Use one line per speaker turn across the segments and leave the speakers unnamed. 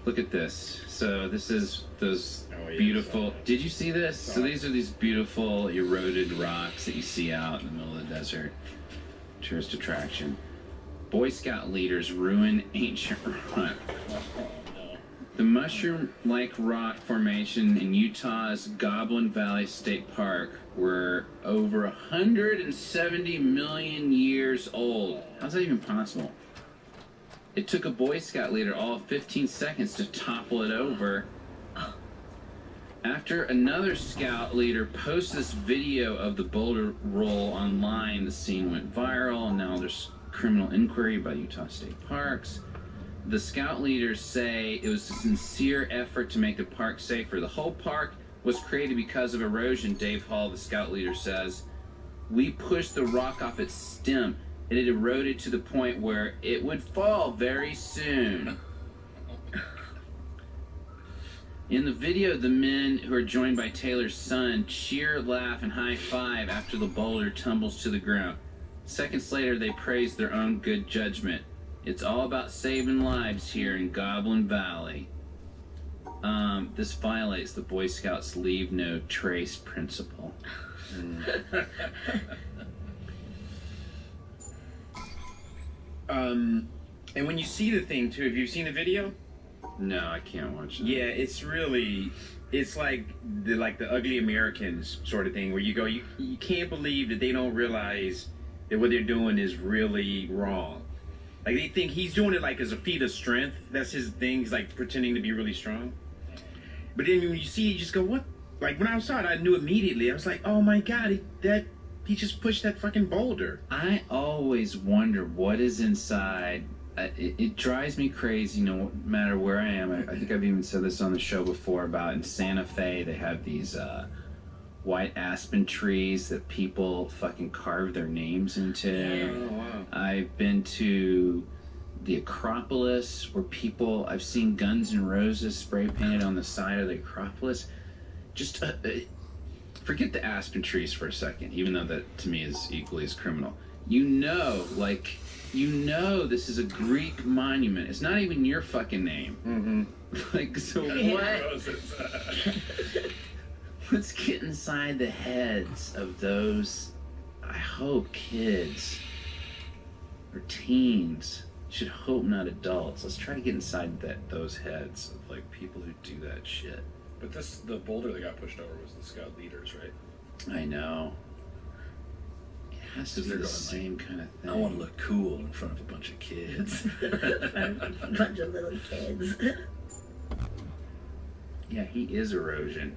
Look at this. So this is those beautiful... Did you see this? So these are these beautiful eroded rocks that you see out in the middle of the desert. Tourist attraction. Boy Scout leaders ruin ancient rock. The mushroom-like rock formation in Utah's Goblin Valley State Park were over 170 million years old. How's that even possible? It took a Boy Scout leader all of 15 seconds to topple it over. After another Scout leader posted this video of the boulder roll online, the scene went viral, and now there's criminal inquiry by Utah State Parks. The Scout leaders say it was a sincere effort to make the park safer. The whole park was created because of erosion, Dave Hall, the Scout leader, says. We pushed the rock off its stem. It had eroded to the point where it would fall very soon. In the video, the men who are joined by Taylor's son cheer, laugh, and high-five after the boulder tumbles to the ground. Seconds later, they praise their own good judgment. It's all about saving lives here in Goblin Valley. This violates the Boy Scouts leave no trace principle.
And when you see the thing too, have you seen the video?
No, I can't watch it.
Yeah, it's like the Ugly Americans sort of thing, where you go, you can't believe that they don't realize that what they're doing is really wrong. Like, they think he's doing it like as a feat of strength. That's his thing. He's like pretending to be really strong. But then when you see it, you just go, what? Like, when I saw it, I knew immediately. I was like, oh my God, he just pushed that fucking boulder.
I always wonder what is inside. It drives me crazy no matter where I am. I think I've even said this on the show before about in Santa Fe, they have these white aspen trees that people fucking carve their names into.
Oh, wow.
I've been to the Acropolis where I've seen Guns N' Roses spray painted on the side of the Acropolis. Just forget the aspen trees for a second, even though that to me is equally as criminal. You know this is a Greek monument. It's not even your fucking name.
Mm-hmm.
Like, so what? Let's get inside the heads of those, I hope, kids or teens. Should hope not adults. Let's try to get inside those heads of like people who do that shit.
But the boulder that got pushed over was the Scout leaders, right?
I know. It has to be the same kind of thing.
I want to look cool in front of a bunch of kids.
A bunch of little kids.
Yeah, he is erosion.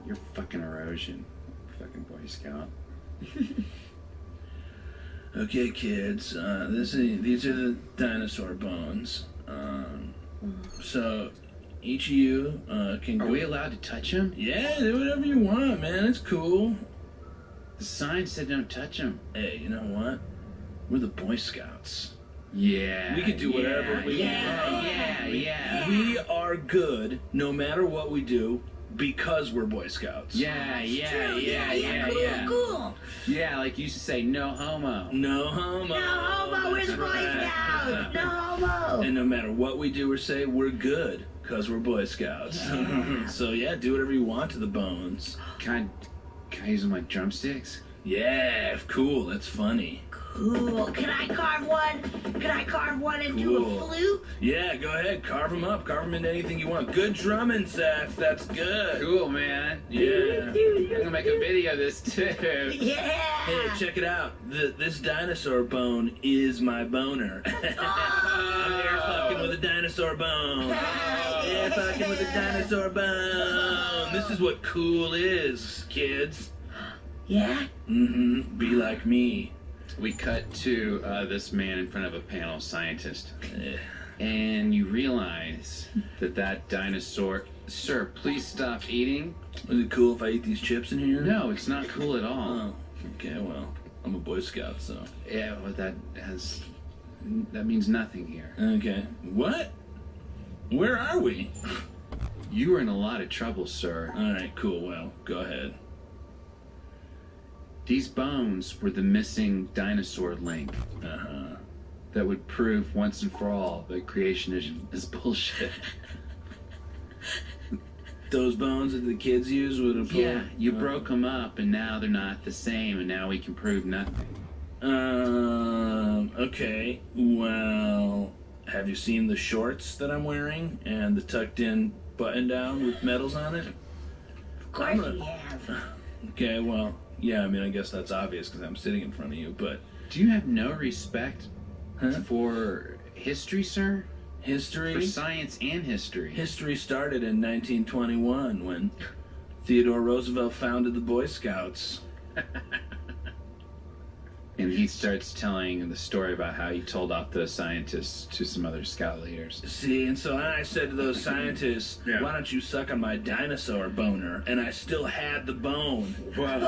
You're fucking erosion. Fucking Boy Scout.
Okay, kids, these are the dinosaur bones. So each of you can go...
Are we allowed to touch them?
Yeah, do whatever you want, man. It's cool.
The sign said don't touch them.
Hey, you know what? We're the Boy Scouts.
Yeah.
We can do whatever we want.
Yeah.
We are good no matter what we do because we're Boy Scouts.
Yeah.
Cool.
Yeah, like you used to say, no homo.
No homo.
No homo, we're the Boy Scouts. No homo.
And no matter what we do or say, we're good because we're Boy Scouts. So yeah, do whatever you want to the bones.
Can I use them like drumsticks?
Yeah, cool. That's funny.
Cool. Can I carve one? Can I carve one into a flute?
Yeah, go ahead. Carve them up. Carve them into anything you want. Good drumming, Seth. That's good.
Cool, man.
Yeah.
I'm gonna make a video of this too.
Yeah.
Hey, check it out. This dinosaur bone is my boner. I'm here fucking with a dinosaur bone. Yeah, fucking with a dinosaur bone. This is what cool is, kids.
Yeah?
Mm-hmm. Be like me.
We cut to this man in front of a panel of scientists. And you realize that dinosaur... Sir, please stop eating.
Is it cool if I eat these chips in here?
No, it's not cool at all.
Oh, okay, well, I'm a Boy Scout, so...
Yeah, well, that means nothing here.
Okay. What? Where are we?
You are in a lot of trouble, sir.
Alright, cool, well, go ahead.
These bones were the missing dinosaur link. That would prove once and for all that creation is bullshit.
Those bones that the kids use would have.
Yeah, you broke them up, and now they're not the same, and now we can prove nothing.
Okay. Well, have you seen the shorts that I'm wearing and the tucked-in button-down with medals on it?
Of course you have.
Okay. Well, yeah. I mean, I guess that's obvious because I'm sitting in front of you. But
Do you have no respect for history, sir?
history.
For science and history.
History started in 1921 when Theodore Roosevelt founded the Boy Scouts.
And he starts telling the story about how he told off those scientists to some other scout leaders.
See, and so I said to those scientists,
Yeah.
why don't you suck on my dinosaur boner? And I still had the bone.
No
Right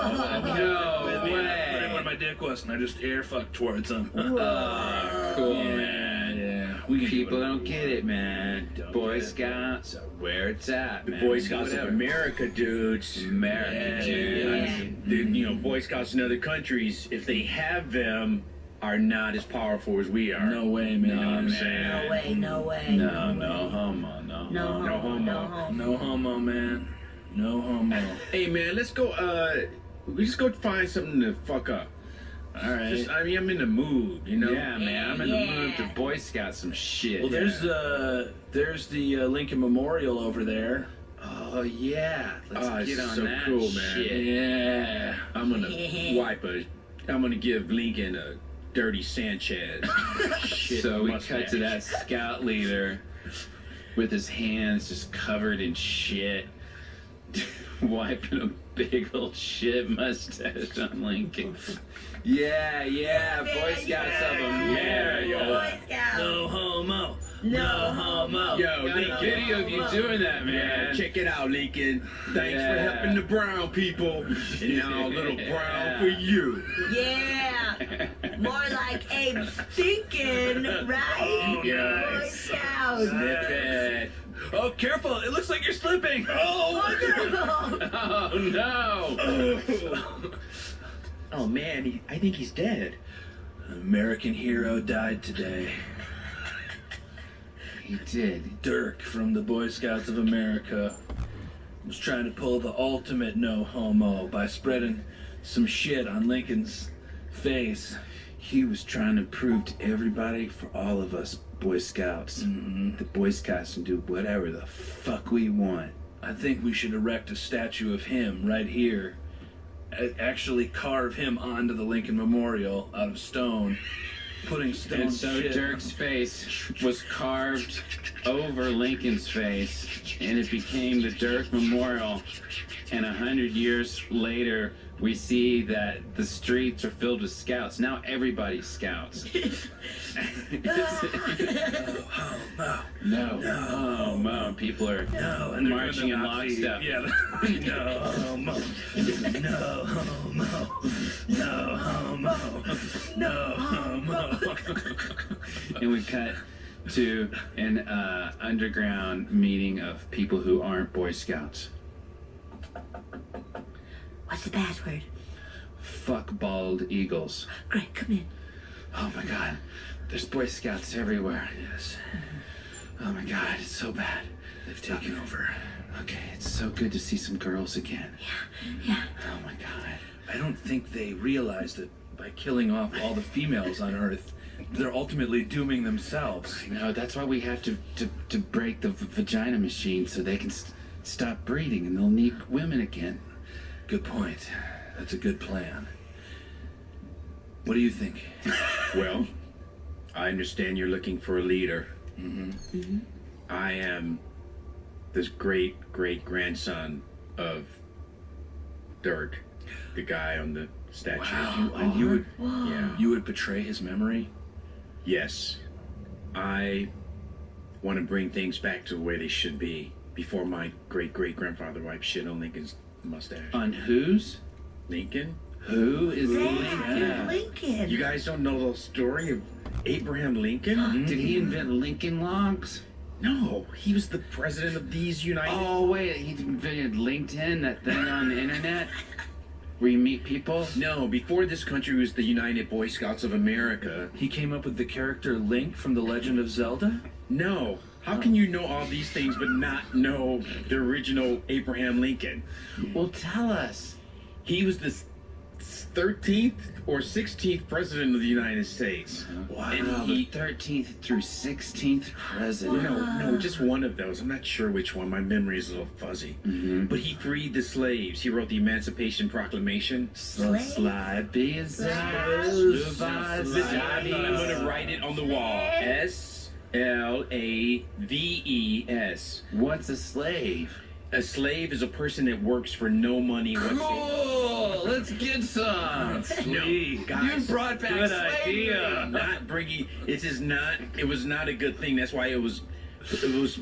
way.
where my dick was, and I just air fucked towards them.
Cool, man.
Yeah. We can
People
do
don't get it, man.
Don't
Boy
get it.
Scouts are where it's at,
The
man.
Boy Scouts of
Whatever.
America, dudes.
America, dude.
The Boy Scouts in other countries, if they have them, are not as powerful as we are.
No way, man.
No,
No
man.
way, no way.
No, no homo, no.
No
homo.
homo, no homo.
No homo, man. No homo.
Hey, man, let's go. We just go find something to fuck up.
All right.
Just, I mean, I'm in the mood, you know.
Yeah, man. I'm in the mood to Boy Scout some shit.
Well, there's the Lincoln Memorial over there.
Oh yeah. Let's
Oh,
get
it's
on
so
that
cool, man.
shit.
Yeah.
I'm gonna give Lincoln a dirty Sanchez. Shit,
So we
mustache.
cut to that scout leader with his hands just covered in shit, wiping a big old shit mustache on Lincoln. Yeah, Boy Scouts of America.
Boy Scouts.
No homo.
No
homo.
Yo,
Got a
Lincoln.
video of you doing that,
Yeah,
man.
check it out, Lincoln. Thanks for
Yeah.
helping the brown people. And now a little brown for you.
Yeah. More like Abe thinking, right?
Yeah.
Boy Scouts.
Snip it.
Oh, careful! It looks like you're slipping.
Oh, no.
Oh no.
Oh man, I think he's dead.
An American hero died today.
He did.
Dirk from the Boy Scouts of America was trying to pull the ultimate no homo by spreading some shit on Lincoln's face.
He was trying to prove to everybody, for all of us Boy Scouts, the Boy Scouts can do whatever the fuck we want.
I think we should erect a statue of him right here. Actually carve him onto the Lincoln Memorial out of stone. Putting stone
And so
shit.
Dirk's face was carved over Lincoln's face, and it became the Dirk Memorial. And 100 years later, we see that the streets are filled with scouts. Now everybody's scouts. No. People are
and they're
marching in
doing the Nazi-
lockstep.
Yeah. No homo. No homo. No homo. No homo.
And we cut to an underground meeting of people who aren't Boy Scouts.
What's the password?
Fuck bald eagles.
Greg, come in.
Oh my god. There's Boy Scouts everywhere. Yes. Oh my god, it's so bad.
They've taken over.
Okay, it's so good to see some girls again.
Yeah.
Oh my god.
I don't think they realize that by killing off all the females on Earth, they're ultimately dooming themselves.
I know, that's why we have to break the vagina machine so they can stop breeding and they'll need women again.
Good point. That's a good plan. What do you think?
Well, I understand you're looking for a leader.
Mm-hmm.
I am this great-great-grandson of Dirk, the guy on the statue.
Wow. And you would
Yeah.
you would betray his memory?
Yes. I want to bring things back to where they should be before my great-great-grandfather wiped shit on Lincoln's mustache.
On whose?
Lincoln?
Who is
Yeah,
Lincoln?
Lincoln.
You guys don't know the story of Abraham Lincoln?
Did he invent Lincoln Logs?
No, he was the president of these United...
Oh wait, he invented LinkedIn, that thing on the internet where you meet people?
No, before this country was the United Boy Scouts of America.
He came up with the character Link from The Legend of Zelda?
No, How can you know all these things but not know the original Abraham Lincoln?
Well, tell us.
He was the 13th or 16th president of the United States.
Wow,
And
the 13th through 16th president.
No, just one of those. I'm not sure which one. My memory is a little fuzzy.
Mm-hmm.
But he freed the slaves. He wrote the Emancipation Proclamation.
Slaves?
I'm going to write it on the wall. SLAVES.
What's a slave?
A slave is a person that works for no money whatsoever.
Cool! Let's get some!
Sweet.
Guys,
You brought back
good
slavery!
idea.
Not bringing. It was not a good thing. That's why it was.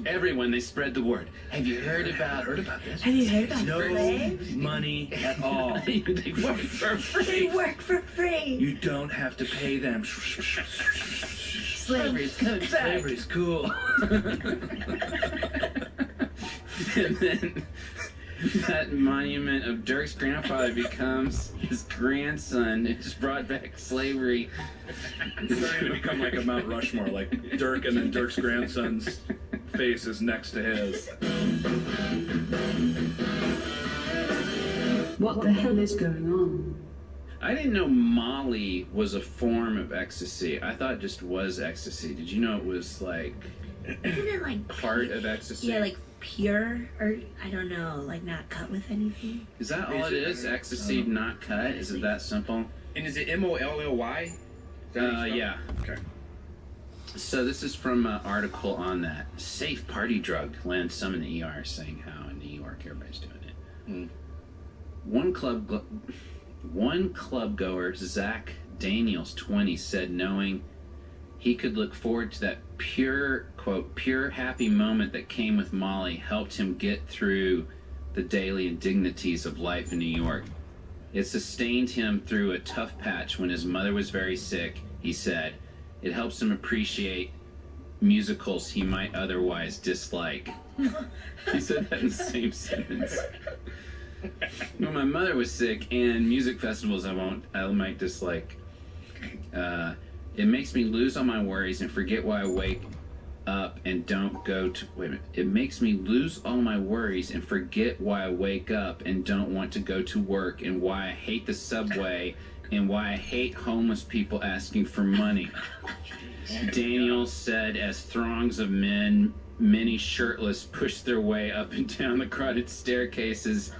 Everyone, they spread the word. Have you heard about this?
Have you heard about
No
slaves?
money at all.
They work for
They
free.
work for free.
You don't have to pay them.
Slaves.
Slavery's cool.
And then that monument of Dirk's grandfather becomes his grandson. It just brought back slavery.
It's starting to become like a Mount Rushmore, like Dirk and then Dirk's grandson's face is next to his.
What the hell is going on?
I didn't know Molly was a form of ecstasy. I thought it just was ecstasy. Did you know it was like
Isn't it like
part of ecstasy?
yeah, like pure or I don't know, like not cut with anything?
Is that all it is? Ecstasy, not cut? Is it that simple?
And is it MOLLY?
Yeah.
Okay.
So this is from an article on that. Safe party drug lands some in the ER, saying how in New York everybody's doing it. One club goer, Zach Daniels, 20, said knowing he could look forward to that pure, quote, pure happy moment that came with Molly helped him get through the daily indignities of life in New York. It sustained him through a tough patch when his mother was very sick, he said. It helps him appreciate musicals he might otherwise dislike. He said that in the same sentence. When my mother was sick and music festivals I might dislike. It makes me lose all my worries and forget why I wake up and don't go to... Wait a minute. It makes me lose all my worries and forget why I wake up and don't want to go to work and why I hate the subway and why I hate homeless people asking for money. Daniel said as throngs of men, many shirtless, pushed their way up and down the crowded staircases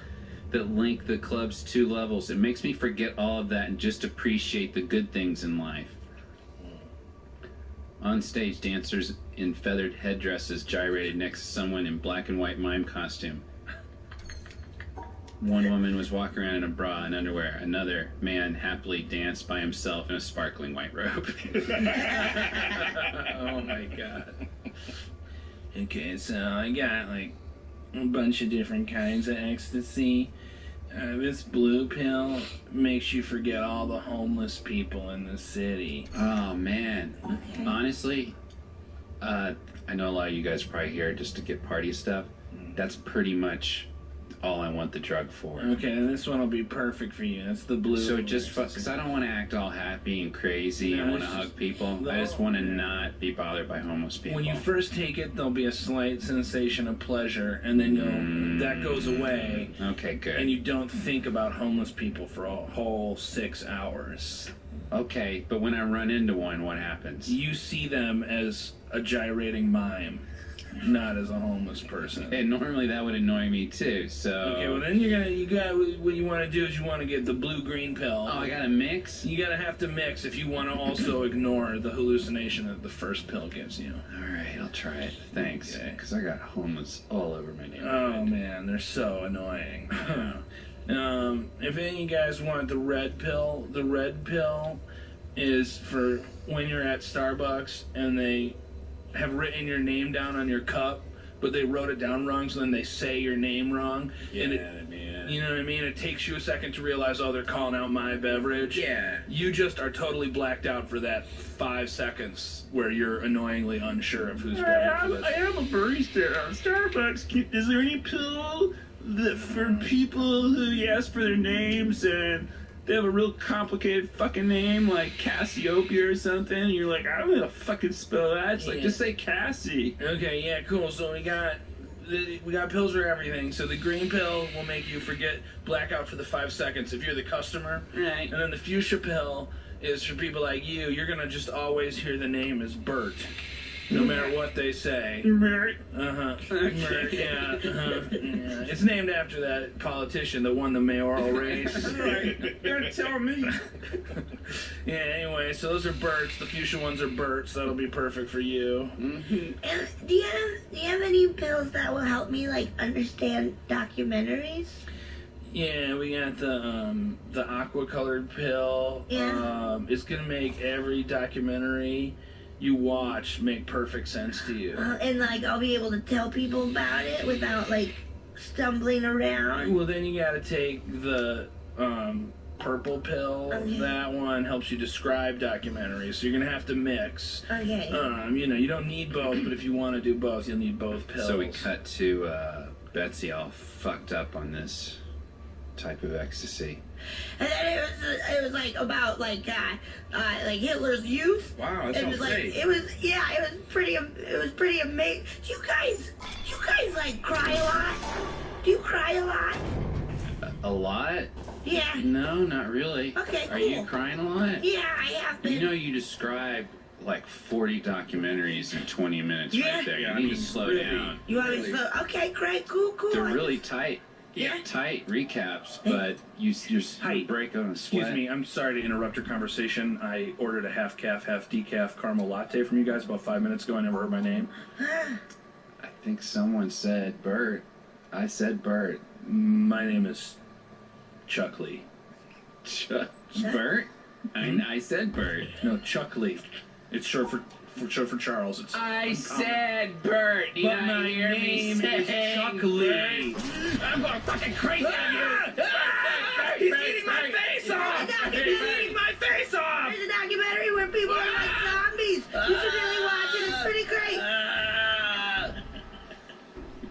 that link the club's 2 levels. It makes me forget all of that and just appreciate the good things in life. On stage, dancers in feathered headdresses gyrated next to someone in black and white mime costume. One woman was walking around in a bra and underwear. Another man happily danced by himself in a sparkling white robe.
Oh my god. Okay, so I got like a bunch of different kinds of ecstasy. This blue pill makes you forget all the homeless people in the city.
Oh, man.
Okay.
Honestly, I know a lot of you guys are probably here just to get party stuff. That's pretty much all I want the drug for.
Okay, this one will be perfect for you. That's the blue.
So just because I don't want to act all happy and crazy
No,
and want to
it's
hug
just-
people. I just want to not be bothered by homeless people.
When you first take it, there'll be a slight sensation of pleasure, and then that goes away,
Okay, good.
and you don't think about homeless people for a whole 6 hours.
Okay, but when I run into one, what happens?
You see them as a gyrating mime, not as a homeless person.
And normally that would annoy me too, so...
Okay, well then you got what you want to do is you want to get the blue-green pill.
Oh, I gotta mix?
You gotta have to mix if you want to also ignore the hallucination that the first pill gives you.
Alright, I'll try it. Thanks.
Okay.
Because I got homeless all over my neighborhood.
Oh man, they're so annoying. If any of you guys want the red pill is for when you're at Starbucks and they have written your name down on your cup, but they wrote it down wrong, so then they say your name wrong. And
man.
you know what I mean? It takes you a second to realize, oh, they're calling out my beverage.
Yeah.
You just are totally blacked out for that 5 seconds where you're annoyingly unsure of who's better for this.
I am a barista at Starbucks. Is there any pill that for people who you ask for their names and they have a real complicated fucking name like Cassiopeia or something. And you're like, I don't know how to fucking spell that. It's like, just say Cassie.
Okay, yeah, cool. So we got pills for everything. So the green pill will make you forget blackout for the 5 seconds if you're the customer.
Right.
And then the fuchsia pill is for people like you. You're gonna just always hear the name as Bert, no matter what they say.
Right.
Bert, yeah. Yeah. It's named after that politician that won the mayoral race.
Don't tell me.
Yeah. Anyway, so those are Berts. The fuchsia ones are Berts. That'll be perfect for you.
And do you have any pills that will help me like understand documentaries?
Yeah, we got the aqua colored pill.
Yeah.
It's gonna make every documentary you watch make perfect sense to you.
And like I'll be able to tell people about it without like stumbling around.
Well, then you gotta take the purple pill.
Okay.
That one helps you describe documentaries. So you're gonna have to mix.
Okay.
You don't need both, but if you want to do both, you'll need both pills.
So we cut to Betsy all fucked up on this type of ecstasy.
And then it was like about like Hitler's youth.
Wow, that
It
sounds
was like
great.
it was pretty amazing. Do you guys like cry a lot? Do you cry a lot?
A lot?
Yeah.
No, not really.
Okay,
Are you
cool.
crying a lot?
Yeah, I have been.
You know, you describe like 40 documentaries in 20 minutes
Yeah.
right there.
Yeah,
You
I
need
mean,
to slow
really.
down.
You want me to slow? Okay, great, cool.
They're really tight.
Yeah.
Tight recaps, but you
Hi.
break on a sweat.
Excuse me, I'm sorry to interrupt your conversation. I ordered a half calf, half decaf caramel latte from you guys about 5 minutes ago. I never heard my name.
I think someone said Bert. I said Bert.
My name is Chuck Lee.
Bert? I said Bert.
No, Chuck Lee. It's short for Charles. It's
I said Bert. You
But my name is Chuck Lee.
I'm going fucking crazy on you.
He's eating my face off! He's eating my face off!
There's a documentary where people are like zombies. You should really watch it. It's pretty great.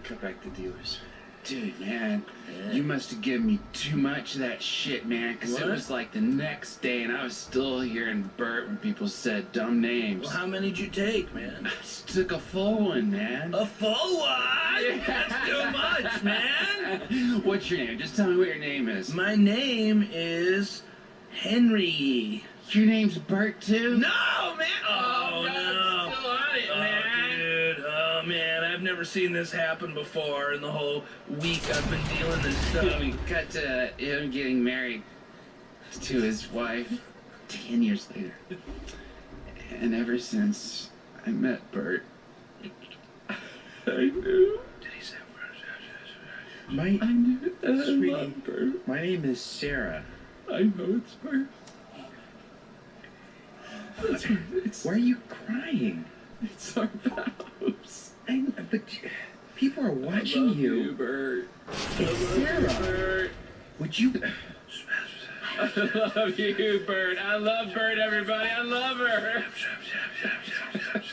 Cut back the dealers. Dude, man, you must have given me too much of that shit, man, because it
What?
was like the next day and I was still hearing Bert when people said dumb names.
Well, how many did you take, man?
I just took a full one, man.
A full one? That's too much, man.
What's your name? Just tell me what your name is.
My name is Henry.
Your name's Bert, too?
No, man! Oh,
God,
no.
still on it, man.
Dude, oh, man, I've never seen this happen before in the whole week I've been dealing this stuff.
We cut to him getting married to his wife 10 years later. And ever since I met Bert, I knew.
Did he say
My,
I knew. I
Sweetie.
love Bert.
my name is Sarah.
I know it's Bert.
Why are you crying?
It's our vows.
But people are watching
I love
you.
Bert.
It's Sarah.
Bert.
Would you?
I love you, Bert. I love Bert, everybody. I love her.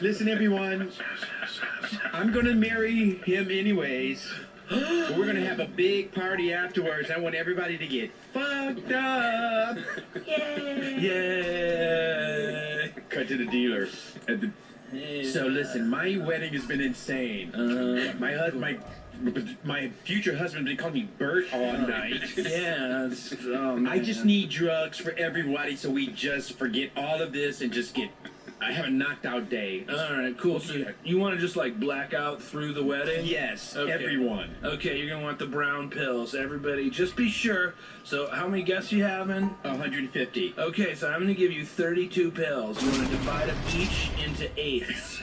Listen, everyone. I'm gonna marry him anyways. But we're gonna have a big party afterwards. I want everybody to get fucked up.
Yay.
Yay!
Cut to the dealer. So listen, my wedding has been insane. My future husband been calling me Bert all night.
Yeah, oh, man.
I just need drugs for everybody, so we just forget all of this and just get. I have a knocked out day.
All right, cool. So you want to just like black out through the wedding?
Yes,
Okay.
everyone.
Okay, you're gonna want the brown pills. Everybody, just be sure. So how many guests you having?
150.
Okay, so I'm gonna give you 32 pills. You want to divide them each into eighths.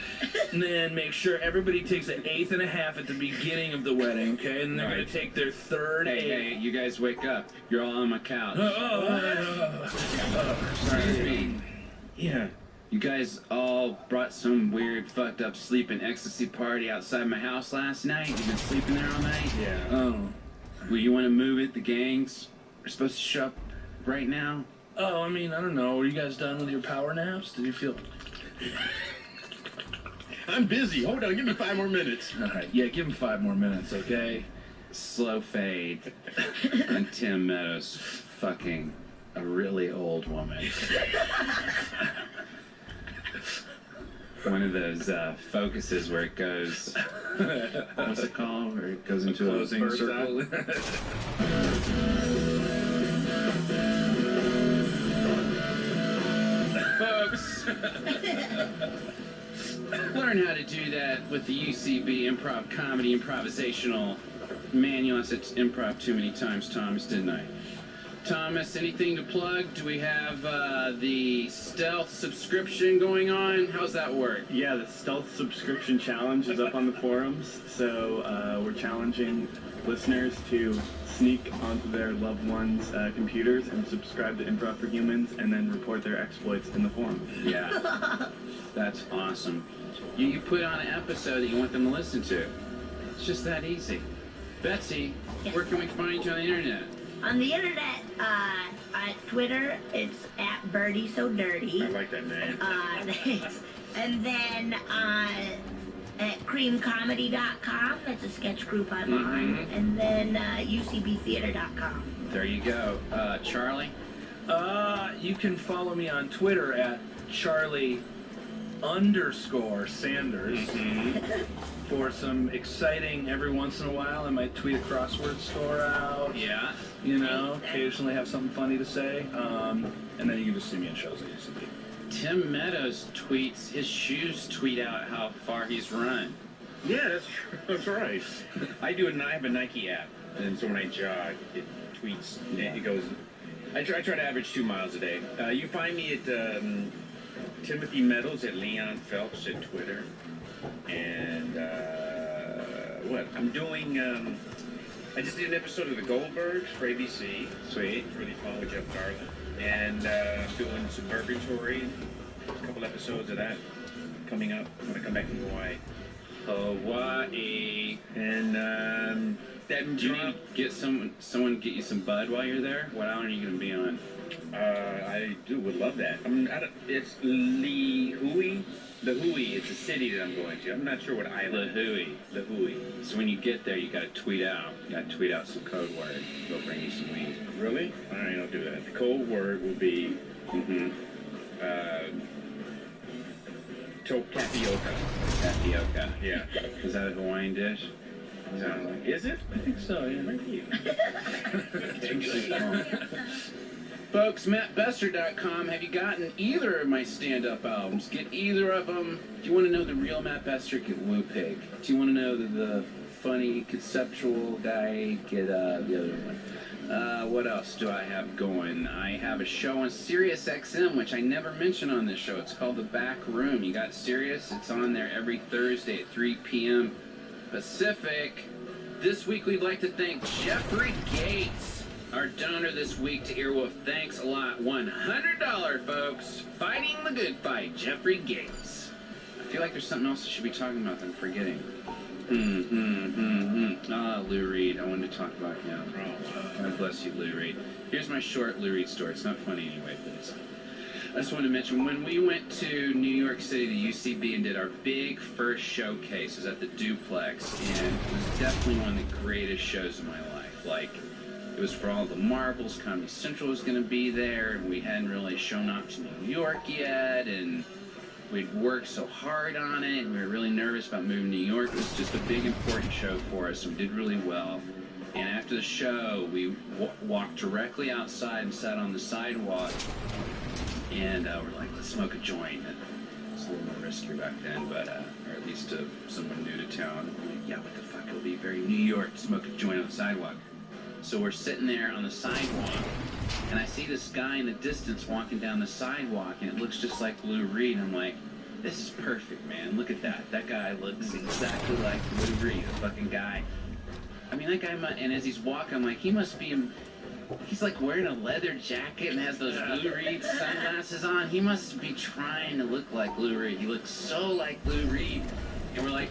And then make sure everybody takes an eighth and a half at the beginning of the wedding, okay? And they're
Right.
gonna take their third
Hey,
eighth.
you guys wake up. You're all on my couch. Excuse me.
Yeah.
You guys all brought some weird, fucked up sleeping ecstasy party outside my house last night. You've been sleeping there all night?
Yeah.
Oh.
Well, you want to move it? The gangs are supposed to show up right now.
Oh, I mean, I don't know. Were you guys done with your power naps? Did you feel...
I'm busy. Hold on, give me 5 more minutes.
All right, yeah, give him 5 more minutes, okay?
Slow fade on Tim Meadows fucking a really old woman. One of those focuses where it goes, what's it called? Where it goes into a
Closing circle.
Folks, learn how to do that with the UCB Improv Comedy Improvisational Manual. I said improv too many times, Thomas, didn't I? Thomas, anything to plug? Do we have the stealth subscription going on? How's that work?
Yeah, the stealth subscription challenge is up on the forums. So we're challenging listeners to sneak onto their loved ones' computers and subscribe to Improv for Humans and then report their exploits in the forum.
Yeah, that's awesome. You put on an episode that you want them to listen to. It's just that easy. Betsy, where can we find you on the internet?
On the internet, at Twitter, it's at Birdie So Dirty.
I like that name.
Thanks. And then at creamcomedy.com, that's a sketch group I'm on. And then ucbtheater.com.
There you go. Charlie?
You can follow me on Twitter at Charlie_Sanders. For some exciting, every once in a while, I might tweet a crossword score out.
Yeah.
You know, occasionally have something funny to say. And then you can just see me in shows at UCB.
Tim Meadows tweets, his shoes tweet out how far he's run.
Yeah, that's right. I have a Nike app, and so when I jog, it tweets. It goes. I try to average 2 miles a day. You find me at Timothy Meadows at Leon Phelps at Twitter, and what I'm doing. I just did an episode of The Goldbergs for ABC. Sweet. Really fun with Jeff Garland. And I'm doing Suburgatory. A couple episodes of that coming up when I come back from Hawaii.
Hawaii.
And that
Do you need to get someone to get you some bud while you're there? What island are you going to be on?
I would love that. It's Lihui. Lihui. It's a city that I'm going to. I'm not sure what island. Lihui.
So when you get there, you got to tweet out. You got to tweet out some code word. They'll bring you some weed.
Really? All right, I'll do that. The code word will be tapioca.
Tapioca.
Yeah.
Is that a Hawaiian dish?
Is it?
I think so, yeah.
Might be.
Folks, MattBester.com. Have you gotten either of my stand-up albums? Get either of them. Do you want to know the real Matt Bester? Get Woo Pig. Do you want to know the funny conceptual guy? Get the other one. What else do I have going? I have a show on Sirius XM, which I never mention on this show. It's called The Back Room. You got Sirius? It's on there every Thursday at 3 p.m. Pacific. This week we'd like to thank Jeffrey Gates, our donor this week to Earwolf. Thanks a lot. $100, folks. Fighting the good fight, Jeffrey Gates. I feel like there's something else I should be talking about that I'm forgetting. Lou Reed. I wanted to talk about him. God bless you, Lou Reed. Here's my short Lou Reed story. It's not funny anyway, but I just wanted to mention, when we went to New York City to UCB and did our big first showcase, it was at the Duplex, and it was definitely one of the greatest shows of my life. Like, it was for all the Marvels. Comedy Central was going to be there, and we hadn't really shown up to New York yet, and we'd worked so hard on it, and we were really nervous about moving to New York. It was just a big, important show for us, and we did really well. And after the show, we walked directly outside and sat on the sidewalk, and we're like, let's smoke a joint. And it's a little more riskier back then, but or at least to someone new to town. I'm like, yeah, what the fuck? It'll be very New York to smoke a joint on the sidewalk. So we're sitting there on the sidewalk, and I see this guy in the distance walking down the sidewalk, and it looks just like Lou Reed. I'm like, this is perfect, man. Look at that. That guy looks exactly like Lou Reed, the fucking guy. I mean, that guy, and as he's walking, I'm like, he must be, he's like wearing a leather jacket and has those Lou Reed sunglasses on. He must be trying to look like Lou Reed. He looks so like Lou Reed. And we're like,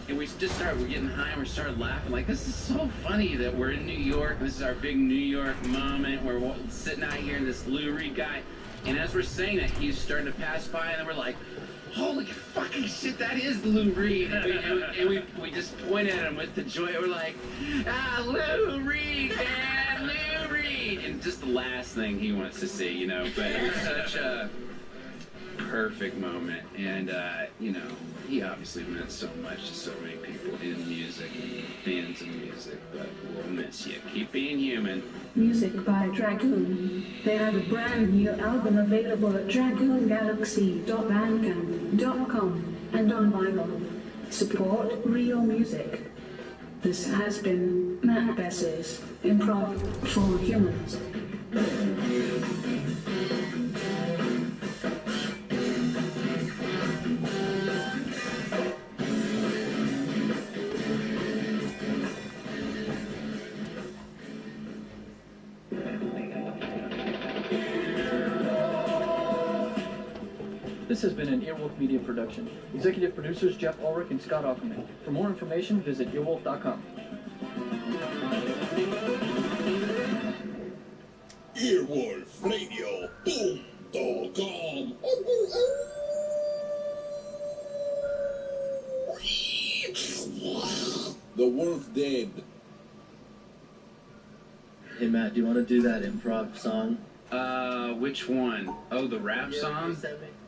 and we're getting high, and we started laughing. Like, this is so funny that we're in New York. This is our big New York moment. We're sitting out here, and this Lou Reed guy. And as we're saying that, he's starting to pass by, and then we're like, holy fucking shit, that is Lou Reed. And we just point at him with the joy. We're like, Lou Reed, man, Lou Reed. And just the last thing he wants to see, you know. But it was such a perfect moment. And, you know, he obviously meant so much to so many people in music and fans of music. But we'll miss you. Keep being human.
Music by Dragoon. They have a brand new album available at dragoongalaxy.bandcamp.com and on vinyl. Support real music. This has been Matt Bess's Improv for Humans.
This has been an Earwolf Media production. Executive producers Jeff Ulrich and Scott Offerman. For more information, visit earwolf.com.
Earwolfradio.com. The wolf dead.
Hey Matt, do you want to do that improv song?
Which one? Oh, the rap song?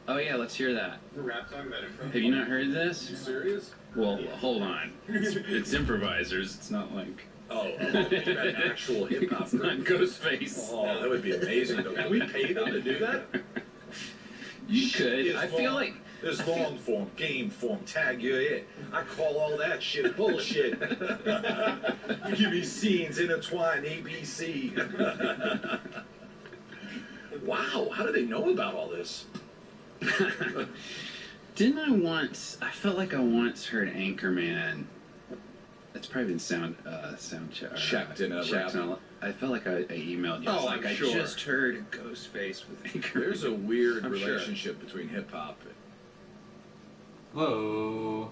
Oh yeah, let's hear that.
The rap song that it
Have you not heard this?
You serious?
Well, hold on. It's improvisers. It's not like.
Oh, that actual hip hop.
It's not Ghostface.
Oh, that would be amazing. Though. Can we pay them to do that?
You could. I feel like.
There's long form, game form, tag, you're it. I call all that shit bullshit. You give me scenes, intertwined, ABC. Wow, how do they know about all this?
Didn't I once? I felt like I once heard Anchorman. It's probably been
Checked in a
checked
rap.
I felt like I emailed you.
Oh,
like
I'm sure.
I just heard Ghostface with Anchorman.
There's a weird
I'm sure.
relationship between hip hop.
Hello.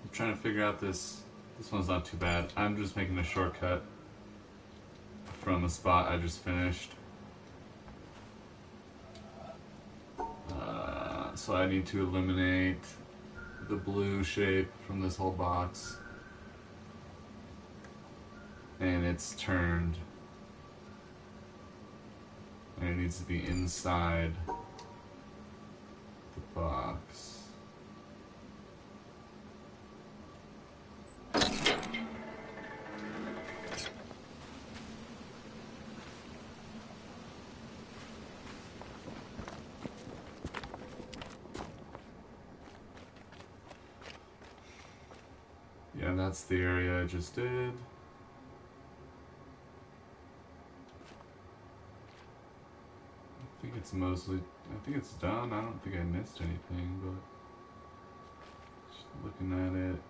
I'm trying to figure out this. This one's not too bad. I'm just making a shortcut from a spot I just finished. So I need to eliminate the blue shape from this whole box. And it's turned. And it needs to be inside the box. Yeah, that's the area I just did. I think it's mostly, I think it's done. I don't think I missed anything, but just looking at it.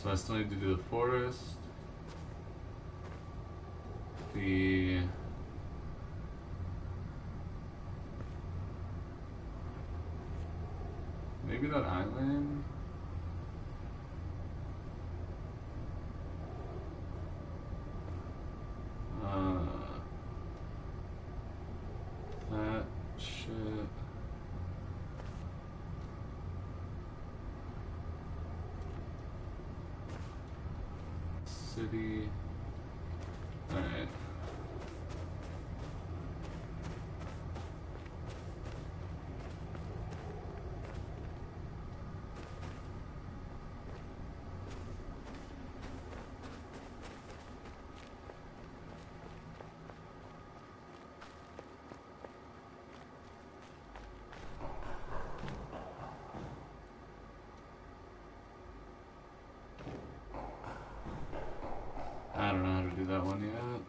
So I still need to do the forest. The maybe that island. That shit. City. Alright. I don't know how to do that one yet.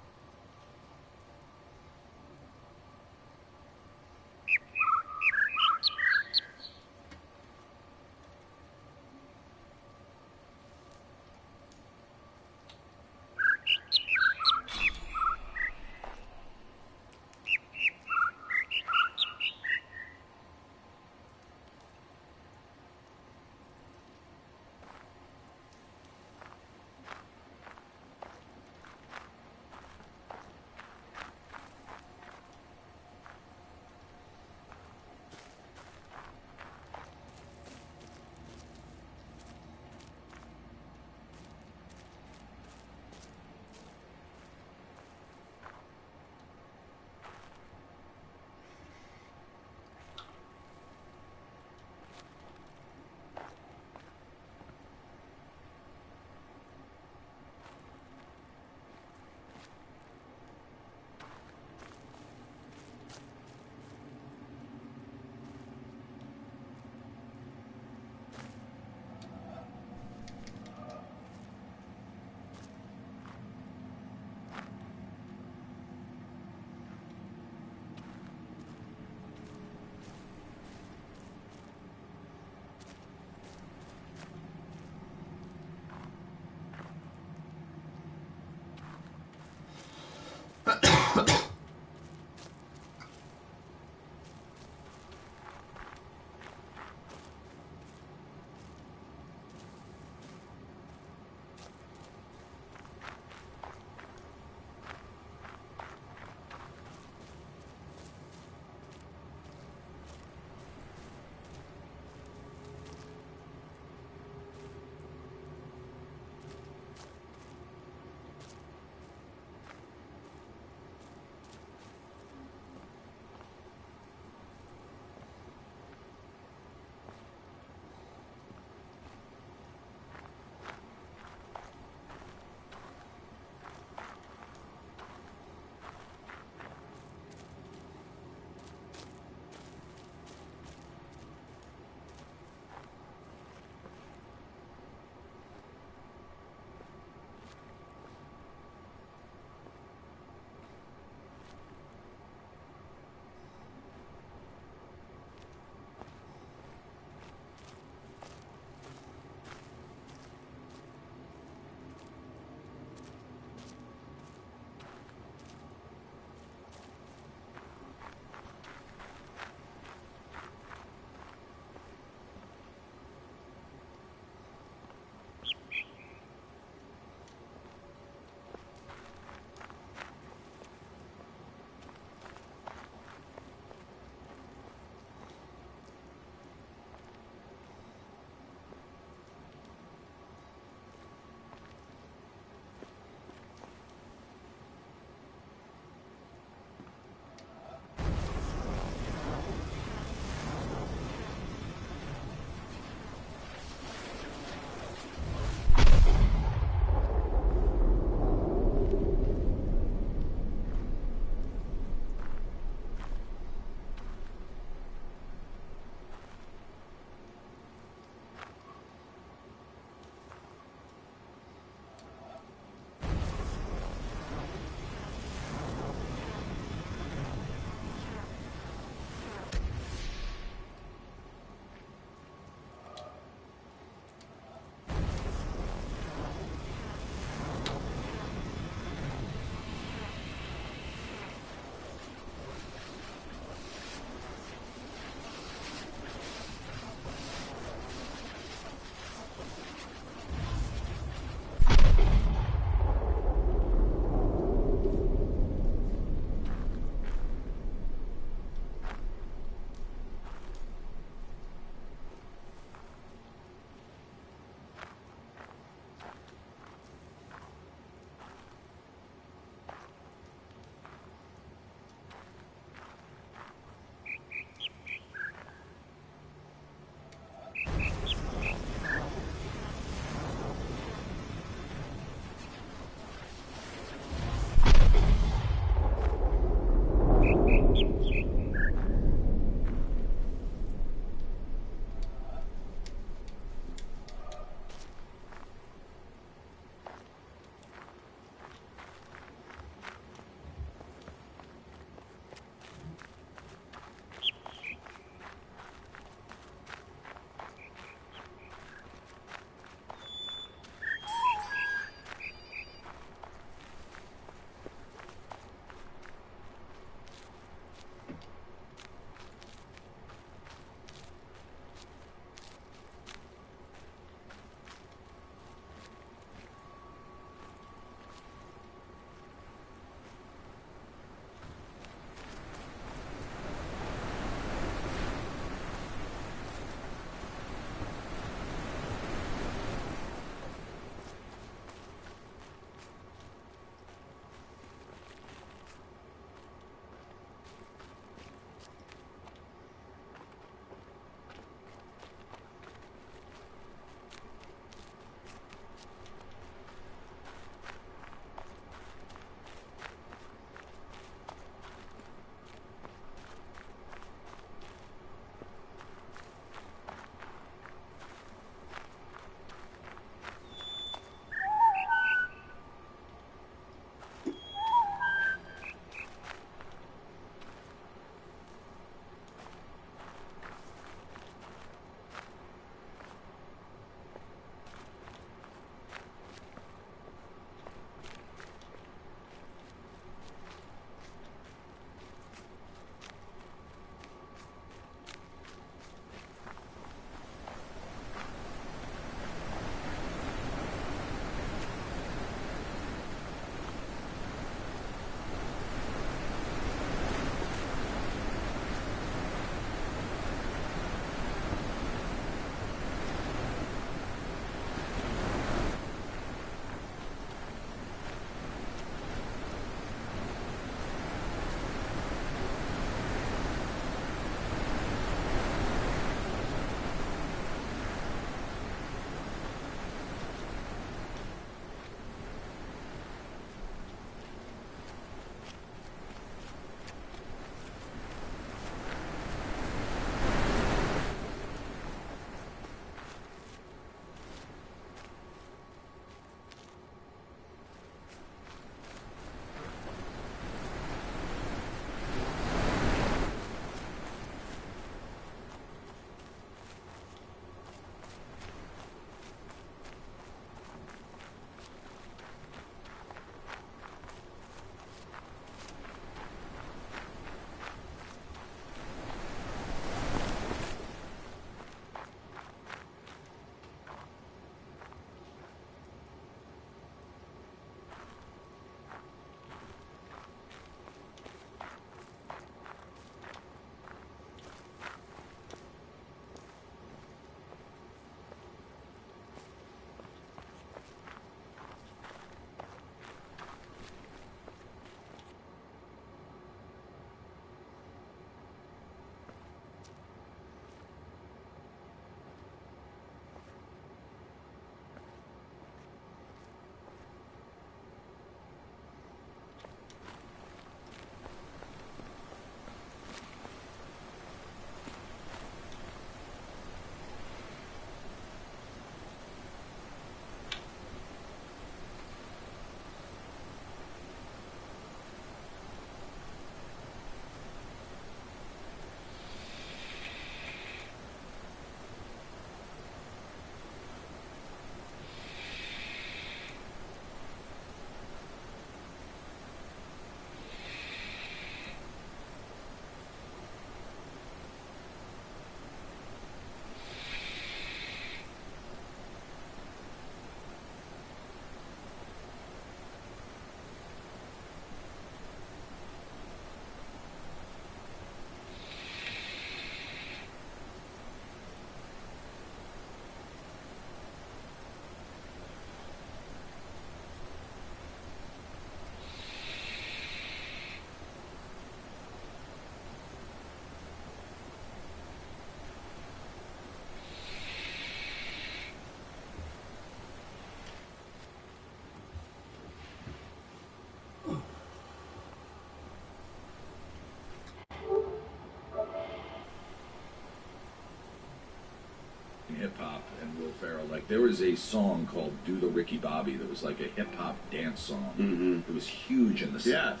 Ferrell. Like, there was a song called "Do the Ricky Bobby" that was like a hip hop dance song.
Mm-hmm.
It was huge in the South,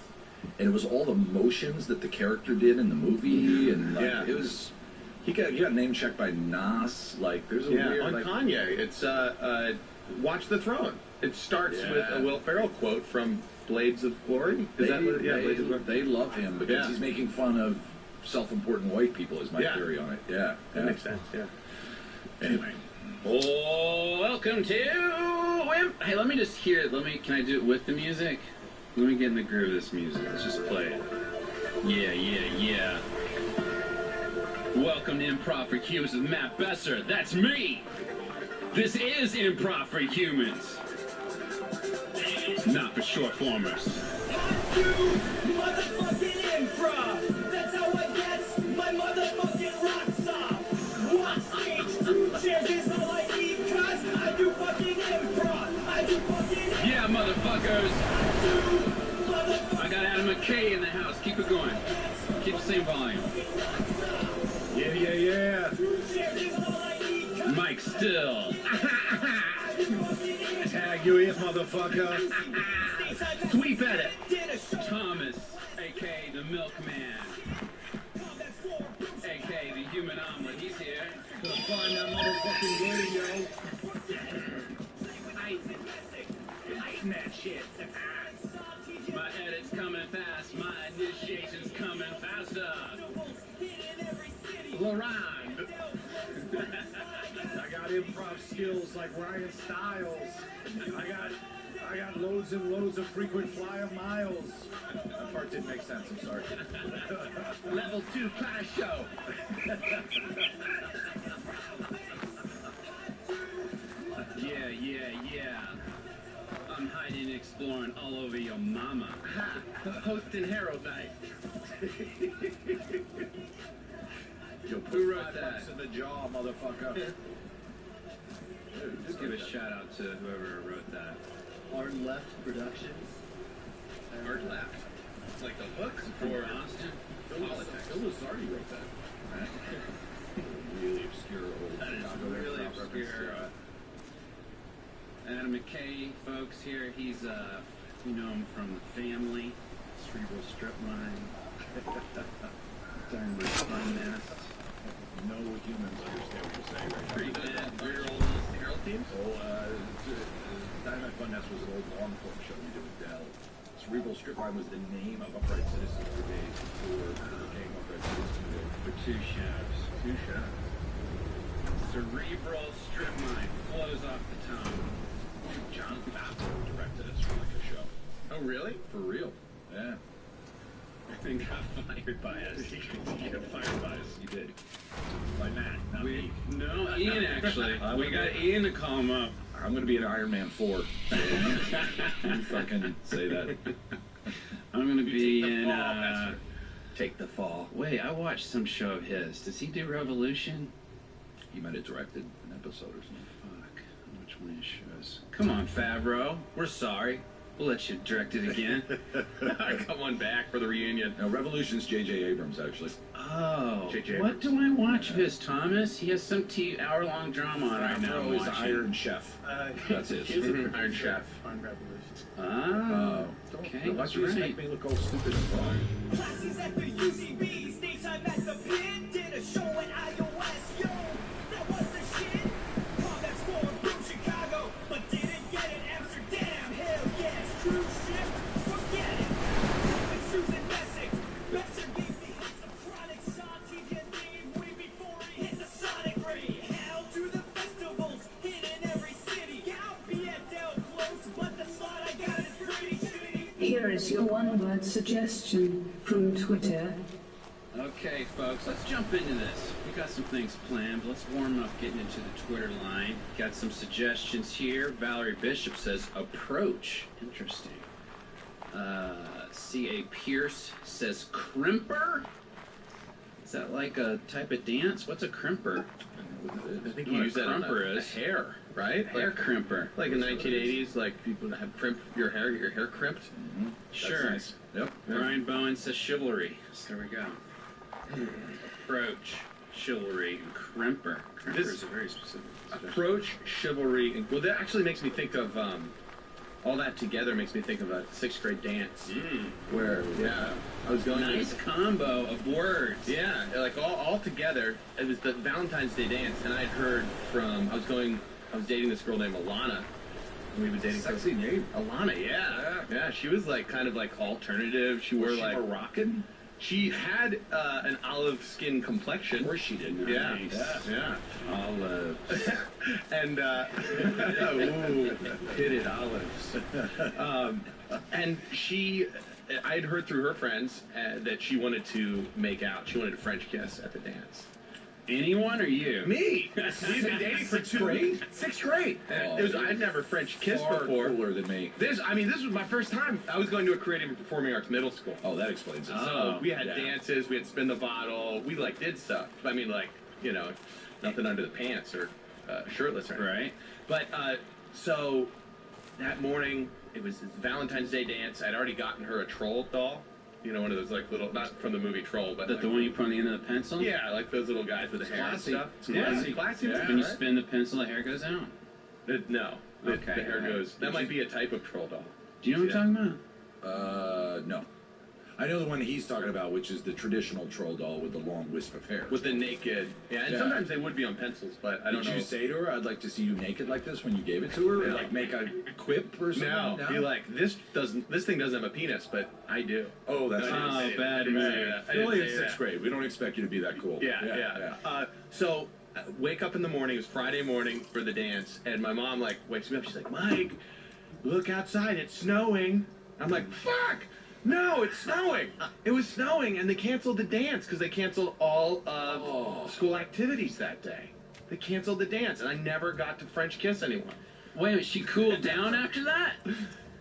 and it was all the motions that the character did in the movie, and like, it was. He got name checked by Nas. Like, there's a weird
on Kanye. It's Watch the Throne. It starts with a Will Ferrell quote from Blades of Glory. Is that what? Yeah, Blades of Glory.
They love him because he's making fun of self-important white people. Is my theory on it? Yeah,
that makes sense. Yeah.
Anyway.
Oh, welcome to Wimp. Hey, let me just hear it. Can I do it with the music? Let me get in the groove of this music. Let's just play it. Yeah. Welcome to Improv for Humans with Matt Besser. That's me. This is Improv for Humans. Not for short formers.
Motherfucking improv. That's how I get my motherfucking rocks off. One stage, 2 chairs is all I need, cause I do fucking improv. I do fucking improv.
Yeah, motherfuckers. I got Adam McKay in the house. Keep it going. Keep the same volume.
Yeah.
Mike Still.
Tag you in, motherfucker.
Sweep at it. Thomas, a.k.a. the Milkman. A.k.a. the Human Omelet. He's here.
Gonna find that motherfucking radio.
Ice that shit. My edit's coming fast. My initiation's coming faster. Laurent.
I got improv skills like Ryan Stiles. I got loads and loads of frequent flyer miles. That part didn't make sense. I'm sorry.
Level 2 class show. Yeah. I'm hiding, exploring all over your mama. Hosting Harold Night. Who wrote that?
In the jaw, motherfucker.
Just give a shout out to whoever wrote that.
Hard Left Productions.
Hard Left. It's like the hooks for Austin. Politics.
Phil Luzardi wrote that. Really obscure old Chicago
really
improv
obscure.
reference.
Adam McKay, folks, here. He's, you know him from The Family, Cerebral Strip Mine, Darn Fun Nest.
No humans understand what you're saying right now.
Pretty bad. Your old Harold teams?
Dynamite Fun Nest was an old long form show we did with Dell. Cerebral Strip Mine was the name of Upright Citizens Brigade before it became Upright Citizens Brigade.
For 2 shows.
2 shows.
Cerebral Strip Mine flows off the tongue.
John Favreau directed us for like a show.
Oh, really?
For real. Yeah.
And got fired by us.
He got fired by us. He did. By Matt, not me.
No, Ian actually. We got Ian to call him up.
I'm going to be in Iron Man 4. You fucking say that.
I'm going to be in...
Take the fall.
Wait, I watched some show of his. Does he do Revolution?
He might have directed an episode or something.
Fuck. Which one of his shows? Come on, Favreau. We're sorry. We'll let you direct it again.
I got one back for the reunion.
No, Revolution's J.J. Abrams, actually.
Oh.
J.J.
What do I watch of his, Thomas? He has some hour-long drama on right now.
Favreau is Iron Chef. That's it.
Iron Chef.
On Revolution.
Oh. Okay.
Why do you make me look all stupid and blind?
Classes at the UCB, stateside at the pit, did a show in iOS, yo, that was the shit. Combat squad from Chicago, but didn't get it Amsterdam. Hell yes, cruise ship, forget it. With Susan Messick, Besser gave me hits of chronic shot, TJD way before he hit the Sonic ray. Hell to the festivals, hit in every city. I'll be at Del Close, but the slot I got is pretty shitty.
Here is your one-word suggestion from Twitter.
Okay, folks, let's jump into this. We got some things planned, but let's warm up getting into the Twitter line. Got some suggestions here. Valerie Bishop says, approach. Interesting. C.A. Pierce says, crimper? Is that like a type of dance? What's a crimper?
I think
You
you
know
use
what
that
a
on
crimper
a
is.
hair, right?
Hair crimper.
Like in the 1980s, like people have crimp your hair crimped.
Mm-hmm.
Sure.
Nice. Yep.
Brian Bowen says chivalry. So there we go. Approach.
chivalry, and
Crimper. Crimper
This-
is a very specific.
Approach, chivalry, and well, that actually makes me think of all that together makes me think of a 6th grade dance where I was going
Nice
to,
combo of words.
yeah, like all together. It was the Valentine's Day dance, and I'd heard from I was dating this girl named Alana. And we were dating
Sexy name.
Alana, yeah. She was like kind of like alternative. She wore like
Moroccan?
she had an olive skin complexion.
Of course she did.
Yeah, yeah.
Olives.
And ooh, pitted olives. And I'd heard through her friends that she wanted to make out. She wanted a French kiss at the dance.
Anyone or you?
Me. We've been dating for
6th grade?
6th grade. I'd never French kissed
Far
before.
cooler than me.
This was my first time. I was going to a creative and performing arts middle school.
Oh, that explains it.
So we had dances, we had spin the bottle, we like did stuff. I mean, like, you know, nothing under the pants or shirtless or anything.
Right.
But so that morning, it was this Valentine's Day dance. I'd already gotten her a troll doll. You know, one of those like little, not from the movie Troll, but
The one you put on the end of the pencil?
yeah, like those little guys with the hair and
classy.
stuff.
It's
Yeah, classy.
Yeah.
When you spin the pencil, the hair goes out.
No,
Okay,
the hair
alright.
goes. That might be a type of troll doll.
Do you know what I'm talking about?
No. I know the one he's talking about, which is the traditional troll doll with the long wisp of hair.
With the naked. Yeah, and
Yeah.
sometimes they would be on pencils, but I don't
Did
know.
you say to her, "I'd like to see you naked like this" when you gave it to her, or
No.
like make a quip or something?
No, be like, this thing doesn't have a penis, but I do.
Oh, that's
No, I didn't say it.
bad
I didn't say
move.
that. I
You're only in
didn't say
6th
that.
grade. We don't expect you to be that cool.
Yeah. So wake up in the morning. It was Friday morning for the dance, and my mom like wakes me up. She's like, Mike, look outside. It's snowing. I'm like, fuck. No, it's snowing. It was snowing, and they canceled the dance because they canceled all of school activities that day. They canceled the dance, and I never got to French kiss anyone.
Wait, she cooled down after that?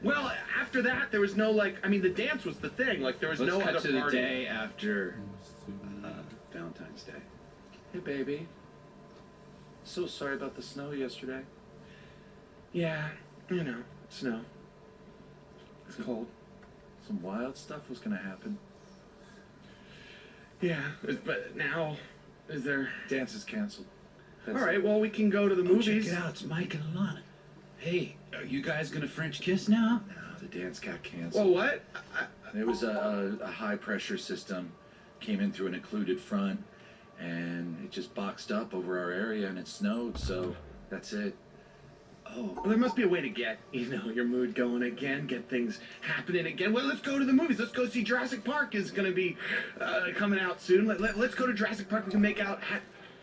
Well, after that, there was no like. I mean, the dance was the thing. Like, there was
Let's
no
cut
other
to
party.
the day after Valentine's Day.
Hey, baby. So sorry about the snow yesterday.
Yeah, you know, snow. It's cold.
Some wild stuff was gonna happen.
Yeah, but now, is there?
Dance is canceled.
All right, well, we can go to the movies.
Check it out, it's Mike and Alana. Hey, are you guys gonna French kiss now?
No, the dance got canceled.
Well, what?
There was a high pressure system, came in through an occluded front, and it just boxed up over our area, and it snowed. So that's it.
Oh, well, there must be a way to get, you know, your mood going again, get things happening again. Well, let's go to the movies. Let's go see Jurassic Park is going to be coming out soon. Let's go to Jurassic Park. We can make out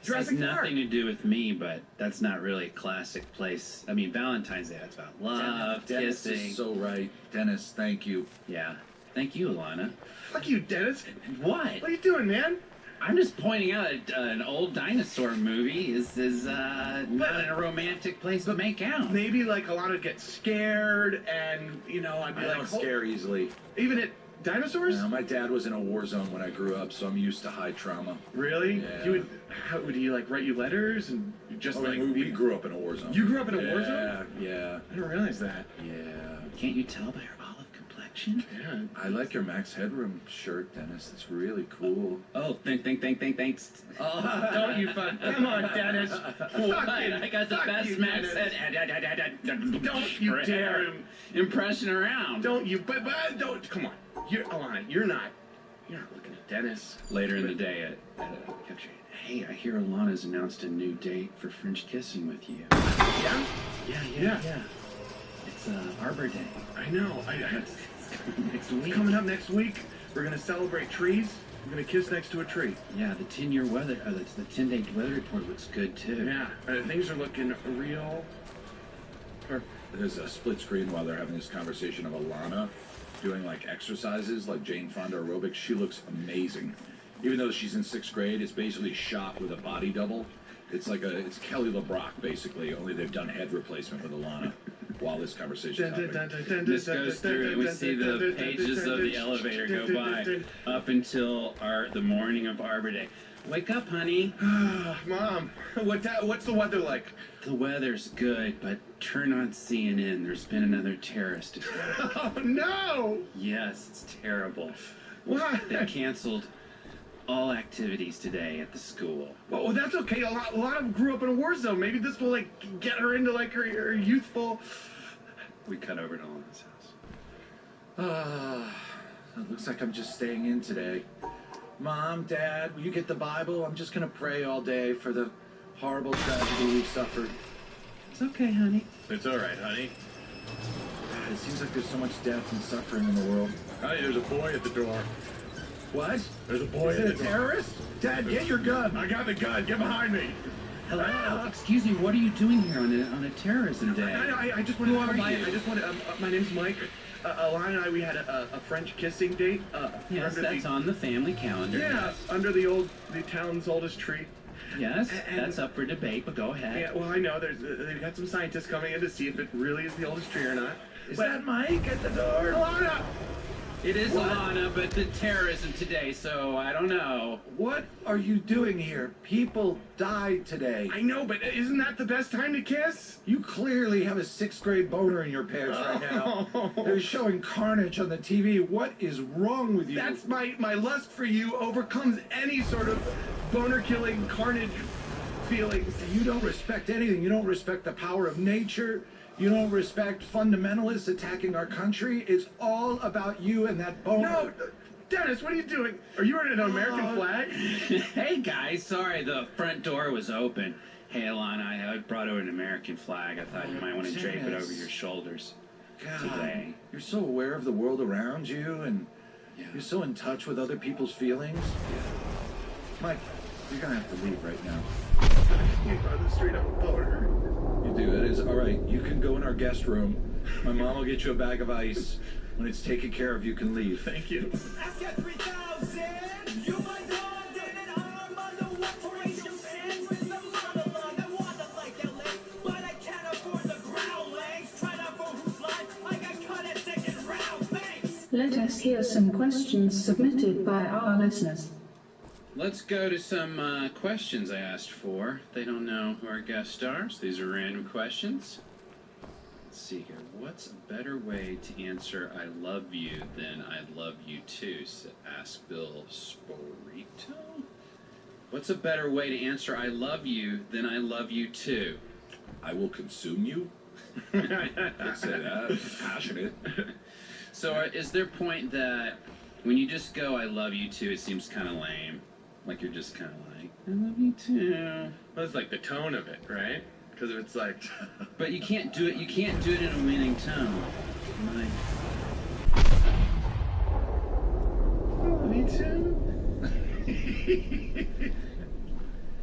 Jurassic
Has
Park.
nothing to do with me, but that's not really a classic place. I mean, Valentine's Day, that's about love,
Dennis
kissing.
is so right. Dennis, thank you.
Yeah. Thank you, Alana.
Fuck you, Dennis.
What?
What are you doing, man?
I'm just pointing out an old dinosaur movie is not a romantic place to make out.
Maybe like Alana gets scared, and you know, I'd be
I
like,
don't scare easily.
even at dinosaurs.
No, my dad was in a war zone when I grew up, so I'm used to high trauma.
Really?
Yeah.
How would he like write you letters and just
Oh,
like
we grew up in a war zone.
You grew up in a war zone?
Yeah.
I didn't realize that.
Yeah.
Can't you tell by her olive complexion?
Yeah.
I like your Max Headroom shirt, Dennis. It's really cool.
Oh, thanks.
Oh, don't you fuck. Come on, Dennis.
What? I got the
Fuck
best
you,
Max
Dennis. Don't you dare
impression around.
Don't you? But don't. Come on. Alana, you're not looking at Dennis.
Later in the day at a country. Hey, I hear Alana's announced a new date for French kissing with you.
Yeah?
Yeah. It's Arbor Day.
I know.
It's next week.
Coming up next week, we're gonna celebrate trees. We're gonna kiss next to a tree.
Yeah, the 10-year weather, the 10-day weather report looks good too.
Yeah, things are looking real.
There's a split screen while they're having this conversation of Alana doing like exercises like Jane Fonda aerobics. She looks amazing. Even though she's in 6th grade, it's basically shot with a body double. It's like it's Kelly LeBrock basically, only they've done head replacement with Alana while this conversation's happening.
This goes through, and we see the pages of the elevator go by up until the morning of Arbor Day. Wake up, honey.
Mom, what's the weather like?
The weather's good, but turn on CNN. There's been another terrorist attack.
Oh no!
Yes, it's terrible.
Why?
They canceled all activities today at the school.
Well, that's okay. A lot of them grew up in a war zone. Maybe this will like get her into like her youthful.
We cut over to Lana's house.
It looks like I'm just staying in today. Mom, Dad, will you get the Bible? I'm just gonna pray all day for the horrible tragedy we've suffered.
It's okay, honey.
It's all right, honey.
God, it seems like there's so much death and suffering in the world.
Honey, there's a boy at the door.
What?
There's a boy
Is
at
it
the
a
door.
terrorist? Dad, get your gun.
I got the gun. Get behind me.
Hello. Excuse me. What are you doing here on a terrorism day?
I just wanted
Who
to
are
come by.
you?
I just wanted. My name's Mike. Alana and I, we had a French kissing date.
Yes,
under
that's on the family calendar.
Yeah, under the town's oldest tree.
Yes,
And-
that's up for debate, but go ahead.
Yeah, well, I know. They've got some scientists coming in to see if it really is the oldest tree or not.
Is that Mike at the door?
Alana!
It is
What?
Alana, but the terrorism today, so I don't know.
What are you doing here? People died today.
I know, but isn't that the best time to kiss?
You clearly have a 6th grade boner in your pants right now. They're showing carnage on the TV. What is wrong with you?
That's my lust for you overcomes any sort of boner-killing carnage feelings.
You don't respect anything. You don't respect the power of nature. You don't respect fundamentalists attacking our country. It's all about you and that boner.
No, Dennis, what are you doing? Are you wearing an American flag?
Hey guys, sorry the front door was open. Hey Alana, I brought over an American flag. I thought you might want to drape it over your shoulders today.
You're so aware of the world around you, and
Yeah.
you're so in touch with other people's feelings. Mike, you're gonna have to leave right now.
You run the street up a boner.
You do. It is all right. You can go in our guest room. My mom will get you a bag of ice. When it's taken care of, you can leave.
Thank you.
Ask at 3,000. You my dog, and I'm under operation. Fans with the monologue. I wanna like LA, but I can't afford the ground legs. Try to vote who's live. I got cut at second round. Thanks.
Let us hear some questions submitted by our listeners.
Let's go to some questions I asked for. They don't know who our guest stars. These are random questions. Let's see here. What's a better way to answer I love you than I love you too? Asked Bill Sporito. What's a better way to answer I love you than I love you too?
I will consume you. I'd say that. Passionate.
So is there a point that when you just go I love you too, it seems kind of lame? Like you're just kind of like, I love you too.
Well, it's like the tone of it, right? Because if it's like,
But you can't do it. You can't do it in a winning tone.
me too.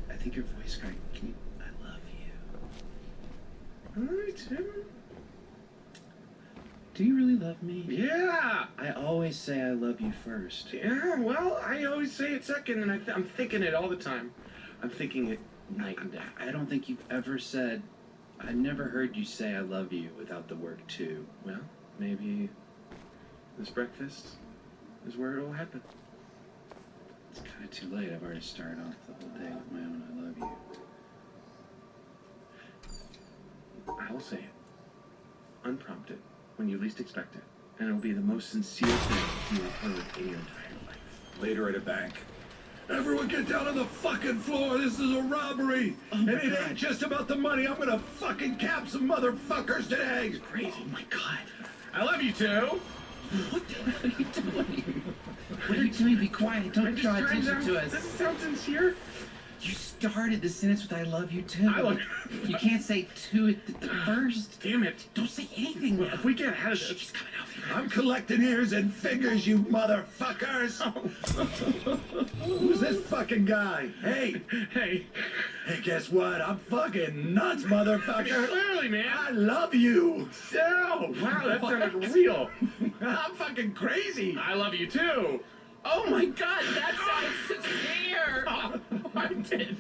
I think your voice cracked. I love you.
Me too.
Do you really love me?
Yeah.
I always say I love you first.
Yeah. Well, I always say it second, and I'm thinking it all the time. I'm thinking it night and day.
I don't think you've ever said. I've never heard you say I love you without the word to.
Well, maybe this breakfast is where it'll happen.
It's kind of too late. I've already started off the whole day with my own I love you.
I will say it, unprompted, when you least expect it, and it'll be the most sincere thing you have heard in your entire life.
Later at a bank. Everyone get down on the fucking floor. This is a robbery. And it ain't just about the money. I'm gonna fucking cap some motherfuckers today.
Crazy. Oh my god.
I love you too.
What the hell are you doing? What are you doing? Be quiet. Don't draw attention to us.
This sounds sincere.
You started the sentence with I love you too.
I love
You can't say to at the first.
Damn it.
Don't say anything.
Well, if we get ahead of this.
She's coming over here.
I'm collecting ears and fingers, you motherfuckers. Who's this fucking guy? Hey,
Hey.
hey, guess what? I'm fucking nuts, motherfucker.
Clearly, man.
I love you.
Oh, wow, that sounded real.
I'm fucking crazy.
I love you too.
Oh my god, that sounds sincere!
I did.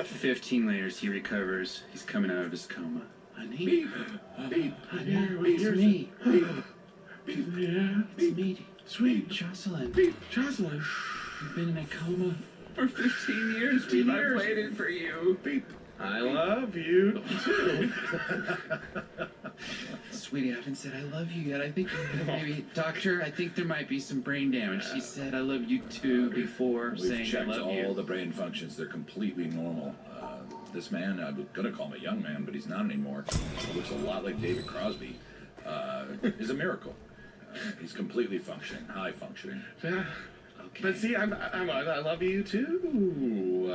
15 later, he recovers. He's coming out of his coma. Honey?
Beep, beep,
Honey,
beep,
it's me.
beep, beep,
Yeah.
It's me.
sweet,
Jocelyn.
Beep, Jocelyn.
You've been in a coma for 15 years.
15
I've
years.
waited for you.
beep.
I love you too.
Sweet. sweetie, I haven't said I love you yet. I think maybe, doctor, I think there might be some brain damage. She said I love you too before
We've
saying I
checked
love
all
you.
the brain functions. They're completely normal. This man, I was going to call him a young man, but he's not anymore. He looks a lot like David Crosby. Is a miracle. He's completely functioning, high functioning.
Yeah. Okay. But see, I love you too.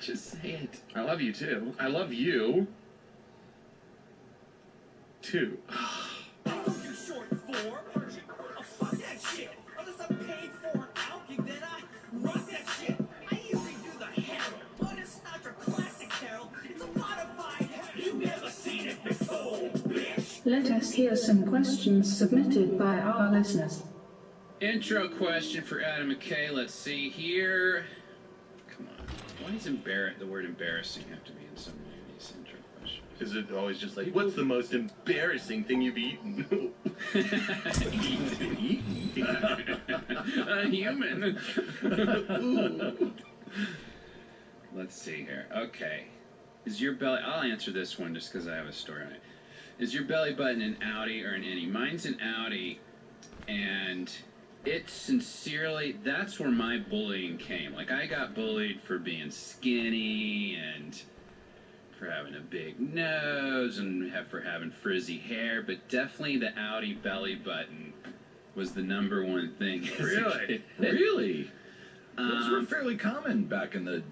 Just say it.
I love you too. I love you too.
You short for? Oh, fuck that shit. Unless I'm paid for an outing, then I rock that shit. I usually do the Harold, but it's not your classic Harold. It's a modified Harold. You've never seen it before, bitch.
Let us hear some questions submitted by our listeners.
Intro question for Adam McKay. Let's see here. Come on. Why does the word embarrassing have to be in so many of these intro questions?
Is it always just like, what's the most embarrassing thing you've eaten?
Eaten? A human. Ooh. Let's see here. Okay. Is your belly... I'll answer this one just because I have a story on it. Is your belly button an outie or an innie? Mine's an outie, and... It sincerely, that's where my bullying came. Like, I got bullied for being skinny and for having a big nose and for having frizzy hair, but definitely the outie belly button was the #1 thing.
Really? Really? Those were fairly common back in the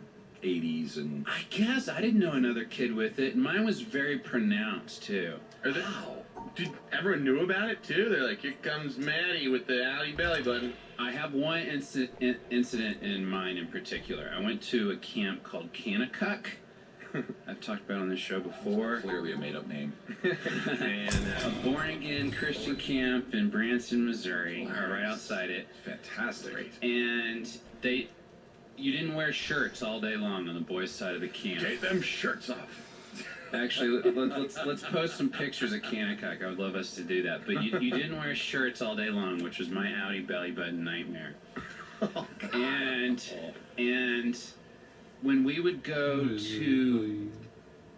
80s and...
I guess I didn't know another kid with it, and mine was very pronounced, too.
Wow. Dude, everyone knew about it too. They're like, "Here comes Maddie with the outie belly button."
I have one incident in mind in particular. I went to a camp called Kanakuk. I've talked about it on this show before.
Clearly a made-up name.
And a born-again Christian camp in Branson, Missouri, right outside it.
Fantastic.
And you didn't wear shirts all day long on the boys' side of the camp.
Take them shirts off.
Actually, let's post some pictures of Kanakuk. I would love us to do that. But you didn't wear shirts all day long, which was my outie belly button nightmare.
Oh,
and when we would go to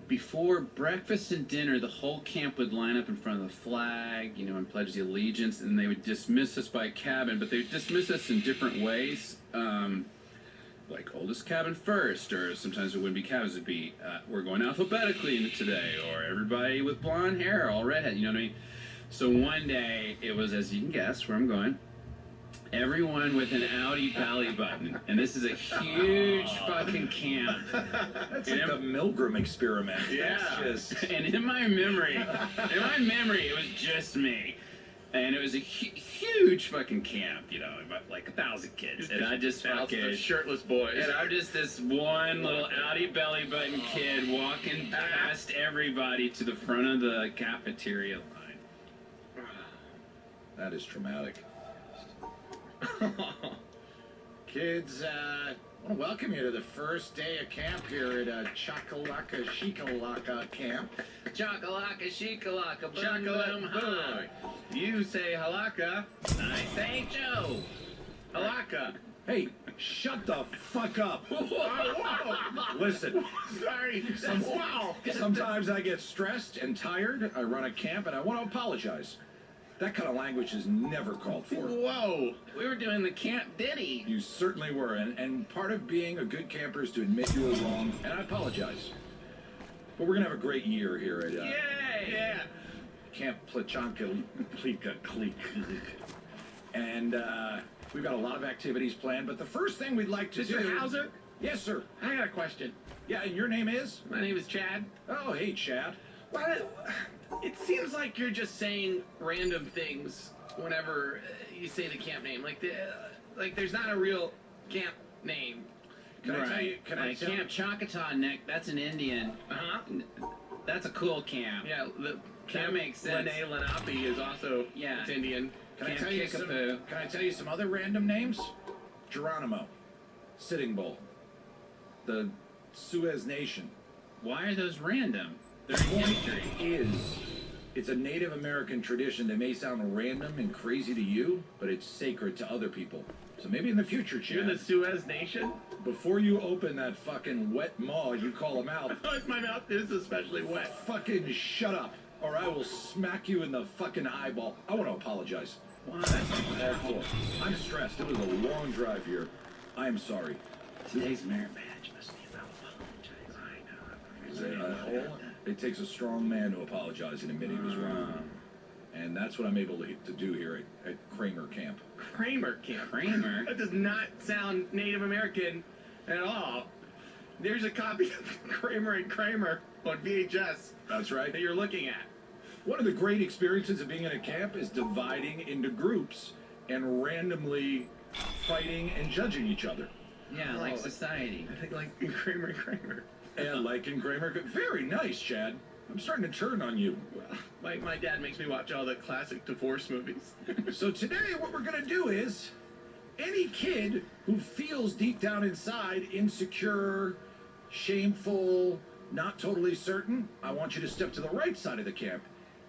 before breakfast and dinner, the whole camp would line up in front of the flag, and pledge the allegiance, and they would dismiss us by cabin. But they would dismiss us in different ways. Like oldest cabin first, or sometimes it wouldn't be cabins, it'd be we're going alphabetically today, or everybody with blonde hair, all redhead, you know what I mean? So one day, it was, as you can guess where I'm going, everyone with an outie belly button, and this is a huge fucking camp.
That's like the Milgram experiment.
Yeah. And in my memory, it was just me. And it was a huge fucking camp, like 1,000 kids. And I just fucking...
shirtless boys.
And I'm just this one little outie belly button kid walking past everybody to the front of the cafeteria line.
That is traumatic.
Kids, I want to welcome you to the first day of camp here at Chakalaka Shikalaka Camp.
Chakalaka shikalaka boom
Chocolate
boom hi.
You say halaka.
I say Joe.
Halaka.
Hey, shut the fuck up.
Whoa.
Listen,
Sorry. Wow.
sometimes I get stressed and tired. I run a camp and I want to apologize. That kind of language is never called for.
Whoa.
We were doing the camp ditty.
You certainly were, and part of being a good camper is to admit you were wrong, and I apologize. But we're going to have a great year here at
Yay. Yeah.
Camp Plachanka Clique. And we've got a lot of activities planned, but the first thing we'd like to do...
Mr. Hauser?
Yes, sir.
I got a question.
Yeah, and your name is?
My name is Chad.
Oh, hey, Chad.
Well, it seems like you're just saying random things whenever you say the camp name. Like there's not a real camp name.
Can I tell you? Can I
Like
tell
Camp Choctaw, Nick, that's an Indian.
Uh-huh.
That's a cool camp.
Yeah, the Camp
makes sense.
Lene Lenape is also it's Indian.
Can I
Camp
tell you
Kickapoo.
Can I tell you some other random names? Geronimo, Sitting Bull, the Suez Nation.
Why are those random? They're in history.
It's a Native American tradition that may sound random and crazy to you, but it's sacred to other people.
So maybe in the future,
You're in the
Chad,
Suez Nation?
before you open that fucking wet maw you call a mouth,
My mouth is especially wet.
fucking shut up, or I will smack you in the fucking eyeball. I want to apologize.
Why?
I'm stressed. It was a long drive here. I am sorry.
Today's merit badge must be about apologizing.
It takes a strong man to apologize and admit he was wrong. And that's what I'm able to do here at Kramer Camp.
Kramer Camp.
Kramer?
That does not sound Native American at all. There's a copy of Kramer and Kramer on VHS
That's right.
that you're looking at.
One of the great experiences of being in a camp is dividing into groups and randomly fighting and judging each other.
Yeah, like society.
I think like in Kramer and Kramer.
And like in Kramer, very nice, Chad. I'm starting to turn on you.
Well, my dad makes me watch all the classic divorce movies.
So today what we're going to do is any kid who feels deep down inside insecure, shameful, not totally certain, I want you to step to the right side of the camp.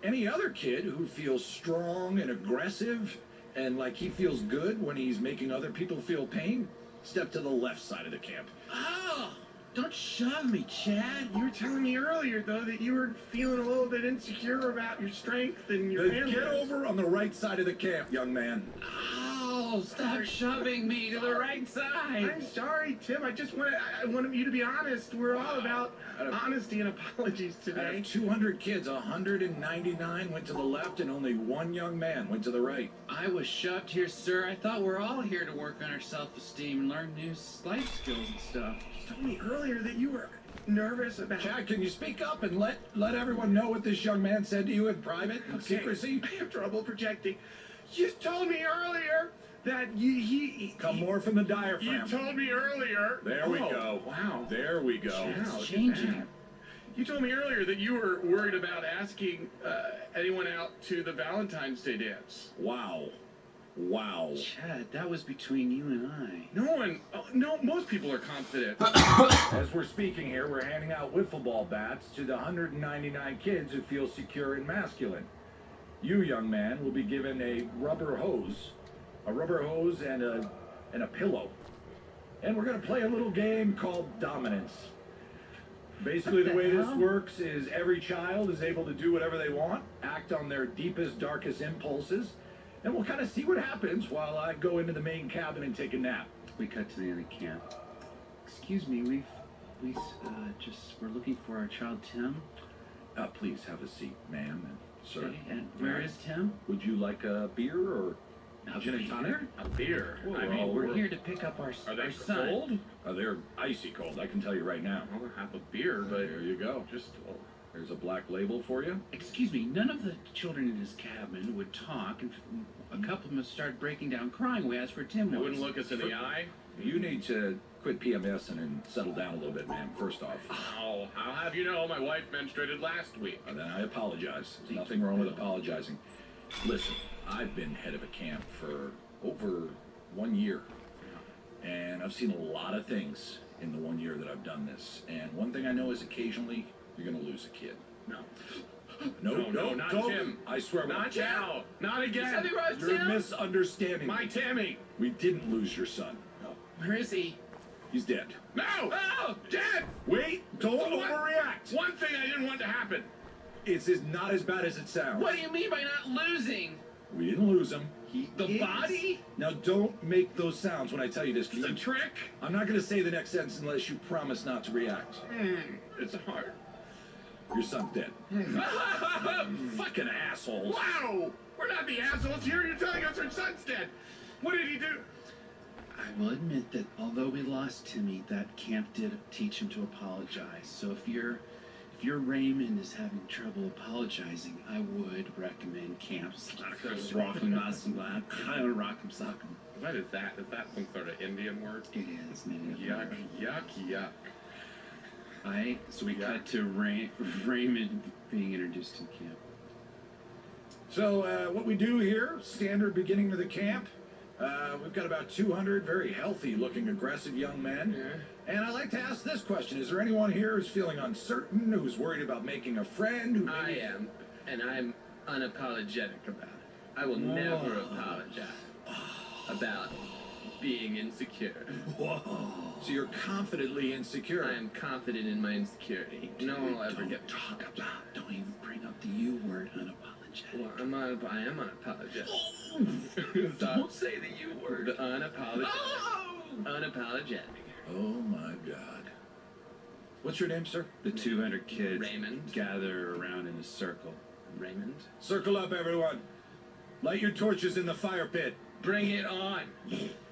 Any other kid who feels strong and aggressive and like he feels good when he's making other people feel pain, step to the left side of the camp.
Oh, don't shove me, Chad. You were telling me earlier, though, that you were feeling a little bit insecure about your strength and your
Then get over on the right side of the camp, young man.
Oh, stop shoving me to the right side.
I'm sorry, Tim. I wanted you to be honest. We're all about honesty and apologies
Out
today.
of 200 kids, 199 went to the left and only one young man went to the right.
I was shoved here, sir. I thought we're all here to work on our self-esteem and learn new life skills and stuff.
You told me earlier that you were nervous about...
Chad, can you speak up and let everyone know what this young man said to you in private, in secrecy?
I have trouble projecting. You told me earlier that
Come more from the diaphragm.
You told me earlier...
There we
Oh,
go.
Wow.
There we go.
Wow, look at
changing.
that. You told me earlier that you were worried about asking anyone out to the Valentine's Day dance.
Wow. Wow.
Chad, that was between you and I.
No, most people are confident.
As we're speaking here, we're handing out wiffle ball bats to the 199 kids who feel secure and masculine. You, young man, will be given a rubber hose and a pillow. And we're going to play a little game called Dominance. Basically, the way this works is every child is able to do whatever they want, act on their deepest, darkest impulses, and we'll kind of see what happens while I go into the main cabin and take a nap.
We cut to the end of camp. Excuse me, we're looking for our child Tim.
Please have a seat, ma'am and sir.
Okay, and where is Tim?
Would you like a beer or gin and tonic?
A beer?
I mean, we're here to pick up our
Are they
son.
cold?
They're icy cold, I can tell you right now.
I'll have a beer, but
There you go.
just...
There's a black label for you.
Excuse me, none of the children in his cabin would talk, and a couple of them started breaking down crying. We asked for Tim.
They
once.
wouldn't look us in the eye?
You need to quit PMSing and settle down a little bit, ma'am, first off.
Oh, I'll have you know, my wife menstruated last week.
And then I apologize. There's nothing wrong with apologizing. Listen, I've been head of a camp for over 1 year. And I've seen a lot of things in the 1 year that I've done this. And one thing I know is occasionally you're going to lose a kid.
No.
No,
not
don't.
Tim.
I swear.
Not now. Not again.
Something wrong with
You're
Tim?
misunderstanding.
My Tammy.
We didn't lose your son.
Where is he?
He's dead.
No! Oh, Dad!
Wait, don't overreact.
One thing I didn't want to happen.
It's not as bad as it sounds.
What do you mean by not losing?
We didn't lose him.
The body?
Now don't make those sounds when I tell you this.
It's a trick?
I'm not going to say the next sentence unless you promise not to react.
It's hard.
Your son's dead. Fucking assholes.
Wow! We're not the assholes here. You're telling us our son's dead. What did he do?
I will admit that although we lost Timmy, that camp did teach him to apologize. So if your Raymond is having trouble apologizing, I would recommend camps. Rock'em sock'em.
What is that? Is that some sort of Indian word?
It is.
Yuck.
So we cut to Raymond being introduced to camp.
So what we do here, standard beginning of the camp, we've got about 200 very healthy-looking, aggressive young men.
Yeah.
And I like to ask this question. Is there anyone here who's feeling uncertain, who's worried about making a friend?
I am, and I'm unapologetic about it. I will never apologize about
being insecure.
Whoa. So you're confidently insecure.
I am confident in my insecurity. No one will ever get
Talk about. Don't even bring up the U word, unapologetic.
Well, I am unapologetic.
Don't say the U word.
The unapologetic.
Oh!
Unapologetic.
Oh my God. What's your name, sir?
The 200 kids
Raymond.
gather around in a circle.
Raymond.
Circle up, everyone. Light your torches in the fire pit.
Bring it on.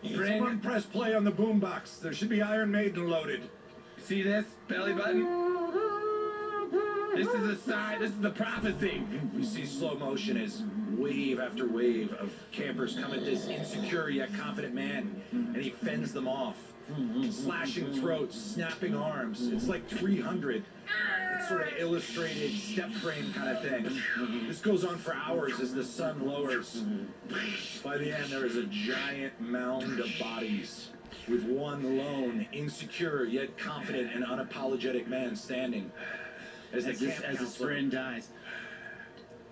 Someone press play on the boombox. There should be Iron Maiden loaded.
See this belly button? This is a sign. This is the prophecy.
We see slow motion as wave after wave of campers come at this insecure yet confident man, and he fends them off. Slashing throats, snapping arms. It's like 300. It's sort of illustrated step frame kind of thing. This goes on for hours as the sun lowers. By the end, there is a giant mound of bodies with one lone, insecure yet confident and unapologetic man standing. As
his friend dies.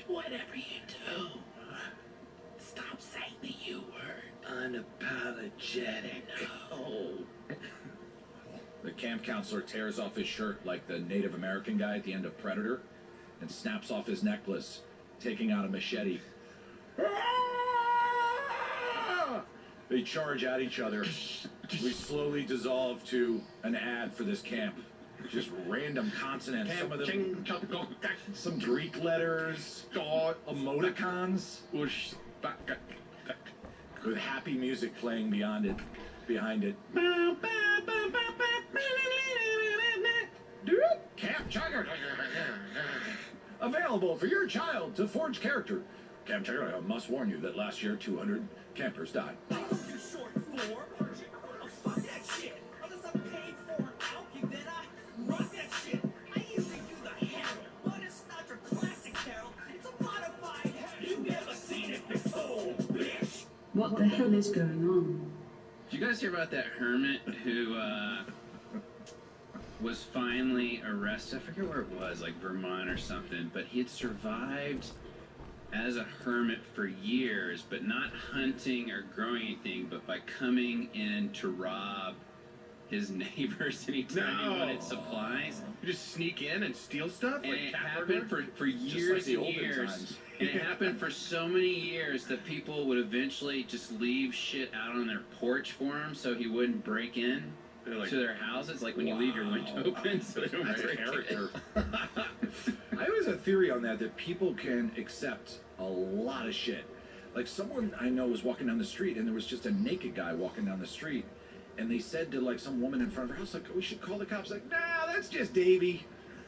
Whatever you do, stop saying the U word.
Unapologetic.
Oh.
The camp counselor tears off his shirt like the Native American guy at the end of Predator and snaps off his necklace, taking out a machete. They charge at each other. We slowly dissolve to an ad for this camp. Just random consonants. Some of them, some Greek letters, emoticons, with happy music playing behind it. Camp Chugger. Available for your child to forge character. Camp Chugger, I must warn you that last year 200 campers died.
What the hell is going on?
Did you guys hear about that hermit who was finally arrested? I forget where it was, like Vermont or something, but he had survived as a hermit for years, but not hunting or growing anything, but by coming in to rob his neighbors anytime he wanted supplies.
You just sneak in and steal stuff?
And
Like
it
cat
happened
burglar?
for years and years. And it happened for so many years that people would eventually just leave shit out on their porch for him so he wouldn't break in to their houses. Like when you leave your window open so they don't
That's a
break
character.
in.
I always have a theory on that people can accept a lot of shit. Like someone I know was walking down the street and there was just a naked guy walking down the street, and they said to like some woman in front of her house, like, oh, we should call the cops. Like, nah, that's just Davey.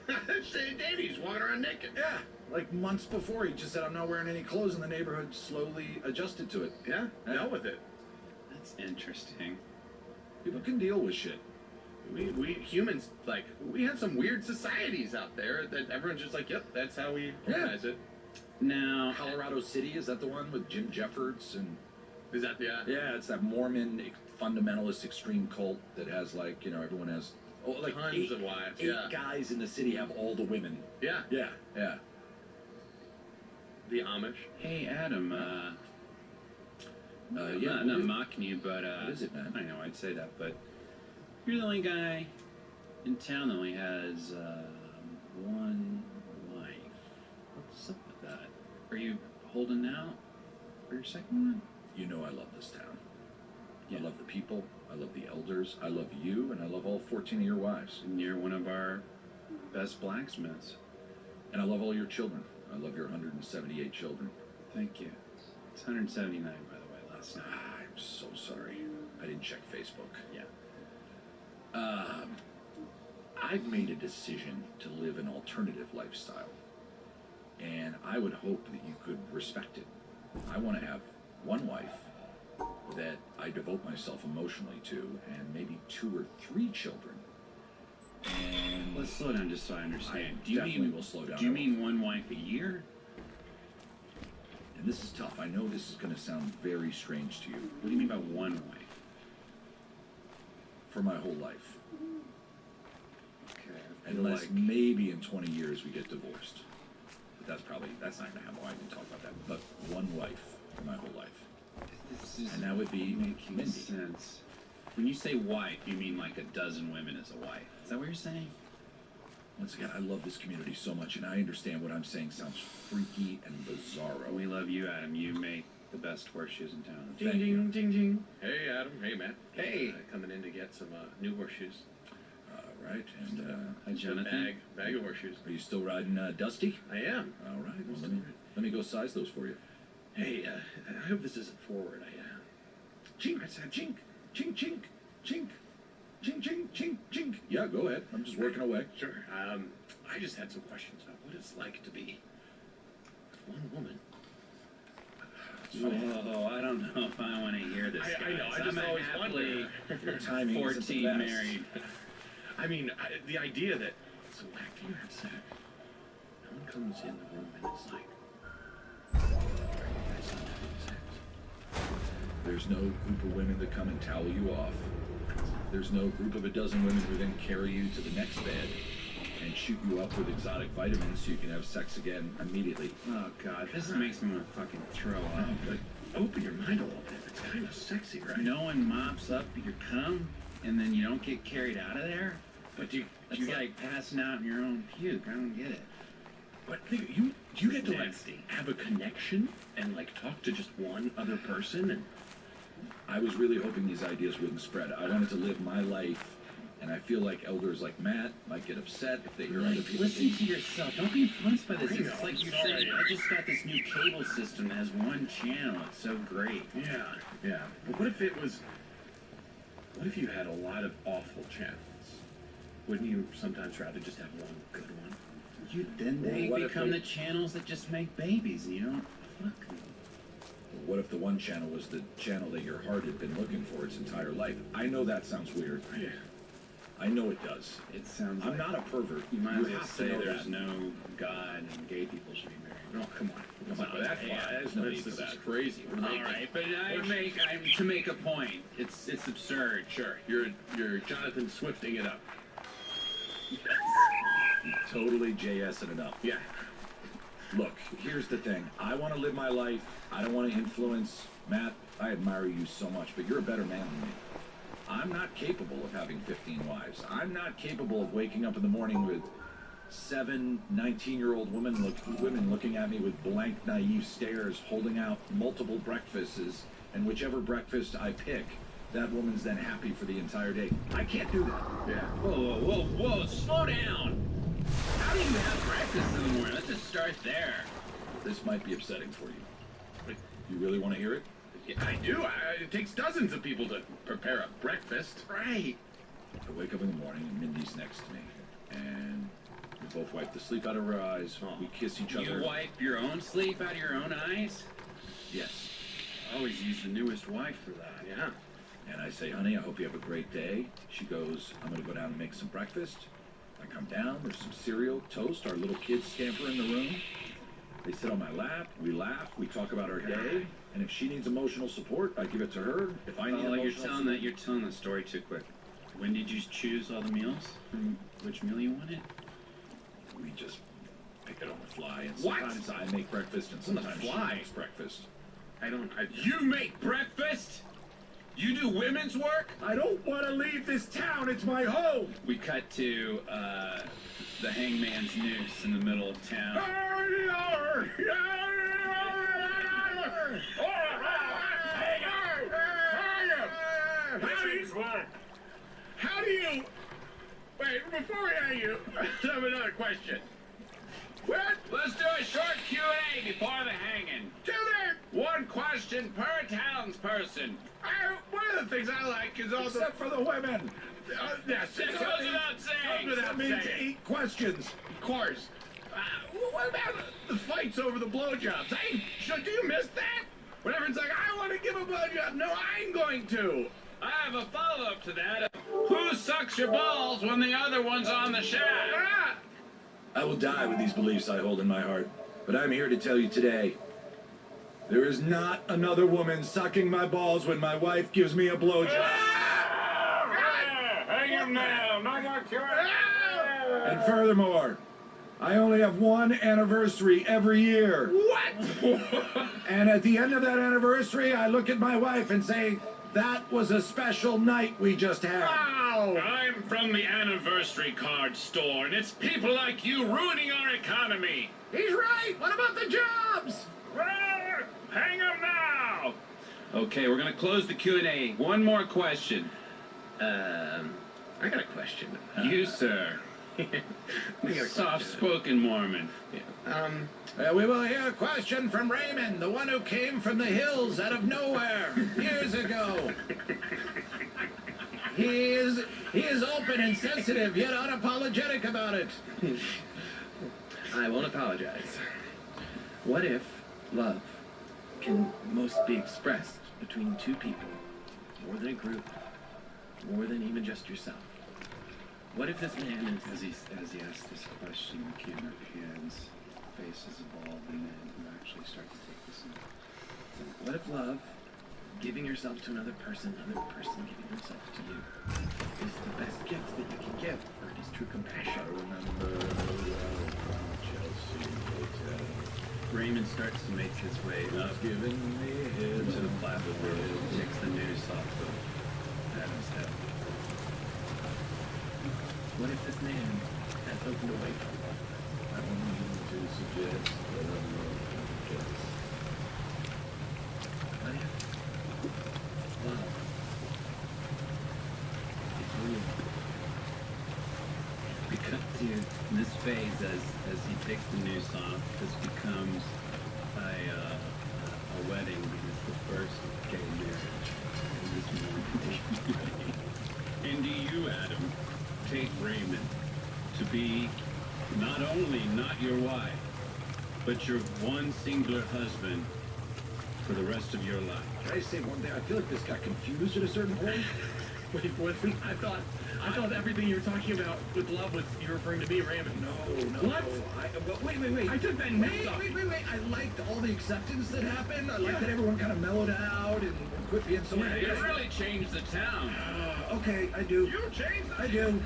That's Davey's walking around naked.
Yeah. Like months before, he just said, I'm not wearing any clothes, and the neighborhood slowly adjusted to it.
Yeah, dealt with it.
That's interesting.
People can deal with shit.
We humans, like, we have some weird societies out there that everyone's just like, yep, that's how we organize it.
Now,
Colorado City, is that the one with Jim Jeffords? And
is that the
yeah, it's that Mormon fundamentalist extreme cult that has like, you know, everyone has like
tons of wives.
Eight guys in the city have all the women.
Yeah.
Yeah. Yeah.
The Amish.
Hey, Adam,
yeah,
not mocking you, but
what is it, man?
I know I'd say that, but you're the only guy in town that only has one wife. What's up with that? Are you holding out for your second one?
You know I love this town.
Yeah.
I love the people. I love the elders. I love you, and I love all 14 of your wives.
And you're one of our best blacksmiths.
And I love all your children. I love your 178 children.
Thank you. It's 179, by the way, last night.
I'm so sorry. I didn't check Facebook.
Yeah.
I've made a decision to live an alternative lifestyle. And I would hope that you could respect it. I want to have one wife that I devote myself emotionally to, and maybe 2 or 3 children. And
Let's slow down just so I understand.
I definitely will slow down.
Do you mean one wife a year?
And this is tough. I know this is going to sound very strange to you.
What do you mean by one wife?
For my whole life.
Okay.
Unless maybe in 20 years we get divorced. But that's not going to happen. I can talk about that. But one wife for my whole life.
This is
And that would be
making
Mindy.
sense. When you say wife, you mean like a dozen women as a wife. Is that what you're saying?
Once again, I love this community so much, and I understand what I'm saying sounds freaky and bizarro.
We love you, Adam. You make the best horseshoes in town.
Ding, ding, ding, ding. Hey, Adam. Hey, Matt.
Hey.
Coming in to get some new horseshoes.
Right, and
Hi, Jonathan.
Bag of horseshoes.
are you still riding Dusty?
I am.
All right, well, let me go size those for you.
Hey, I hope this isn't forward. Chink, I said chink, chink, chink, chink, chink, chink, chink, chink.
Yeah, go ahead. I'm just working away.
Sure. I just had some questions about what it's like to be one woman.
Whoa, I don't know if I want to hear this, guys.
I know. I just
I'm
always
happily
wonder.
Your timing isn't the
14
best.
married.
I mean, the idea that so after you have sex, no one comes in the room and it's like, are you guys not having sex?
There's no group of women that come and towel you off. There's no group of a dozen women who then carry you to the next bed and shoot you up with exotic vitamins so you can have sex again immediately.
Oh, God. This makes me want to fucking throw up.
But open your mind a little bit. It's kind of sexy, right?
No one mops up your cum, and then you don't get carried out of there?
But you
like passing out in your own puke. I don't get it.
But you get to like
Nasty.
have a connection and like talk to just one other person and
I was really hoping these ideas wouldn't spread. I wanted to live my life, and I feel like elders like Matt might get upset if they hear other people.
Listen to yourself. Don't be influenced by this.
I
It's
know,
like you're
sorry.
saying, I just got this new cable system that has one channel. It's so great.
yeah. But what if you had a lot of awful channels? Wouldn't you sometimes rather just have one good one?
Then they
Well, what if
become
they-
the channels that just make babies, and you don't fuck them.
What if the one channel was the channel that your heart had been looking for its entire life? I know that sounds weird.
Yeah.
I know it does.
It sounds
I'm
like
not a pervert.
you might as well
have to
say
know
there's
that.
no God and gay people should be married.
No, come on.
Come on,
That
yeah,
far.
there's no need for
This
that.
is crazy. We're
All
making-
right, but I'm to make a point. It's absurd.
Sure, you're Jonathan Swifting it up.
Totally JSing it up.
Yeah.
Look, here's the thing. I want to live my life. I don't want to influence. Matt, I admire you so much, but you're a better man than me. I'm not capable of having 15 wives. I'm not capable of waking up in the morning with 7 19-year-old women looking at me with blank, naive stares, holding out multiple breakfasts, and whichever breakfast I pick, that woman's then happy for the entire day. I can't do that.
Yeah.
Whoa, slow down. How do you have breakfast in the morning? Let's just start there.
This might be upsetting for you. But you really want to hear it?
Yeah, I do. It takes dozens of people to prepare a breakfast.
Right.
I wake up in the morning and Mindy's next to me, and we both wipe the sleep out of our eyes. We kiss each other.
You wipe your own sleep out of your own eyes?
Yes.
I always use the newest wife for that.
Yeah.
And I say, honey, I hope you have a great day. She goes, I'm going to go down and make some breakfast. I come down, there's some cereal, toast, our little kids scamper in the room. They sit on my lap, we laugh, we talk about our day, and if she needs emotional support, I give it to her. If I need
You're telling the story too quick. When did you choose all the meals? Which meal you wanted?
We just pick it on the fly, and
What?
sometimes I make breakfast, and
On the
sometimes she
fly?
makes breakfast.
You make breakfast? You do women's work?
I don't want to leave this town. It's my home.
We cut to the hangman's noose in the middle of town.
How do you... Wait, before we hang you, I have another question. What?
Let's do a short Q&A before the hanging.
Do that?
One question per townsperson.
One of the things I like is all
Except for the women.
yes,
That goes without saying.
Goes without
That means
saying.
8 questions.
Of course. What about the fights over the blowjobs? Do you miss that? When everyone's like, I want to give a blowjob. No, I'm going to.
I have a follow-up to that. Who sucks your balls when the other one's on the shaft?
Ah!
I will die with these beliefs I hold in my heart, but I'm here to tell you today, there is not another woman sucking my balls when my wife gives me a blowjob.
Hang him now. No more Q&A.
And furthermore,
I only have one anniversary every year.
What?
And at the end of that anniversary, I look at my wife and say, that was a special night we just had.
Wow!
I'm from the anniversary card store, and it's people like you ruining our economy.
He's right! What about the jobs?
Hang 'em now!
Okay, we're gonna close the Q&A. One more question.
I got a question.
You, sir. Soft-spoken Mormon.
We will hear a question from Raymond, the one who came from the hills out of nowhere years ago. He is open and sensitive, yet unapologetic about it.
I won't apologize. What if love can most be expressed between two people, more than a group, more than even just yourself? What if this man is...
As he asked this question, the camera pans, faces evolve, and then you actually start to take this in.
What if love, giving yourself to another person giving themselves to you, is the best gift that you can give, or it is true compassion?
I remember Chelsea Hotel.
Raymond starts to make his way up
Giving me his
to the platform, takes the noose off of Adam's head.
What if this man has opened a way from love?
I don't mean to suggest that I'm not just.
What if love is real?
Because this phase, as he takes the noose off, this becomes a wedding, because the first gay marriage in this movie. And do you, Adam, take Raymond to be not only not your wife, but your one singular husband for the rest of your life?
Can I say one thing? I feel like this got confused at a certain point.
Wait, I thought everything you were talking about with love was you were referring to me, Raymond.
No.
What?
Wait.
I took that note off.
Wait. I liked all the acceptance that happened. I liked that everyone kind of mellowed out and quit being so angry.
It really changed the town.
Okay, I do.
You changed
I do.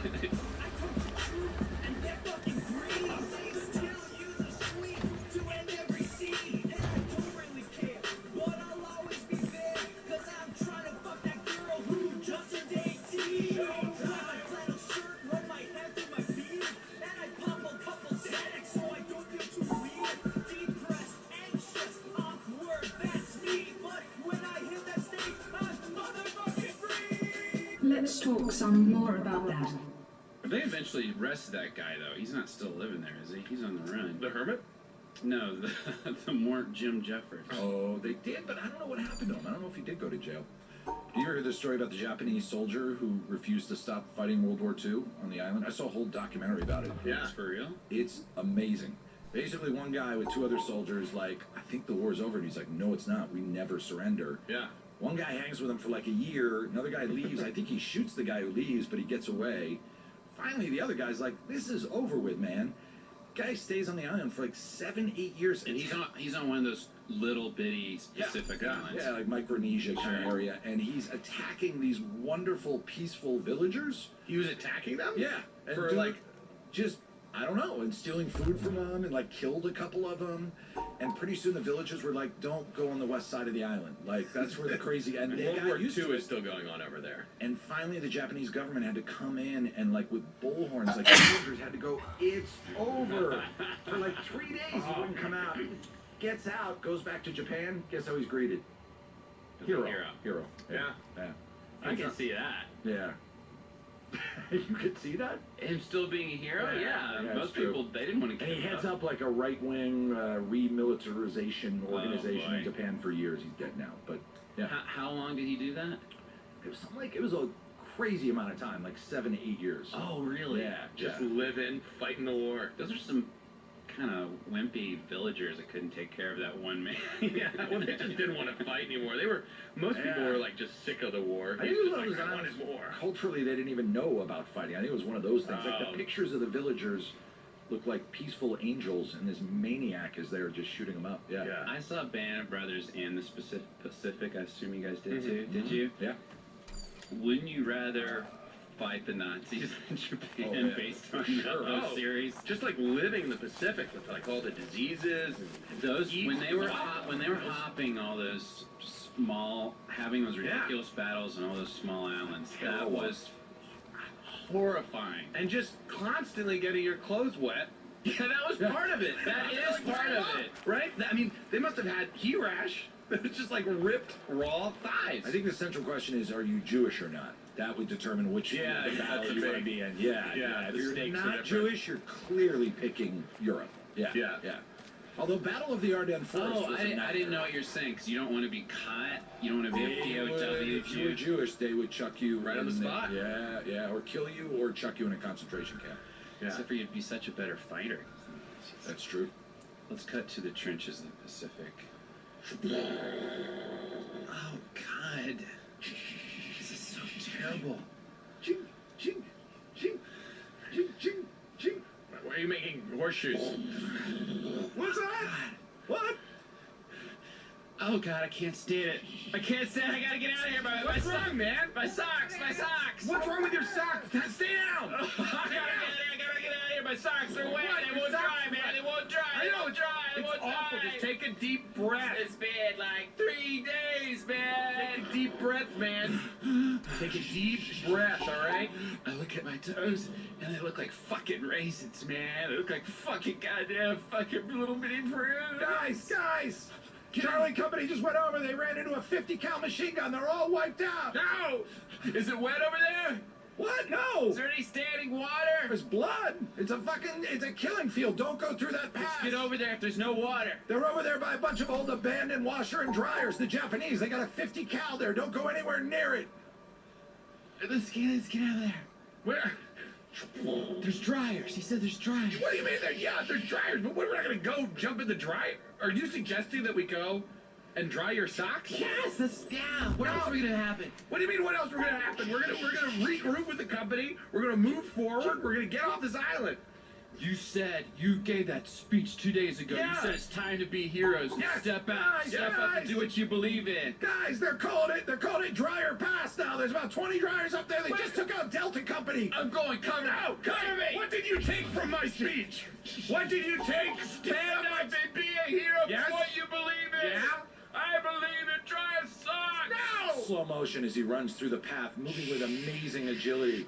Let's talk some more about that.
They eventually arrested that guy, though. He's not still living there, is he? He's on the run.
The hermit?
No, the more Jim Jeffers.
Oh, they did, but I don't know what happened to him. I don't know if he did go to jail. Do you hear the story about the Japanese soldier who refused to stop fighting World War II on the island? I saw a whole documentary about it.
Yeah, it's for real?
It's amazing. Basically, one guy with two other soldiers, like, I think the war's over, and he's like, no, it's not. We never surrender.
Yeah.
One guy hangs with him for like a year. Another guy leaves. I think he shoots the guy who leaves, but he gets away. Finally, the other guy's like, this is over with, man. Guy stays on the island for like 7-8 years.
And he's on one of those little bitty specific islands.
Yeah, like Micronesia kind of area. And he's attacking these wonderful, peaceful villagers.
He was attacking them?
Yeah. And
For like...
just, I don't know, and stealing food from them and like killed a couple of them. And pretty soon the villagers were like, don't go on the west side of the island. Like, that's where the crazy... And
World War II is still going on over there.
And finally the Japanese government had to come in and like with bullhorns, like the soldiers had to go, it's over. For like 3 days he wouldn't come out. Gets out, goes back to Japan. Guess how he's greeted? Hero.
Yeah.
I can see that.
Yeah. You could see that?
Him still being a hero? Yeah. Most people, they didn't want to
And
give
he
him
heads
up.
up like a right-wing remilitarization organization
boy.
in Japan for years. He's dead now, but yeah.
How long did he do that?
It was something like, it was a crazy amount of time, like 7 to 8 years.
Oh, really?
Yeah.
Just living, fighting the war.
Those are some kind of wimpy villagers that couldn't take care of that one man.
Yeah, well, they just didn't want to fight anymore. Most people were like just sick of the war.
I think it was one of those
I
islands,
wanted more.
culturally they didn't even know about fighting. I think it was one of those things. Like
Oh.
the pictures of the villagers look like peaceful angels, and this maniac is there just shooting them up. Yeah.
I saw Band of Brothers and the Pacific. I assume you guys did too. Did you?
Yeah.
Wouldn't you rather fight the Nazis in Japan
Oh, yeah.
based on
Sure.
those series.
Just like living in the Pacific with like all the diseases and
Those when they were hopping all those small, having those ridiculous battles and all those small islands, that was horrifying.
and just constantly getting your clothes wet.
Yeah, that was part of it. That is part of it.
Right? I mean, they must have had heat rash. It's just like ripped raw thighs.
I think the central question is, are you Jewish or not? That would determine which
Yeah,
the battle
that's a
you want to
big-
be in. Yeah,
yeah,
If
the
you're
stakes are
not
different.
Jewish, you're clearly picking Europe. Yeah,
Yeah.
Although Battle of the Ardennes Forest
Oh,
was
I didn't know what you're saying, because you don't want to be caught. You don't want to be a POW.
If you were Jewish, they would chuck you
Right on the
in
spot.
Yeah, or kill you, or chuck you in a concentration camp.
Yeah.
Except for you'd be such a better fighter.
That's true.
Let's cut to the trenches of the Pacific. Oh, God. This is so terrible.
Ching, ching, ching, ching, ching, ching. Why are you making horseshoes? What's that? What?
Oh, God, I can't stand it. I can't stand it. I gotta get out of here.
What's wrong, man?
My socks! My socks!
What's wrong with your socks? Stay down!
I gotta get out of here. My socks are wet.
What?
They
Your
won't
socks
dry,
are
man.
wet.
They won't dry.
I
They
know,
won't dry. They
it's
won't
awful.
dry.
Just take a deep breath.
It's been like 3 days, man.
Take a deep breath, man. Take a deep breath, all right?
I look at my toes, and they look like fucking raisins, man. They look like fucking goddamn fucking little mini prunes.
Guys! Charlie Company just went over. They ran into a 50 cal machine gun. They're all wiped out.
No! Is it wet over there?
What? No.
Is there any standing water?
There's blood. It's a killing field. Don't go through that path.
Let's get over there if there's no water.
They're over there by a bunch of old abandoned washer and dryers. The Japanese, they got a 50 cal there. Don't go anywhere near it.
Let's get out of there.
Where?
There's dryers. He said there's dryers.
What do you mean? There's dryers, but we're not gonna go jump in the dryer. Are you suggesting that we go and dry your socks?
Yes, that's What else are we gonna happen?
What do you mean? What else we're gonna happen? We're gonna regroup with the company. We're gonna move forward. We're gonna get off this island.
You said you gave that speech 2 days ago.
Yeah.
You said it's time to be heroes.
Yes.
Step out.
Guys,
Step up and
guys.
do what you believe in.
Guys, they're calling it Dryer Pass now. There's about 20 dryers up there. They just took out Delta Company.
I'm going. Cover out. Cover me.
What did you take from my speech? What did you take?
Stand up and be a hero
Yes.
for what you believe in.
Yeah?
I believe in dry socks.
No!
Slow motion as he runs through the path, moving with amazing agility.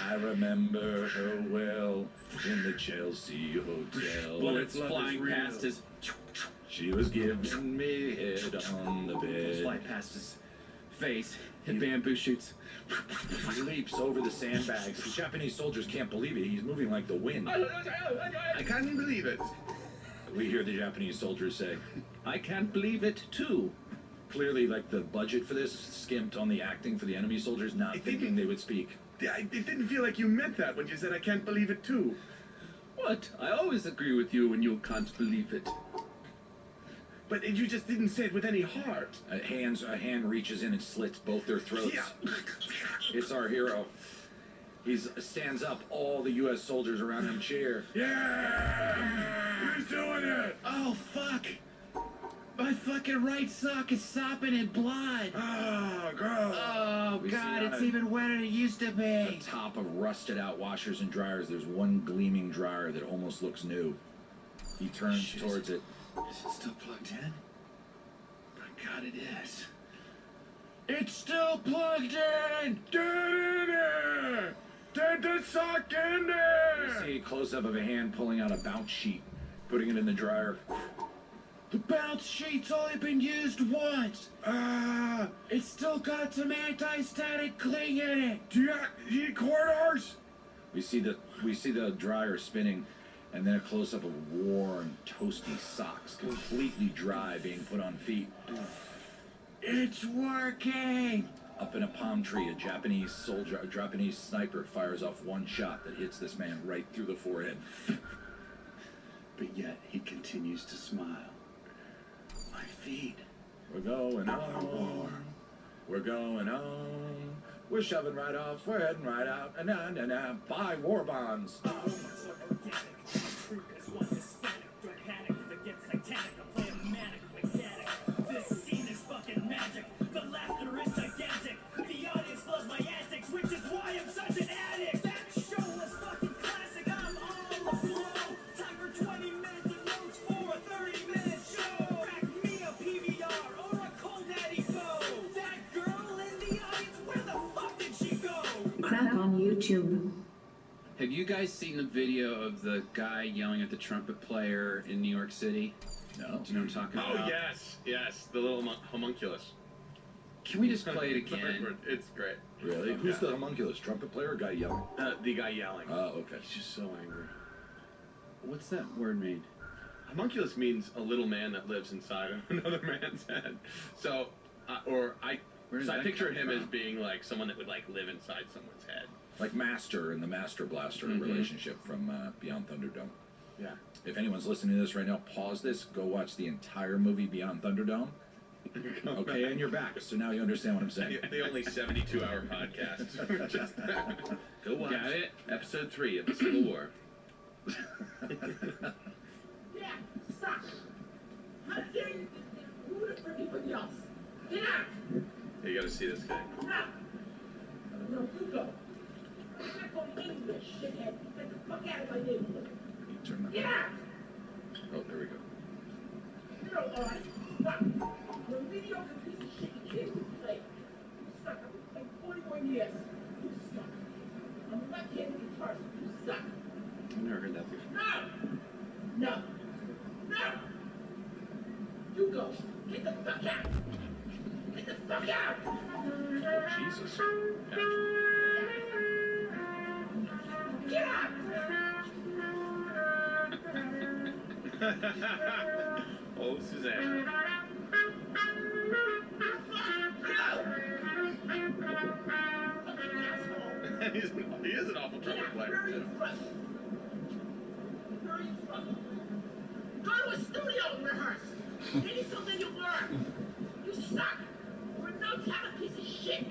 I remember her well in the Chelsea Hotel.
Bullets flying past his.
She was giving me head on the bed.
Fly past his face. Hit bamboo shoots.
He leaps over the sandbags. The Japanese soldiers can't believe it. He's moving like the wind.
I can't believe it.
We hear the Japanese soldiers say.
I can't believe it too.
Clearly, like the budget for this skimped on the acting for the enemy soldiers, not thinking they would speak.
It didn't feel like you meant that when you said I can't believe it too.
What? I always agree with you when you can't believe it.
But you just didn't say it with any heart.
A hand reaches in and slits both their throats.
Yeah.
It's our hero. He stands up. All the U.S. soldiers around him cheer.
Yeah! He's doing it!
Oh, fuck! My fucking right sock is sopping in blood!
Oh, gross!
Oh,
We see
God,
on
it's
it.
even wetter than it used to
On
be!
top of rusted out washers and dryers, there's one gleaming dryer that almost looks new. He turns
Shit.
towards it.
Is it still plugged in? My God, it is. It's still plugged in!
Get in there! Get the sock in there!
You see a close-up of a hand pulling out a bounce sheet, putting it in the dryer.
The bounce sheet's only been used once! It's still got some anti-static cling in it!
Do you need corridors?
We see the dryer spinning, and then a close-up of warm, toasty socks, completely dry, being put on feet.
It's working!
Up in a palm tree, a Japanese sniper fires off one shot that hits this man right through the forehead.
But yet, he continues to smile. My feet.
We're going home. We're going home. We're shoving right off. We're heading right out. Na-na-na. Buy war bonds.
This scene is fucking magic. The laughter is gigantic. The audience loves my antics, which is why I'm such an
YouTube.
Have you guys seen the video of the guy yelling at the trumpet player in New York City?
No.
Do you know what I'm talking
Oh,
about?
yes, the little homunculus.
Can we just play it again?
It's great.
Really? Who's the homunculus? Trumpet player or guy yelling?
The guy yelling.
Oh, okay.
He's just so angry.
What's that word mean?
Homunculus means a little man that lives inside of another man's head. So, I picture
come
him
from?
as being like someone that would like live inside someone's head.
Like Master and the Master Blaster relationship from Beyond Thunderdome.
Yeah.
If anyone's listening to this right now, pause this, go watch the entire movie Beyond Thunderdome. Okay, and you're back, so now you understand what I'm saying.
The only 72-hour podcast. Just go watch.
Got it?
Episode 3 of the Civil War.
Yeah, stop. How dare you rude for anybody else? Get out.
You gotta see this guy.
Now. No, you go. I'm not going anywhere, shithead. Get the fuck out of my neighborhood.
Turn that
Get out.
Oh, there we go.
You know, all right, stop. You're a mediocre piece of shit. You can't even play. You suck. I've been playing 41 years. You suck. I'm a left-handed guitarist. You suck.
I've never heard that before.
No. No. No. You go. Get the fuck out. Get the fuck out.
Jesus.
Get out.
Oh, Suzanne. He is an awful trumpet player.
Go to a studio and rehearse. Maybe something you'll learn. You suck. You're a no-talent piece of shit.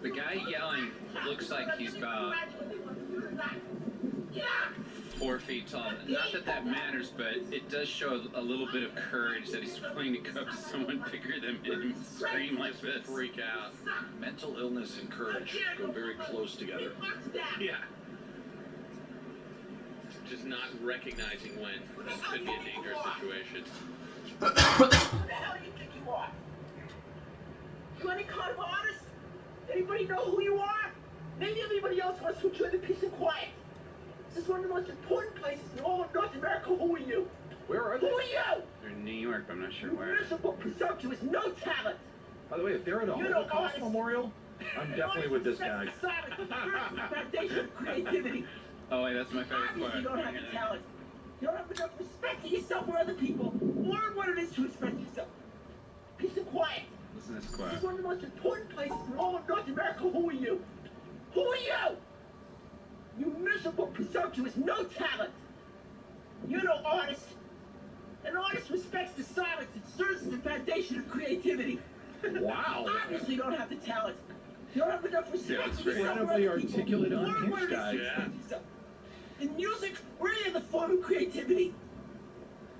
The guy yelling looks like he's about
Get out.
4 feet tall. Not that that matters, but it does show a little bit of courage that he's willing to go up to someone bigger than him and scream like this.
Freak out.
Mental illness and courage go very close together.
Yeah. Just not recognizing when this could be a dangerous situation.
Who the hell do you think you are? You any kind of artist? Anybody know who you are? Maybe everybody else wants to enjoy the peace and quiet. This is one of the most important places in all of North America. Who are you?
Where are
Who
they?
are you?
They're in New York, but I'm not sure
You
where.
miserable, presumptuous, no talent.
By the way, if they're at a
You know,
Holocaust
artists-
memorial, I'm definitely with this guy.
Silence, the foundation of creativity.
Oh, wait, that's my favorite
Obviously, you
part.
don't have the talent. You don't have enough respect for yourself or other people. Learn what it is to respect yourself. Peace and quiet.
Listen to this
This
quote.
is one of the most important places in all of North America. Who are you? Who are you? You miserable, presumptuous, no talent. You're no artist. An artist respects the silence. It serves as the foundation of creativity.
Wow.
Obviously, you don't have the talent. You don't have enough respect
that's
for yourself or
incredibly
other people.
articulate,
Learn
unhinged
what it is to
guy.
respect yourself. In music, we're in the form of creativity.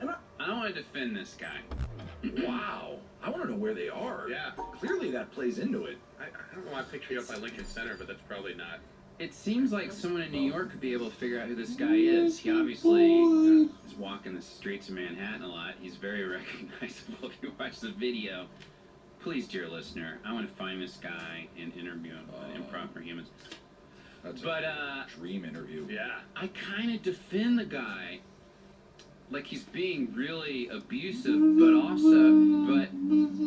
And
I don't want to defend this guy.
Wow. I want to know where they are.
Yeah.
Clearly that plays into it.
I don't know why I picture you up by Lincoln Center, but that's probably not.
It seems like someone in New York could be able to figure out who this guy is. He obviously is walking the streets of Manhattan a lot. He's very recognizable if you watch the video. Please, dear listener, I want to find this guy and interview him on Improv for Humans.
That's
But,
a dream interview.
Yeah.
I kind of defend the guy like he's being really abusive, but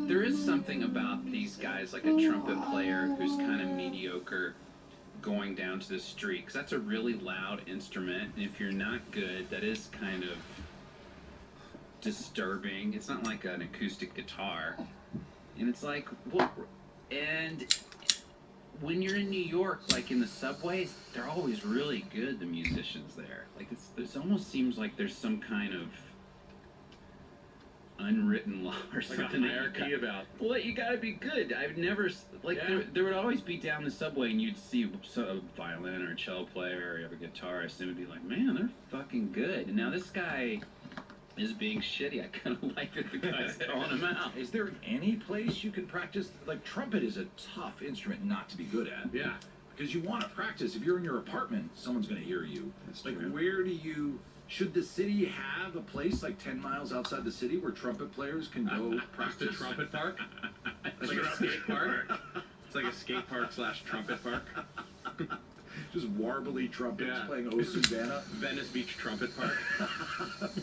there is something about these guys, like a trumpet player who's kind of mediocre, going down to the street, because that's a really loud instrument, and if you're not good, that is kind of disturbing. It's not like an acoustic guitar, and it's like, well, and when you're in New York, like in the subways, they're always really good, the musicians there. Like, it almost seems like there's some kind of unwritten law or
Like
something.
a hierarchy about.
Well, you gotta be good. I've never, like, there would always be down the subway and you'd see a violin or a cello player or you have a guitarist and it would be like, man, they're fucking good. And now this guy is being shitty. I kind of like that the guy's calling him out.
Is there any place you can practice? Like, trumpet is a tough instrument not to be good at.
Yeah.
Because you want to practice. If you're in your apartment, someone's going to hear you.
That's
like,
true.
where do you... Should the city have a place like 10 miles outside the city where trumpet players can go practice?
The trumpet park? It's like a skate park. It's like a skate park / trumpet park.
Just warbly trumpets playing O Susanna.
Venice Beach Trumpet Park.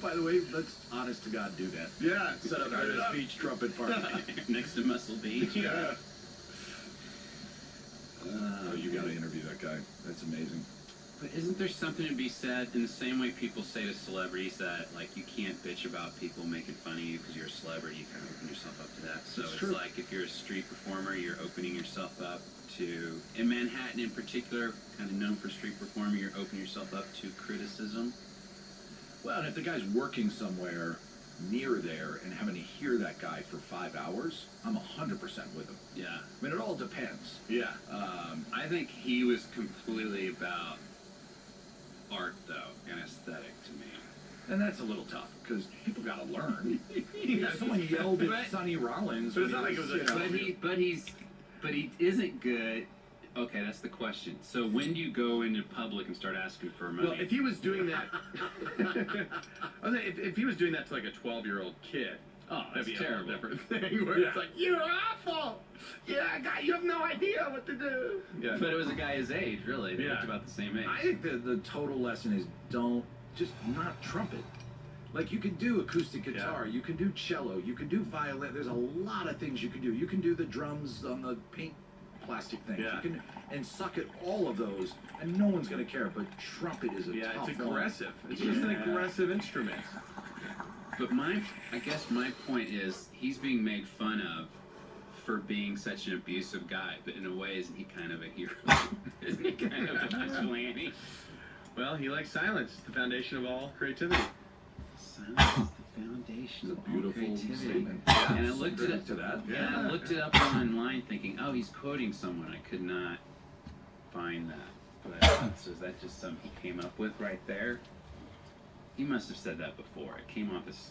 By the way, let's honest to God do that.
Yeah.
Set up Venice Beach Trumpet Park.
Next to Muscle Beach.
Yeah.
Oh, you got to interview that guy. That's amazing.
But isn't there something to be said in the same way people say to celebrities that, like, you can't bitch about people making fun of you because you're a celebrity, you kind of open yourself up to that. So it's
true.
like if you're a street performer, you're opening yourself up to, in Manhattan in particular, kind of known for street performing, you're opening yourself up to criticism.
Well, and if the guy's working somewhere near there and having to hear that guy for 5 hours, I'm 100% with him.
Yeah.
I mean, it all depends.
Yeah.
I think he was completely about art, though, and aesthetic to me.
And that's a little tough, because people got to learn. Someone yelled at Sonny Rollins.
But it's not like it was a
But he isn't good. Okay, that's the question. So when do you go into public and start asking for money?
Well, if he was doing that, I was saying, if he was doing that to like a 12-year-old kid, that'd be a whole different thing. Where it's like, you're awful. Yeah, God, you have no idea what to do. Yeah.
But it was a guy his age, really. They looked about the same age.
I think the total lesson is don't just not trumpet. Like, you can do acoustic guitar, you can do cello, you can do violin. There's a lot of things you can do. You can do the drums on the paint plastic thing.
Yeah.
You can and suck at all of those, and no one's gonna care. But trumpet is a tough
it's
one.
aggressive. It's just an aggressive instrument.
But I guess my point is, he's being made fun of for being such an abusive guy, but in a way, isn't he kind of a hero? Isn't he kind of a vigilante?
Well, he likes silence. It's the foundation of all creativity.
Silence is the foundation of all
beautiful
creativity.
statement.
And I looked it up
to that.
Yeah, I looked it up online, thinking, oh, he's quoting someone. I could not find that. But so is that just something he came up with right there? He must have said that before. It came off as.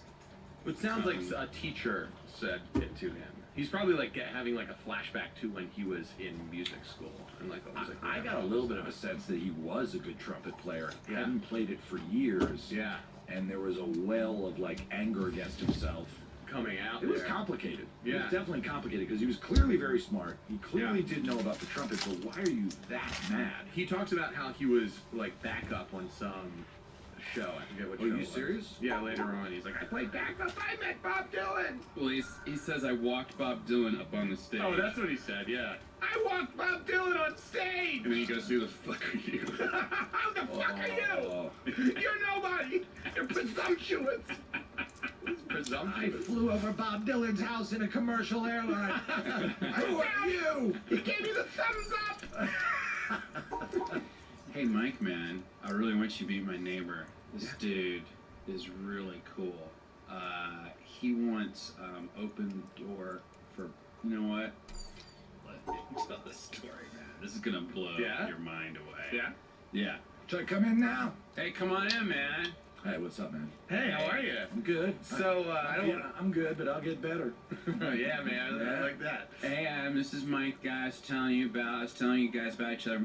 It sounds like a teacher said it to him. He's probably like having like a flashback to when he was in music school and like
I got a little bit of a sense that he was a good trumpet player.
Yeah.
Hadn't played it for years.
Yeah.
And there was a well of like anger against himself
coming out.
It was complicated. It
Yeah.
was definitely complicated because he was clearly very smart. He clearly did know about the trumpet, but why are you that mad?
He talks about how he was like backup on some show. I forget what show.
Are you
it was.
serious?
Yeah, later on. He's like, I played backup. I met Bob Dylan.
Well, he says I walked Bob Dylan up on the stage.
Oh, that's what he said. Yeah. I walked Bob Dylan on stage.
And then he goes, who the fuck are you?
Who the fuck are you? You're nobody. You're presumptuous.
I flew over Bob Dylan's house in a commercial airline. Who are you?
He gave me the thumbs up.
Hey, Mike, man, I really want you to be my neighbor. This dude is really cool. He wants open door for, you know what? Let me tell this story, man. This is going to blow your mind away.
Yeah?
Yeah.
Should I come in now?
Hey, come on in, man.
Hey, what's up, man?
Hey, how are you?
I'm good.
So,
I'm good, but I'll get better.
Yeah, man. I like that.
Hey, this is Mike, guys. I was telling you guys about each other.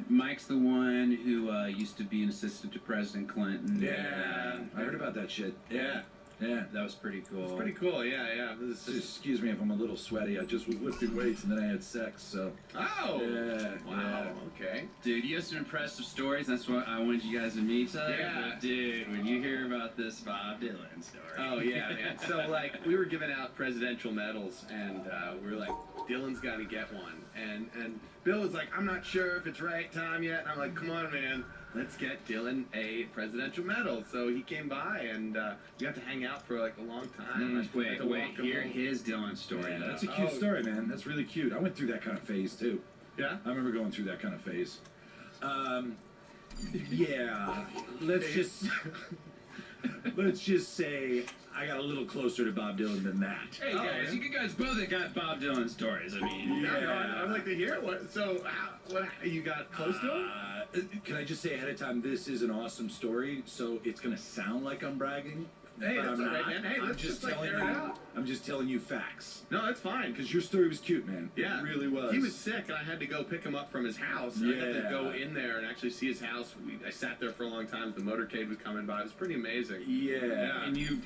Mike's the one who used to be an assistant to President Clinton.
Yeah, I heard about that shit.
Yeah.
Yeah, that was pretty cool.
It's pretty cool, yeah.
Excuse me if I'm a little sweaty. I just was lifting weights and then I had sex, so.
Oh!
Yeah.
Wow, okay.
Dude, you have some impressive stories. That's why I wanted you guys to meet each other.
Yeah.
But dude, when you hear about this Bob Dylan story.
Oh, yeah, man. So, like, we were giving out presidential medals, and we were like, Dylan's got to get one. And Bill was like, I'm not sure if it's right time yet. And I'm like, come on, man. Let's get Dylan a presidential medal. So he came by, and we got to hang out for like a long time.
Wait, hear his Dylan story.
Yeah, that's a cute story, man. That's really cute. I went through that kind of phase, too.
Yeah?
I remember going through that kind of phase. Yeah, let's just say I got a little closer to Bob Dylan than that.
Hey, guys, you guys both have got Bob Dylan stories. I mean,
Yeah.
I'd like to hear it. What? So, what you got close to him?
Can I just say ahead of time, this is an awesome story, so it's going to sound like I'm bragging.
Hey,
but
that's
I'm
all right,
not.
man. Hey,
I'm
let's
just
just, like,
telling
air
you.
it out.
I'm just telling you facts.
No, that's fine.
Because your story was cute, man.
Yeah,
It really was.
He was sick, and I had to go pick him up from his house. And I got
Yeah.
to go in there and actually see his house. I sat there for a long time. The motorcade was coming by. It was pretty amazing.
Yeah.
and you.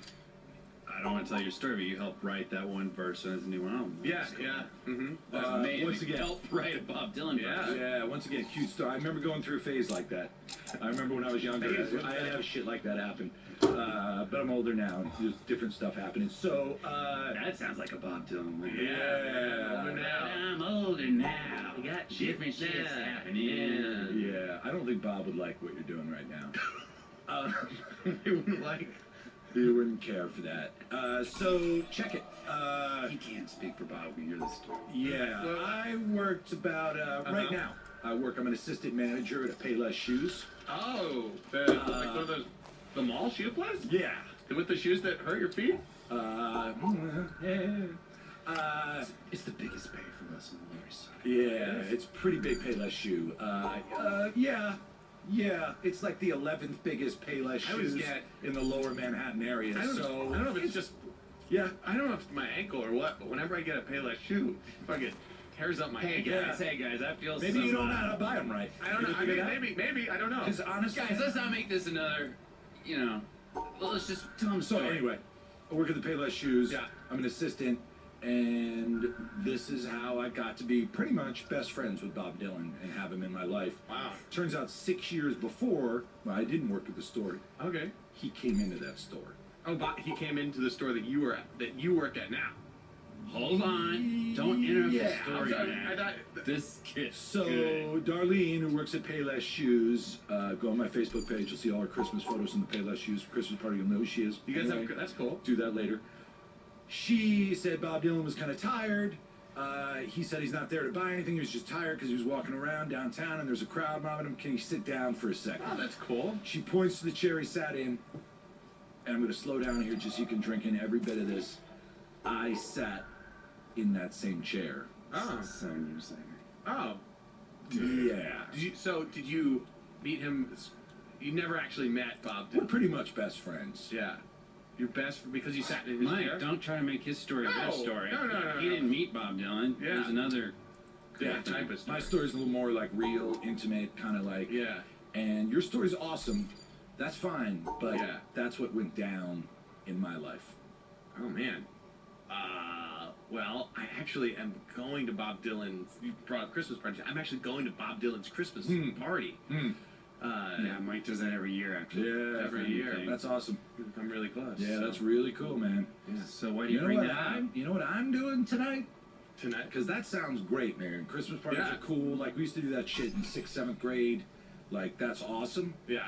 I don't want to tell your story, but you helped write that one verse as a new album.
Yeah, yeah. Mm-hmm.
That's amazing.
Once again,
helped write a Bob Dylan verse.
Yeah, once again, cute story. I remember going through a phase like that. I remember when I was younger, I had to have shit like that happen. But I'm older now, and there's different stuff happening. So,
that sounds like a Bob Dylan.
Yeah.
Older now.
I'm older now. We got different shit happening.
Yeah, I don't think Bob would like what you're doing right now.
He wouldn't like.
He wouldn't care for that. So, check it.
You can't speak for Bob when you're the story.
Yeah, I worked about, right now, I'm an assistant manager at a Payless Shoes.
Oh, like one of those, the mall shoe place?
Yeah.
With the shoes that hurt your feet?
It's the biggest pay for us in the years.
Yeah, it's pretty big Payless shoe. Yeah, it's like the 11th biggest Payless shoes in the lower Manhattan area.
I don't know if it's just, I don't know if it's my ankle or what, but whenever I get a Payless shoe, fucking tears up my ankle.
Hey guys, I feel
maybe you don't know how to buy them right.
I don't know. I mean, maybe, I don't know.
Because honestly,
guys, let's not make this another, well, let's just tell them
so anyway, I work at the Payless Shoes. Yeah. I'm an assistant, and this is how I got to be pretty much best friends with Bob Dylan and have him in my life.
Wow.
Turns out 6 years before, I didn't work at the store.
Okay.
He came into that store.
Oh, but he came into the store that you work at now.
Hold on. Don't interrupt the story,
I thought
this kid.
So, Darlene, who works at Payless Shoes, go on my Facebook page. You'll see all our Christmas photos in the Payless Shoes Christmas party. You'll know who she is.
You guys have, that's cool.
Do that later. She said Bob Dylan was kind of tired. He said he's not there to buy anything. He was just tired because he was walking around downtown and there's a crowd mobbing him. Can you sit down for a second?
Oh, that's cool.
She points to the chair he sat in. And I'm going to slow down here just so you can drink in every bit of this. I sat in that same chair.
Oh.
7 years later.
Oh.
Yeah.
Did you meet him? You never actually met Bob Dylan?
We're pretty much best friends.
Yeah. You're best because you sat in his chair?
Mike, don't try to make his story a good story.
No.
He didn't meet Bob Dylan.
Yeah.
There's another
type of story.
My story's a little more like real, intimate, kind of like.
Yeah.
And your story's awesome. That's fine, but that's what went down in my life.
Oh, man. Well, I actually am going to Bob Dylan's, you brought up Christmas party. I'm actually going to Bob Dylan's Christmas party.
Yeah, Mike does that every year, actually.
Yeah,
every year.
That's awesome.
I'm really close.
Yeah, that's really cool, man.
Yeah. So why do you bring that up?
You know what I'm doing tonight?
Tonight?
Because that sounds great, man. Christmas parties are cool. Like, we used to do that shit in 6th, 7th grade. Like, that's awesome.
Yeah.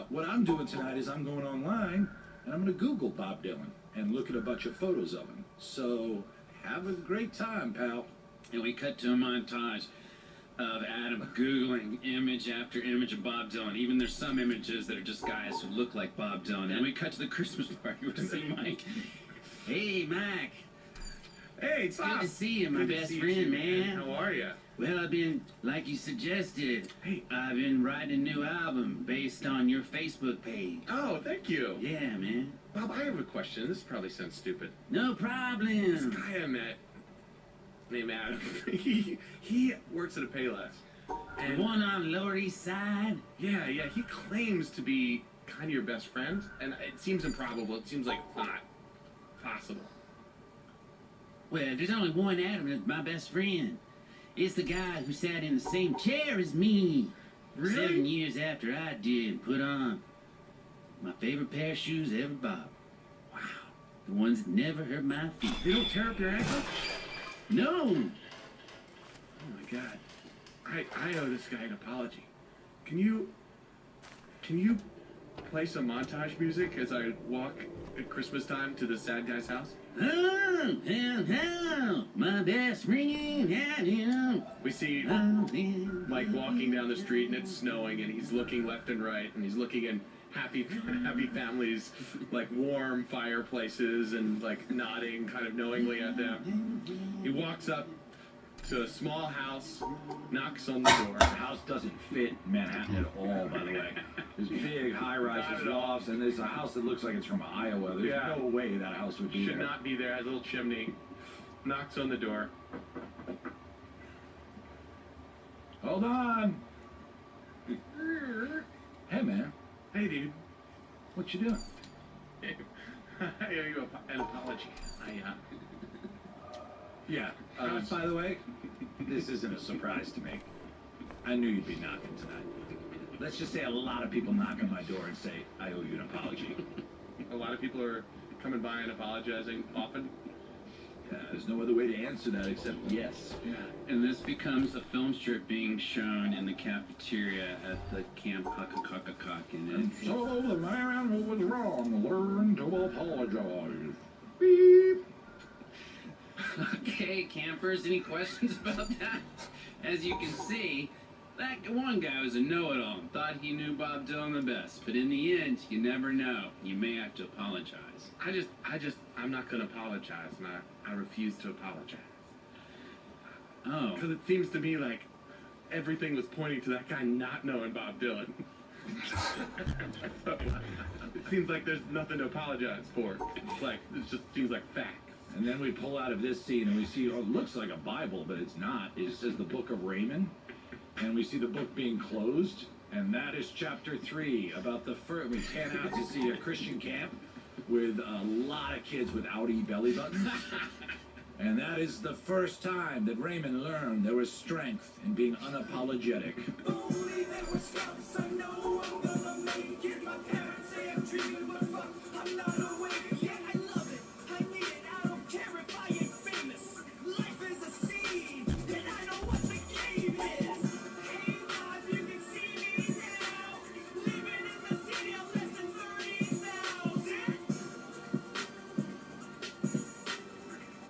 What I'm doing tonight is I'm going online, and I'm going to Google Bob Dylan and look at a bunch of photos of him. So, have a great time, pal.
And we cut to a montage of Adam Googling image after image of Bob Dylan. Even there's some images that are just guys who look like Bob Dylan. And we cut to the Christmas party where we see Mike. Hey, Mike.
Hey, it's
good to see you, my best friend, man.
How are you?
Well, I've been, like you suggested, I've been writing a new album based on your Facebook page.
Oh, thank you.
Yeah, man.
Bob, I have a question. This probably sounds stupid.
No problem.
This guy I met, named Adam, he works at a Payless.
And one on Lower East Side?
Yeah, he claims to be kind of your best friend, and it seems improbable. It seems like it's not possible.
Well, there's only one Adam that's my best friend. It's the guy who sat in the same chair as me.
Really?
7 years after I did put on my favorite pair of shoes ever bought. Wow. The ones that never hurt my feet.
They don't tear up your ankle?
No.
Oh my God. I owe this guy an apology. Can you play some montage music as I walk at Christmas time to the sad guy's house?
Oh, how, my best friend, how.
We see Mike walking down the street and it's snowing and he's looking left and right and he's looking in happy families, like warm fireplaces and like nodding kind of knowingly at them. He walks up to a small house, knocks on the door.
The house doesn't fit Manhattan at all, by the way. There's big high-rises, lofts, and there's a house that looks like it's from Iowa. There's no way that house would be
Should
there.
not be there. Has a little chimney. Knocks on the door.
Hold on. Hey, man.
Hey, dude.
What you doing?
I I owe you an apology.
Yeah. By the way, this isn't a surprise to me. I knew you'd be knocking tonight. Let's just say a lot of people knock on my door and say, I owe you an apology.
A lot of people are coming by and apologizing often.
Yeah, there's no other way to answer that except yes.
Yeah. And this becomes a film strip being shown in the cafeteria at the Camp Cock,
And so the man who was wrong learned to apologize. Beep.
Okay, campers, any questions about that? As you can see, that one guy was a know-it-all and thought he knew Bob Dylan the best. But in the end, you never know. You may have to apologize.
I'm not going to apologize, and I refuse to apologize.
Oh.
Because it seems to me like everything was pointing to that guy not knowing Bob Dylan. So, it seems like there's nothing to apologize for. It's like, it just seems like fact.
And then we pull out of this scene and we see, oh, it looks like a Bible, but it's not. It says the Book of Raymond. And we see the book being closed. And that is chapter 3 about the first. We pan out to see a Christian camp with a lot of kids with outie belly buttons. And that is the first time that Raymond learned there was strength in being unapologetic.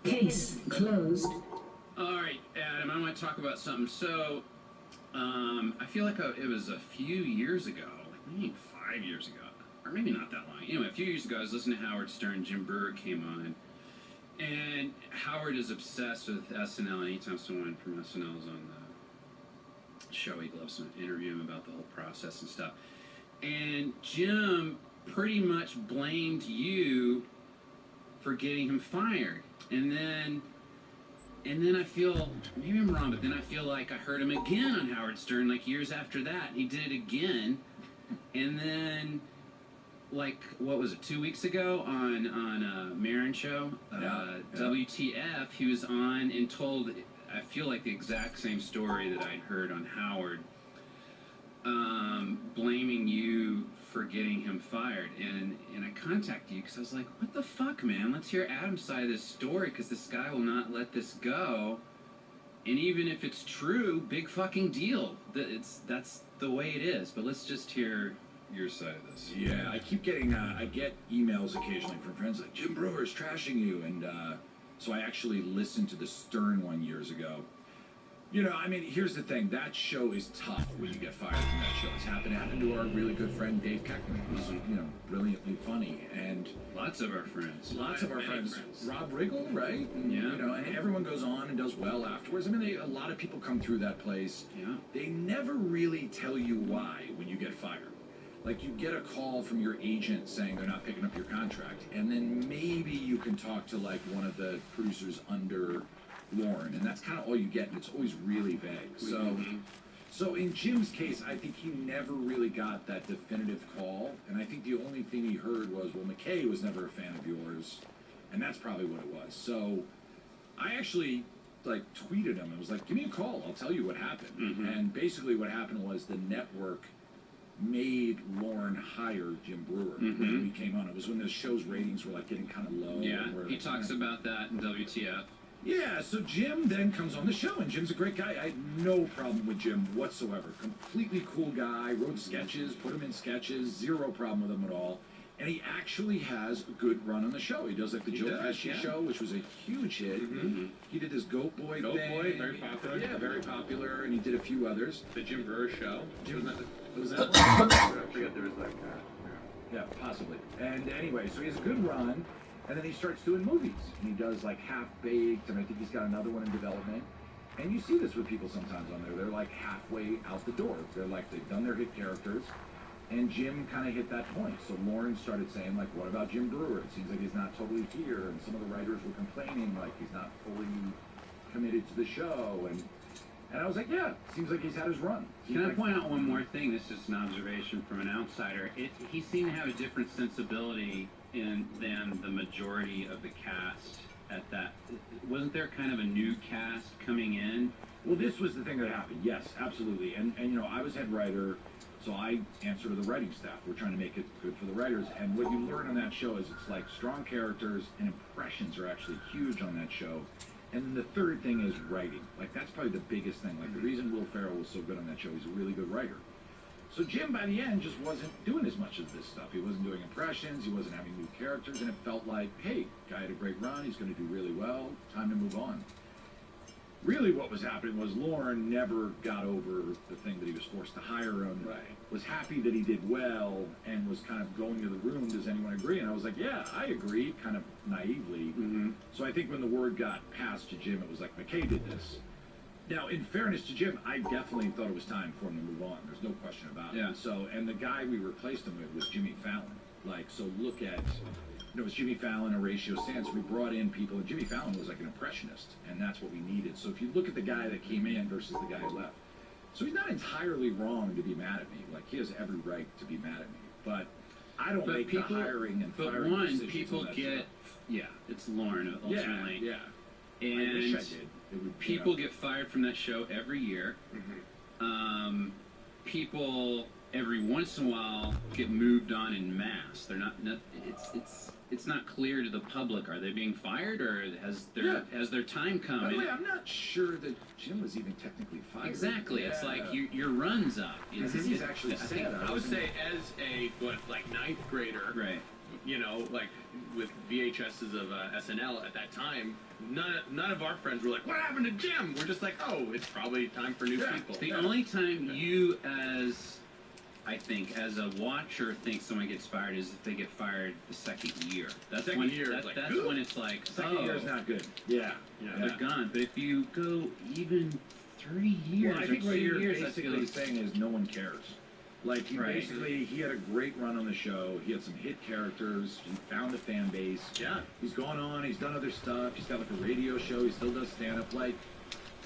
Case closed.
All right, Adam, I want to talk about something. So, I feel like it was a few years ago, like maybe 5 years ago, or maybe not that long. Anyway, a few years ago, I was listening to Howard Stern. Jim Brewer came on, and Howard is obsessed with SNL. Anytime someone from SNL is on the show, he loves to interview him about the whole process and stuff. And Jim pretty much blamed you for getting him fired. And then I feel, maybe I'm wrong, but then I feel like I heard him again on Howard Stern, like years after that. He did it again. And then, like, what was it, 2 weeks ago on Maron Show? WTF, he was on and told, I feel like the exact same story that I'd heard on Howard, blaming you for getting him fired. And I contacted you because I was like, what the fuck, man? Let's hear Adam's side of this story, because this guy will not let this go. And even if it's true, big fucking deal. That's the way it is. But let's just hear your side of this.
Yeah, I keep getting, I get emails occasionally from friends like, Jim Brewer's trashing you. And so I actually listened to the Stern one years ago. You know, I mean, here's the thing. That show is tough when you get fired from that show. It happened to our really good friend Dave Keckman, who's, you know, brilliantly funny. And
lots of our friends.
Rob Riggle, right? And,
yeah.
You know, and everyone goes on and does well afterwards. I mean, a lot of people come through that place.
Yeah.
They never really tell you why when you get fired. Like, you get a call from your agent saying they're not picking up your contract. And then maybe you can talk to, like, one of the producers under Lauren, and that's kind of all you get, and it's always really vague. So in Jim's case, I think he never really got that definitive call, and I think the only thing he heard was, well, McKay was never a fan of yours, and that's probably what it was. So I actually, like, tweeted him. I was like, give me a call. I'll tell you what happened. And basically what happened was the network made Lauren hire Jim Brewer when we came on. It was when the show's ratings were, like, getting kind of low.
Yeah, he talks about that in WTF.
Yeah, so Jim then comes on the show, and Jim's a great guy. I had no problem with Jim whatsoever. Completely cool guy, wrote sketches, put him in sketches, zero problem with him at all. And he actually has a good run on the show. He does, like, the Joe Pesci show, which was a huge hit. He did this Goat Boy thing.
Goat Boy, very popular.
Yeah, very popular, and he did a few others.
The Jim Brewer show.
What was that?
I forget there was like that.
Yeah, possibly. And anyway, so he has a good run. And then he starts doing movies. And he does, like, Half-Baked, and I think he's got another one in development. And you see this with people sometimes on there. They're, like, halfway out the door. They're like, they've done their hit characters. And Jim kind of hit that point. So Lauren started saying, like, what about Jim Brewer? It seems like he's not totally here. And some of the writers were complaining, like, he's not fully committed to the show. And I was like, yeah, seems like he's had his run.
Can I point out one more thing? This is an observation from an outsider. He seemed to have a different sensibility than the majority of the cast at that. Wasn't there kind of a new cast coming in?
Well, this was the thing that happened. Yes, absolutely. And you know, I was head writer, so I answer to the writing staff. We're trying to make it good for the writers. And what you learn on that show is it's like strong characters and impressions are actually huge on that show. And then the third thing is writing. Like, that's probably the biggest thing. Like, the reason Will Ferrell was so good on that show, he's a really good writer. So Jim, by the end, just wasn't doing as much of this stuff. He wasn't doing impressions. He wasn't having new characters. And it felt like, hey, guy had a great run. He's going to do really well. Time to move on. Really what was happening was Lauren never got over the thing that he was forced to hire him. Right. Was happy that he did well and was kind of going to the room, does anyone agree? And I was like, yeah, I agree, kind of naively. Mm-hmm. So I think when the word got passed to Jim, it was like, McKay did this. Now, in fairness to Jim, I definitely thought it was time for him to move on. There's no question about it. So, and the guy we replaced him with was Jimmy Fallon. Like, so look at, you know, it was Jimmy Fallon, Horatio Sands. We brought in people, and Jimmy Fallon was like an impressionist, and that's what we needed. So if you look at the guy that came in versus the guy who left, so he's not entirely wrong to be mad at me. Like, he has every right to be mad at me. But I don't make the hiring and firing decisions.
But people get, it's Lauren ultimately.
Yeah.
And
I wish I did. It would,
people get fired from that show every year. Mm-hmm. People every once in a while get moved on in mass. They're not it's not clear to the public. Are they being fired, or has their time come?
By the way, I'm not sure that Jim was even technically fired.
Exactly. It's like your run's up.
He's actually sad.
I would say as a ninth grader,
right?
You know, like with VHSs of SNL at that time, none of our friends were like, "What happened to Jim?" We're just like, "Oh, it's probably time for new people."
The only time you, as a watcher, think someone gets fired is if they get fired the second year. That's when it's like,
second year is not good. Yeah,
they're gone. But if you go even 3 years,
well, I think what you're basically saying is no one cares. Like, he had a great run on the show. He had some hit characters. He found a fan base.
Yeah.
He's gone on. He's done other stuff. He's got like a radio show. He still does stand-up. Like,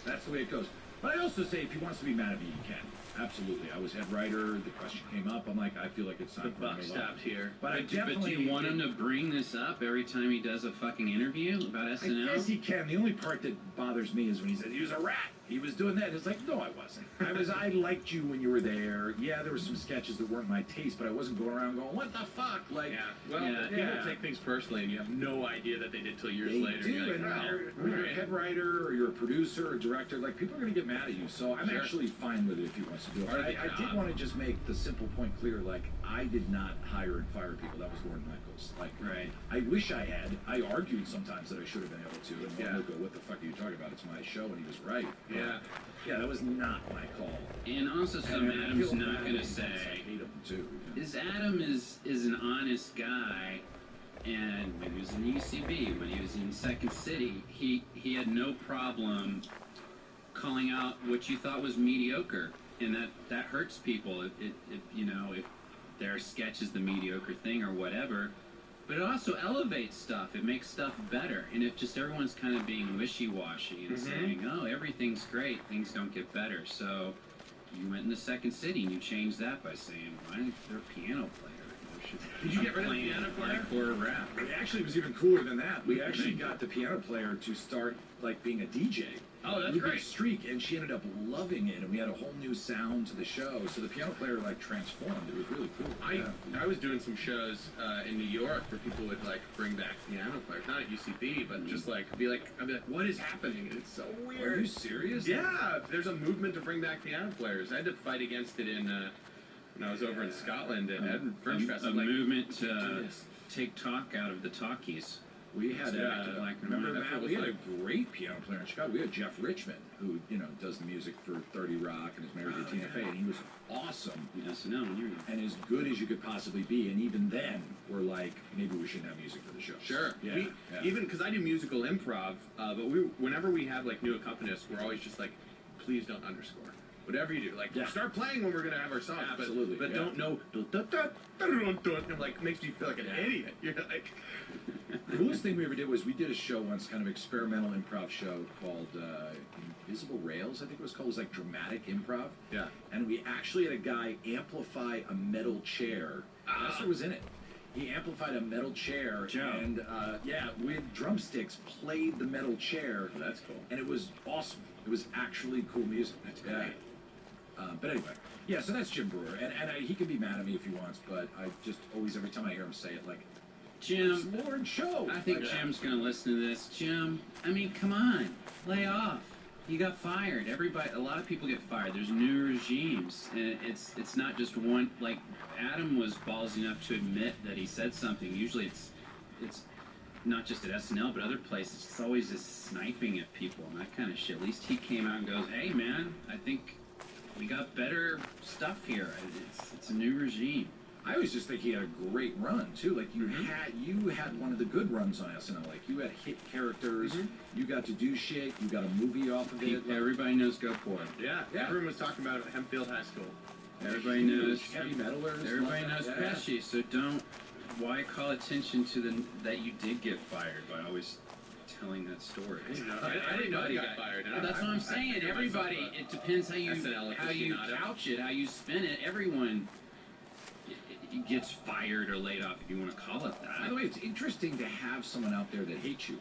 that's the way it goes. But I also say if he wants to be mad at me, he can. Absolutely. I was head writer. The question came up. I'm like, I feel like it's time for him to move on.
Stopped here.
But
do you want him to bring this up every time he does a fucking interview about SNL?
I guess he can. The only part that bothers me is when he says he was a rat. He was doing that. It's like, no, I wasn't. I liked you when you were there. Yeah, there were some sketches that weren't my taste, but I wasn't going around going, what the fuck? Like,
people take things personally, and you have no idea that they did till years later.
Do,
you're
like, when you're a head writer or you're a producer or a director, like, people are going to get mad at you. So I'm actually fine with it if he wants to do it. I did want to just make the simple point clear, like, I did not hire and fire people. That was Lorne Michaels. Like, I wish I had. I argued sometimes that I should have been able to. And Lorne would go, what the fuck are you talking about? It's my show. And he was right. Yeah, that was not my call.
And also, some Adam's not going to say.
I hate him too.
Adam is an honest guy, and when he was in UCB, when he was in Second City, he had no problem calling out what you thought was mediocre, and that hurts people. If their sketch is the mediocre thing or whatever. But it also elevates stuff. It makes stuff better. And if just everyone's kind of being wishy-washy and saying, oh, everything's great, things don't get better. So you went in the Second City and you changed that by saying, why isn't there a piano player?
Did you get rid of the piano player?
Hardcore rap. Actually, it was even cooler than that. We actually got the piano player to start, like, being a DJ.
Oh, that's great.
Streak, and she ended up loving it, and we had a whole new sound to the show. So the piano player, like, transformed. It was really cool.
I was doing some shows in New York where people would, like, bring back piano players. Not at UCB, but just, like, I'd be like, what is happening? It's so weird.
Are you serious?
Yeah, there's a movement to bring back piano players. I had to fight against it when I was over in Scotland at Edinburgh Fringe Fest.
A movement to take talk out of the talkies.
We had we had a great piano player in Chicago. We had Jeff Richmond, who does the music for 30 Rock and is married to Tina Fey, and he was awesome. And as good as you could possibly be. And even then, we're like, maybe we shouldn't have music for the show.
Sure. Even because I do musical improv, but whenever we have like new accompanists, we're always just like, please don't underscore. Whatever you do, like start playing when we're gonna have our songs.
Absolutely,
but don't know. Like makes you feel like an idiot. You're like.
The coolest thing we ever did was we did a show once, kind of experimental improv show called Invisible Rails, I think it was called. It was like dramatic improv.
Yeah.
And we actually had a guy amplify a metal chair. That's what was in it. He amplified a metal chair
Joe.
and, with drumsticks, played the metal chair.
Oh, that's cool.
And it was awesome. It was actually cool music.
That's
yeah.
great.
But anyway, yeah, so that's Jim Brewer. And he can be mad at me if he wants, but I just always, every time I hear him say it, like,
Jim,
it's Lauren's show.
I think
Like,
Jim's gonna listen to this. Jim, I mean, come on, lay off. You got fired. Everybody, a lot of people get fired. There's new regimes, and it's not just one. Like Adam was ballsy enough to admit that he said something. Usually, it's not just at SNL, but other places. It's always just sniping at people and that kind of shit. At least he came out and goes, "Hey, man, I think we got better stuff here. It's a new regime."
I always just think he had a great run too. Like you had one of the good runs on SNL. Like you had hit characters, you got to do shit, you got a movie off of it.
Everybody knows Go For It.
Yeah,
Yeah.
everyone was talking about it at Hempfield High School.
Everybody knows
heavy metalers.
Everybody
love
knows
that.
Pesci, so don't. Why call attention to that you did get fired by always telling that story?
I didn't know he got fired.
Well, that's what I'm saying. Everybody, it depends how you
SNL aficionado.
couch it, how you spin it. Everyone gets fired or laid off, if you want to call it that.
By the way, it's interesting to have someone out there that hates you.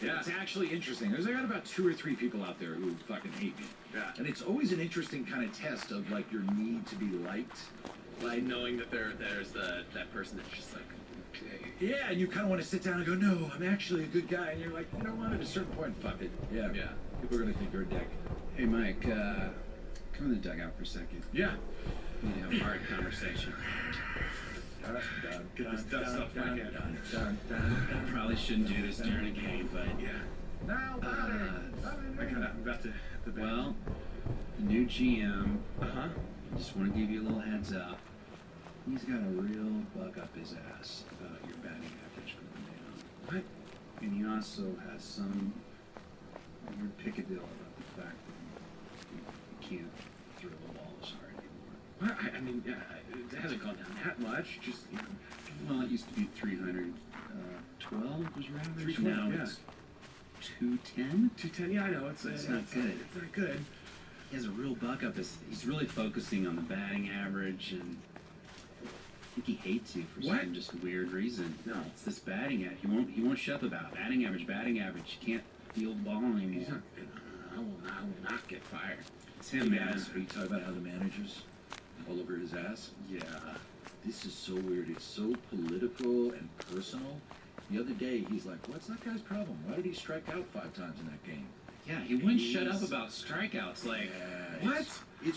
Yeah.
It's actually interesting. I got about 2 or 3 people out there who fucking hate me.
Yeah.
And it's always an interesting kind of test of like your need to be liked.
Like knowing that there's that person that's just like, okay.
Yeah, and you kind of want to sit down and go, no, I'm actually a good guy. And you're like, you know what, at a certain point, fuck it. Yeah. People are going to think you're a dick.
Hey, Mike, come in the dugout for a second.
Yeah.
We need to have a hard conversation.
Get this dust off my head.
Probably shouldn't do this during a game, but
Now,
I'm about to the bed.
well, the new GM.
Uh-huh.
Just want to give you a little heads up. He's got a real bug up his ass about your batting average going down.
What?
And he also has some weird pickadill about the fact that you can't throw the ball as hard anymore.
What? I mean, it hasn't gone down that much. Just, you know.
Well, it used to be 312 was your average.
312,
Now
yeah.
it's 210.
210, yeah, I know. It's
not good.
It's not good.
He has a real bug up. He's really focusing on the batting average, and I think he hates you for some just weird reason. No, it's this batting average. He won't shut about batting average. You can't field the ball anymore.
I will not get fired.
It's him, man.
Are you talking about how the manager's all over his ass?
Yeah.
This is so weird. It's so political and personal. The other day, he's like, what's that guy's problem? Why did he strike out 5 times in that game?
Yeah, he wouldn't shut up about strikeouts. Like,
what?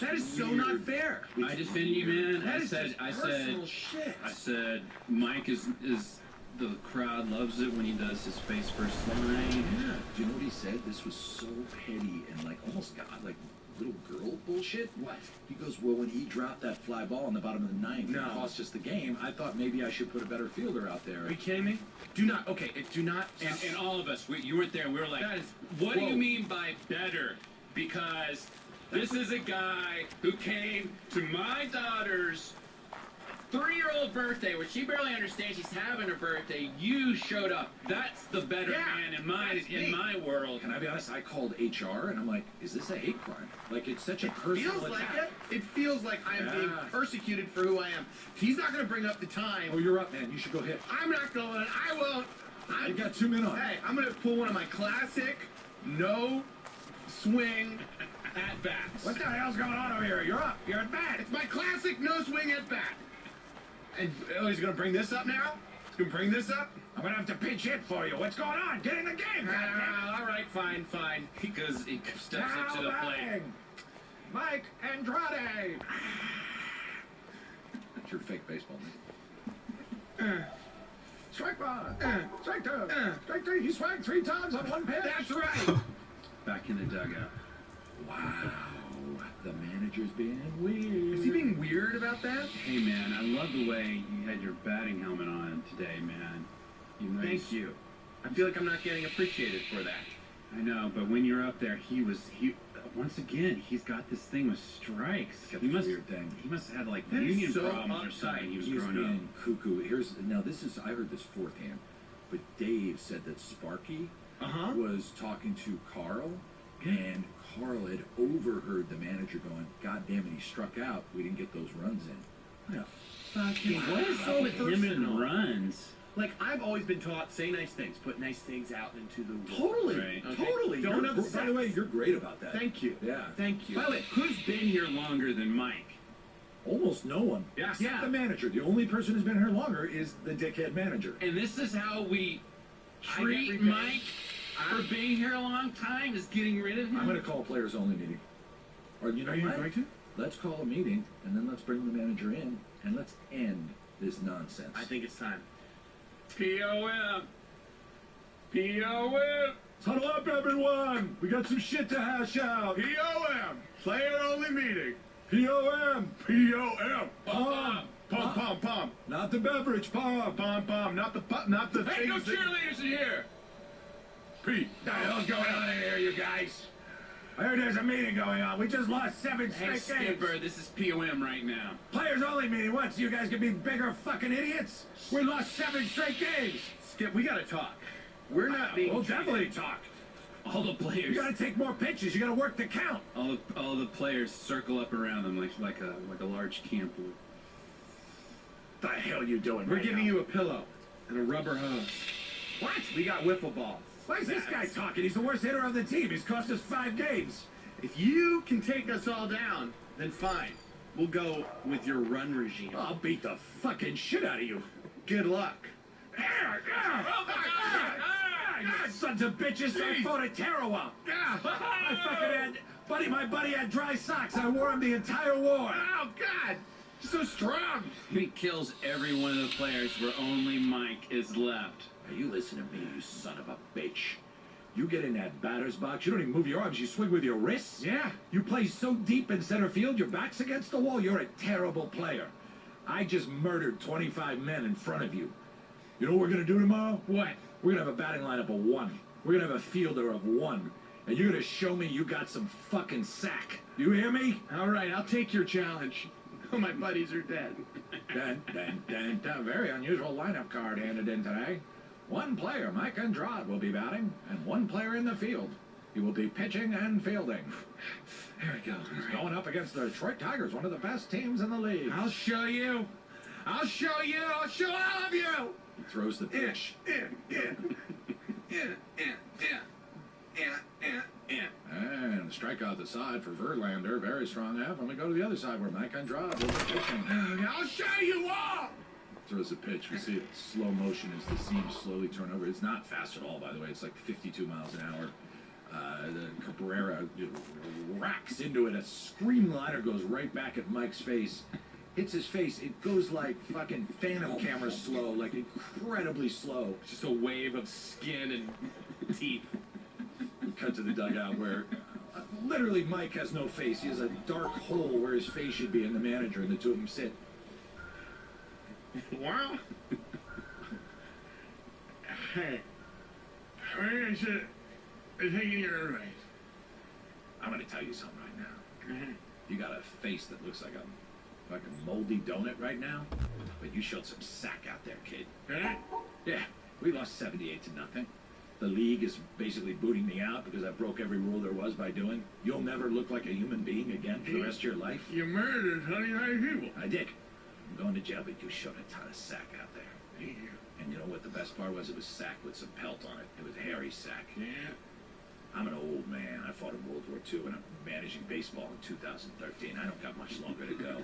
That is so not fair.
I defended you, man.
That is personal shit.
I said, Mike is the crowd loves it when he does his face first line.
Yeah. Do you know what he said? This was so petty and like almost got like little girl bullshit.
What?
He goes, well, when he dropped that fly ball in the bottom of the 9th and cost us the game, I thought maybe I should put a better fielder out there.
Are you kidding me? Do not. Okay, do not.
And all of us, you weren't there. We were like, what do you mean by better? Because this is a guy who came to my daughter's 3-year-old birthday, which she barely understands she's having a birthday. You showed up. That's the better man in my world.
Can I be honest? I called HR and I'm like, is this a hate crime? Like, it's such a personal attack.
It feels like I'm being persecuted for who I am. He's not going to bring up the time.
Oh, you're up, man. You should go hit.
I'm not going. I won't.
I got 2 men on.
Hey, I'm going to pull one of my classic no swing at bats.
What the hell's going on over here? You're up. You're at bat.
It's my classic no swing at bat. And he's going to bring this up now? He's going to bring this up?
I'm going to have to pinch hit for you. What's going on? Get in the game, goddammit.
All right, fine.
He steps up to the plate.
Mike Andrade. That's your fake baseball name. Strike 1. Strike 2. Strike 3. He swung 3 times on 1 pitch.
That's right.
Back in the dugout.
Wow. The manager's being weird.
Is he being weird about that?
Hey, man, I love the way you had your batting helmet on today, man.
Thank you. I feel like I'm not getting appreciated for that.
I know, but when you're up there, once again, he's got this thing with strikes. He must have had like union problems or something. He was growing
being cuckoo. I heard this fourthhand, but Dave said that Sparky was talking to Carl, and Carl had overheard the manager going, God damn it, he struck out. We didn't get those runs in.
What is up with him and runs?
Like, I've always been taught, say nice things, put nice things out into the world.
Totally,
Right.
Okay.
totally.
Don't
By
obsess.
the way, you're great about that.
Thank you.
Yeah.
Thank you.
By the way, who's been here longer than Mike?
Almost no one.
Yeah.
Except the manager. The only person who's been here longer is the dickhead manager.
And this is how we
I
treat
get
Mike for being here a long time, is getting rid of him?
I'm going to call a players only meeting. Or you know
Are you
what?
going to?
Let's call a meeting, and then let's bring the manager in, and let's end this nonsense.
I think it's time.
POM! POM!
Huddle up, everyone! We got some shit to hash out.
POM! Player only meeting.
POM!
POM!
Pom!
Pom.
Not the beverage, pom!
Pom. Not the
Hey, no
things that-
cheerleaders in here.
Pete!
What the hell's going on in here, you guys?
I heard there's a meeting going on. We just lost 7
Hey,
straight games.
Skipper, this is POM right now.
Players only meeting. What? So you guys can be bigger fucking idiots? We lost 7 straight games.
Skip, we gotta talk. We're not being.
We'll definitely talk.
All the
You
players,
gotta take more pitches. You gotta work the count.
all the players circle up around them like a large camp would.
What the hell you doing?
We're
right
giving
now?
you a pillow and a rubber hose.
What?
We got wiffle ball.
Why is this guy talking? He's the worst hitter on the team. He's cost us 5 games.
If you can take us all down, then fine. We'll go with your run regime.
I'll beat the fucking shit out of you.
Good luck.
Sons of bitches, I fought a Tarawa. My buddy had dry socks. I wore them the entire war.
Oh, God! So strong!
He kills every one of the players where only Mike is left.
Now you listen to me, you son of a bitch. You get in that batter's box, you don't even move your arms, you swing with your wrists?
Yeah.
You play so deep in center field, your back's against the wall, you're a terrible player. I just murdered 25 men in front of you. You know what we're gonna do tomorrow?
What?
We're gonna have a batting lineup of 1. We're gonna have a fielder of 1. And you're gonna show me you got some fucking sack. You hear me?
All right, I'll take your challenge. My buddies are dead.
Very unusual lineup card handed in today. 1 player, Mike Andrade, will be batting, and 1 player in the field. He will be pitching and fielding.
There we go.
He's going up against the Detroit Tigers, one of the best teams in the league.
I'll show you. I'll show you. I'll show all of you.
He throws the pitch. And strikeout the side for Verlander. Very strong half. Let me go to the other side where Mike Andrade will be pitching.
I'll show you all.
Throws a pitch. We see it slow motion as the seams slowly turn over. It's not fast at all, by the way. It's like 52 miles an hour. The Cabrera racks into it. A scream liner goes right back at Mike's face. Hits his face. It goes like fucking phantom camera slow, like incredibly slow.
Just a wave of skin and teeth.
We cut to the dugout where literally Mike has no face. He has a dark hole where his face should be, and the manager and the two of them sit.
Wow. Hey, maybe I should take your advice.
I'm gonna tell you something right now. You got a face that looks like a fucking moldy donut right now, but you showed some sack out there, kid. Yeah, we lost 78-0. The league is basically booting me out because I broke every rule there was by doing. You'll never look like a human being again for the rest of your life.
You murdered 29 people.
I did. I'm going to jail, but you showed a ton of sack out there. And you know what the best part was? It was sack with some pelt on it. It was hairy sack.
Yeah.
I'm an old man. I fought in World War II, and I'm managing baseball in 2013. I don't got much longer to go.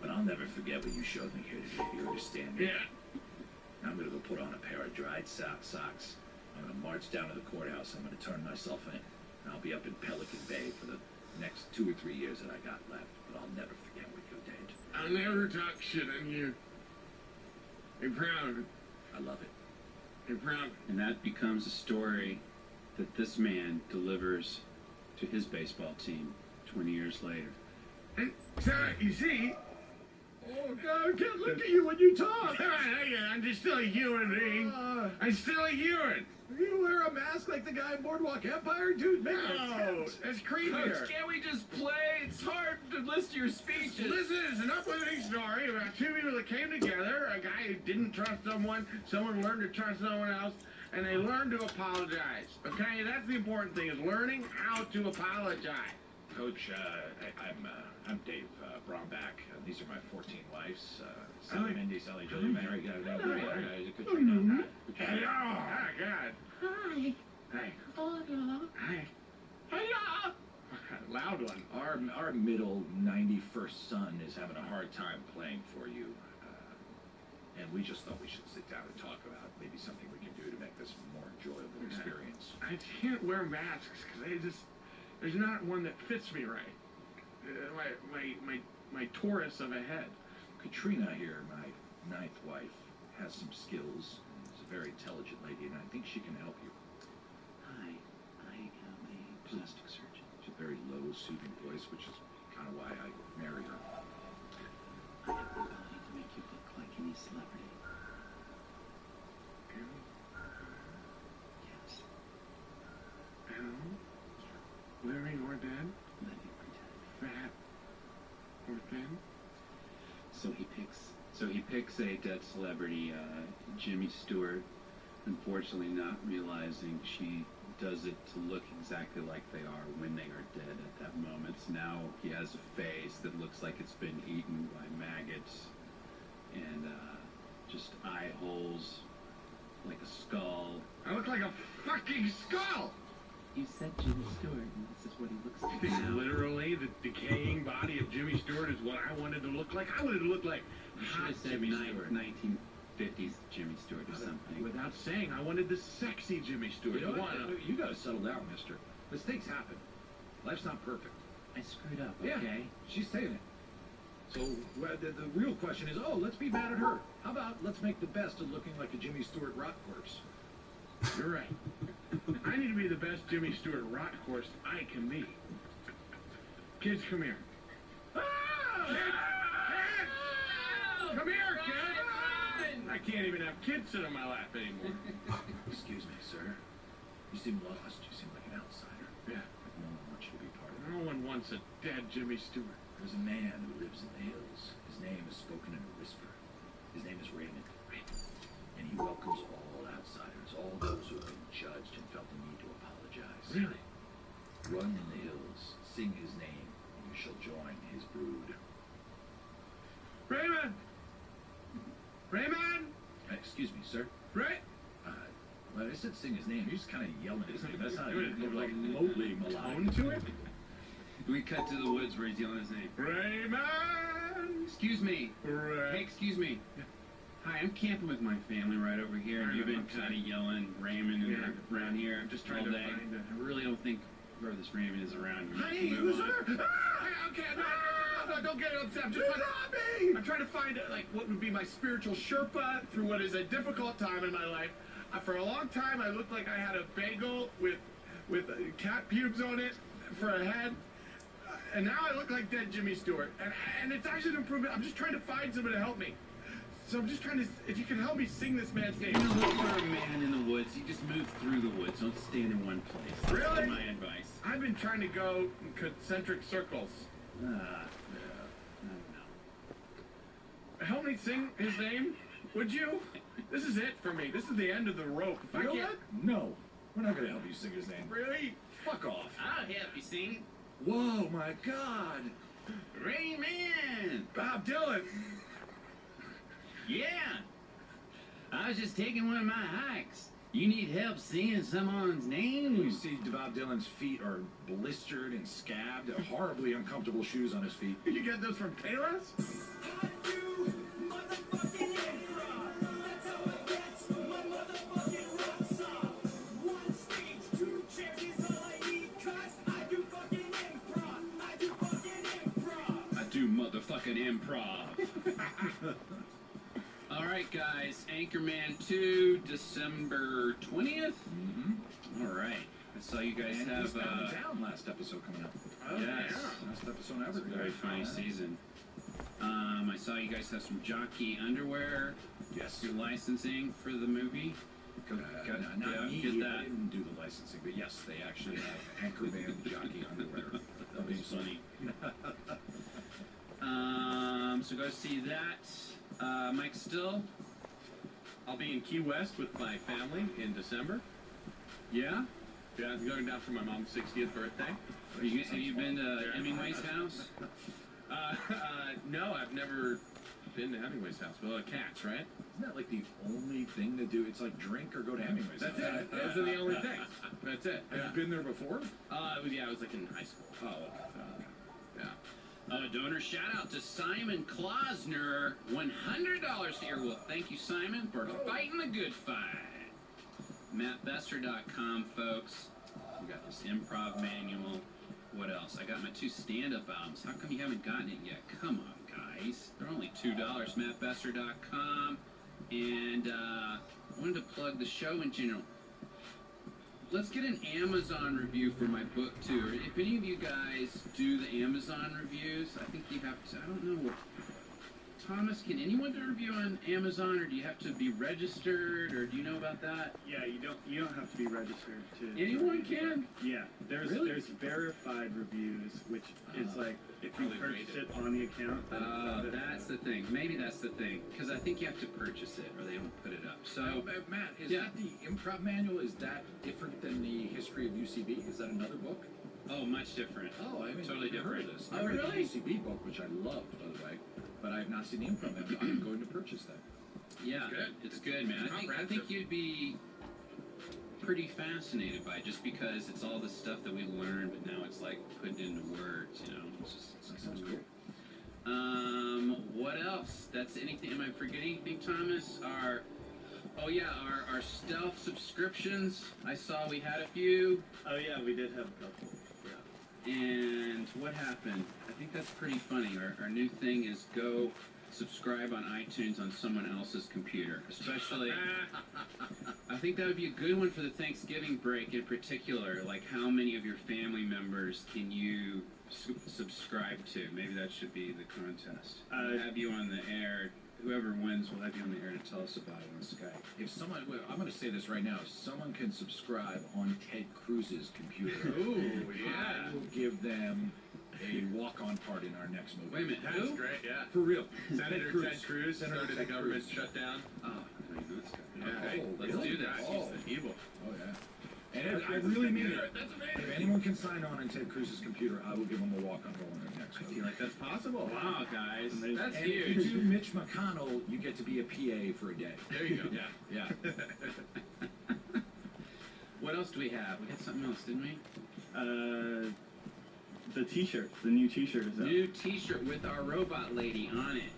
But I'll never forget what you showed me here today. You understand me?
Yeah.
Now I'm going to go put on a pair of dried socks. I'm going to march down to the courthouse. I'm going to turn myself in. And I'll be up in Pelican Bay for the next 2 or 3 years that I got left. But I'll never forget what you did.
I'll never talk shit on you. I'm proud of it.
I love it.
I'm proud.
And that becomes a story that this man delivers to his baseball team 20 years later.
And so, you see...
Oh, God, I can't look at you when you talk.
I'm just still a human being. I'm still a human.
You wear a mask like the guy in Boardwalk Empire? Dude, make
No, that's creepier.
Can't we just play? It's hard to list your speeches.
Listen, it's an uplifting story about 2 people that came together. A guy who didn't trust someone learned to trust someone else, and they learned to apologize. Okay, that's the important thing, is learning how to apologize.
Coach, I'm Dave Bromback. These are my 14 wives. Sally, Mindy, Sally, Julie, Mary, Katrina.
Hello. Oh, God.
Hi.
Hey.
Hello.
Hi. Hello. Loud one.
Our middle 91st son is having a hard time playing for you. And we just thought we should sit down and talk about maybe something we can do to make this a more enjoyable experience.
I can't wear masks because there's not one that fits me right. My Taurus of a head.
Katrina here, my ninth wife, has some skills. She's a very intelligent lady, and I think she can help you.
Hi, I am a plastic surgeon.
She's a very low, soothing voice, which is kind of why I married her.
I have the ability to make you look like any celebrity. Yes.
Living or dead?
Living or dead.
Fat or thin?
So he picks a dead celebrity, Jimmy Stewart, unfortunately not realizing she does it to look exactly like they are when they are dead at that moment. So now he has a face that looks like it's been eaten by maggots and just eye holes like a skull.
I look like a fucking skull!
You said Jimmy Stewart, and this is what he looks like now.
Literally, the decaying body of Jimmy Stewart is what I wanted to look like. I wanted to look like
You should have said
Jimmy Stewart.
1950s Jimmy Stewart or something.
Without saying, I wanted the sexy Jimmy Stewart.
You know
the
what?
one-
You gotta settle down, mister. Mistakes happen. Life's not perfect.
I screwed up,
Yeah,
okay?
she's saying it. So the real question is, let's be mad at her. How about let's make the best of looking like a Jimmy Stewart rot corpse?
You're right. I need to be the best Jimmy Stewart rot horse I can be. Kids, come here. Come here, kid! I can't even have kids sit on my lap anymore.
Excuse me, sir. You seem lost. You seem like an outsider.
Yeah.
Like no one wants you to be part of it.
No one wants a dead Jimmy Stewart.
There's a man who lives in the hills. His name is spoken in a whisper. His name is Raymond. And he welcomes all outsiders, all those who have been judged and felt the need to apologize.
Really?
Run in the hills, sing his name, and you shall join his brood.
Raymond! Raymond!
Excuse me, sir.
Right?
When I said sing his name, you're just kind of yelling his name. That's not
Doing it
even
like
remotely
tone
melodic.
to it?
We cut to the woods where he's yelling his name.
Raymond!
Excuse me. Hey, excuse me. Hi, I'm camping with my family right over here, and you've been kind of yelling Raymond around here. I'm just trying to find it. I really don't think whoever this Raymond is around here.
Hey, who's her? Okay, no, don't get upset. I'm trying to find like what would be my spiritual Sherpa through what is a difficult time in my life. For a long time, I looked like I had a bagel with cat pubes on it for a head. And now I look like dead Jimmy Stewart. And it's actually an improvement. I'm just trying to find someone to help me. So I'm just trying to, if you can help me sing this man's name.
You look for a man in the woods. You just move through the woods. Don't stand in one place.
Really?
That's my advice.
I've been trying to go in concentric circles.
I don't know.
Help me sing his name, would you? This is it for me. This is the end of the rope. If
You know
I can't...
what? No. We're not going to help you sing his name.
Really?
Fuck off.
I'll help you sing.
Whoa, my God.
Raymond!
Bob Dylan.
Yeah. I was just taking one of my hikes. You need help singing someone's name?
You see, Bob Dylan's feet are blistered and scabbed, horribly uncomfortable shoes on his feet.
You get those from Payless?
Do motherfucking improv. All right, guys. Anchorman 2, December 20th. All right. I saw you guys
And
have
down last episode coming up.
Oh,
yes,
Last episode ever.
very funny season. I saw you guys have some jockey underwear.
Yes.
Your licensing for the movie.
Not me.
Get
I
that.
didn't do the licensing, but yes, they actually have anchor band jockey underwear.
That was funny. So go see that. Mike Still.
I'll be in Key West with my family in December.
Yeah?
Yeah, I'm going down for my mom's 60th birthday.
Have you been to Hemingway's house?
No, I've never been to Hemingway's house. Well, Cats, right?
Isn't that like the only thing to do? It's like drink or go to Hemingway's.
That's it. Those are the only things. That's it.
Have you been there before?
It was like in high school.
Oh, okay.
Yeah. Donor shout out to Simon Klausner, $100 to Earwolf. Thank you, Simon, for fighting the good fight. MattBesser.com, folks. We got this improv manual. What else? I got my 2 stand-up albums. How come you haven't gotten it yet? Come on, guys. They're only $2. MattBesser.com. And I wanted to plug the show in general. Let's get an Amazon review for my book tour. If any of you guys do the Amazon reviews, I think you have to, I don't know what. Thomas, can anyone do a review on Amazon, or do you have to be registered, or do you know about that?
Yeah, you don't have to be registered to.
Anyone can?
Yeah, there's verified reviews, which is like if you purchase it on the account.
That's the thing. Maybe that's the thing, because I think you have to purchase it, or they don't put it up. So,
Matt, is that the improv manual? Is that different than the history of UCB? Is that another book?
Oh, much different.
Oh, I mean,
totally different.
Heard of this.
Oh,
I read
really?
the UCB book, which I loved, by the way, but I have not seen the improv manual. I'm going to purchase that.
Yeah, it's good, man. I think you'd be pretty fascinated by it, just because it's all the stuff that we learned, but now it's like put into words, you know. That
sounds cool.
What else? That's anything? Am I forgetting anything, Thomas? Our stealth subscriptions. I saw we had a few.
Oh yeah, we did have a couple. Yeah.
And what happened? I think that's pretty funny. Our new thing is go subscribe on iTunes on someone else's computer. Especially, I think that would be a good one for the Thanksgiving break in particular. Like, how many of your family members can you subscribe to? Maybe that should be the contest. We'll have you on the air. Whoever wins will have you on the air to tell us about it on Skype.
If someone, I'm going to say this right now, if someone can subscribe on Ted Cruz's computer, I will give them a walk-on part in our next movie.
Wait a minute,
That's great, yeah.
For real.
Senator Ted Cruz started the government shutdown.
Oh, I know this guy.
Yeah.
Okay, let's
really?
do that.
Oh.
He's the evil.
Oh, yeah. And I really mean it. If anyone can sign on Ted Cruz's computer, I will give them a walk-on role in our next movie.
I feel like that's possible.
Wow, guys. That's
and
huge.
if you do Mitch McConnell, you get to be a PA for a day.
There you go.
Yeah.
What else do we have? We had something else, didn't we?
The T-shirt. The new T-shirt is out.
New T-shirt with our robot lady on it.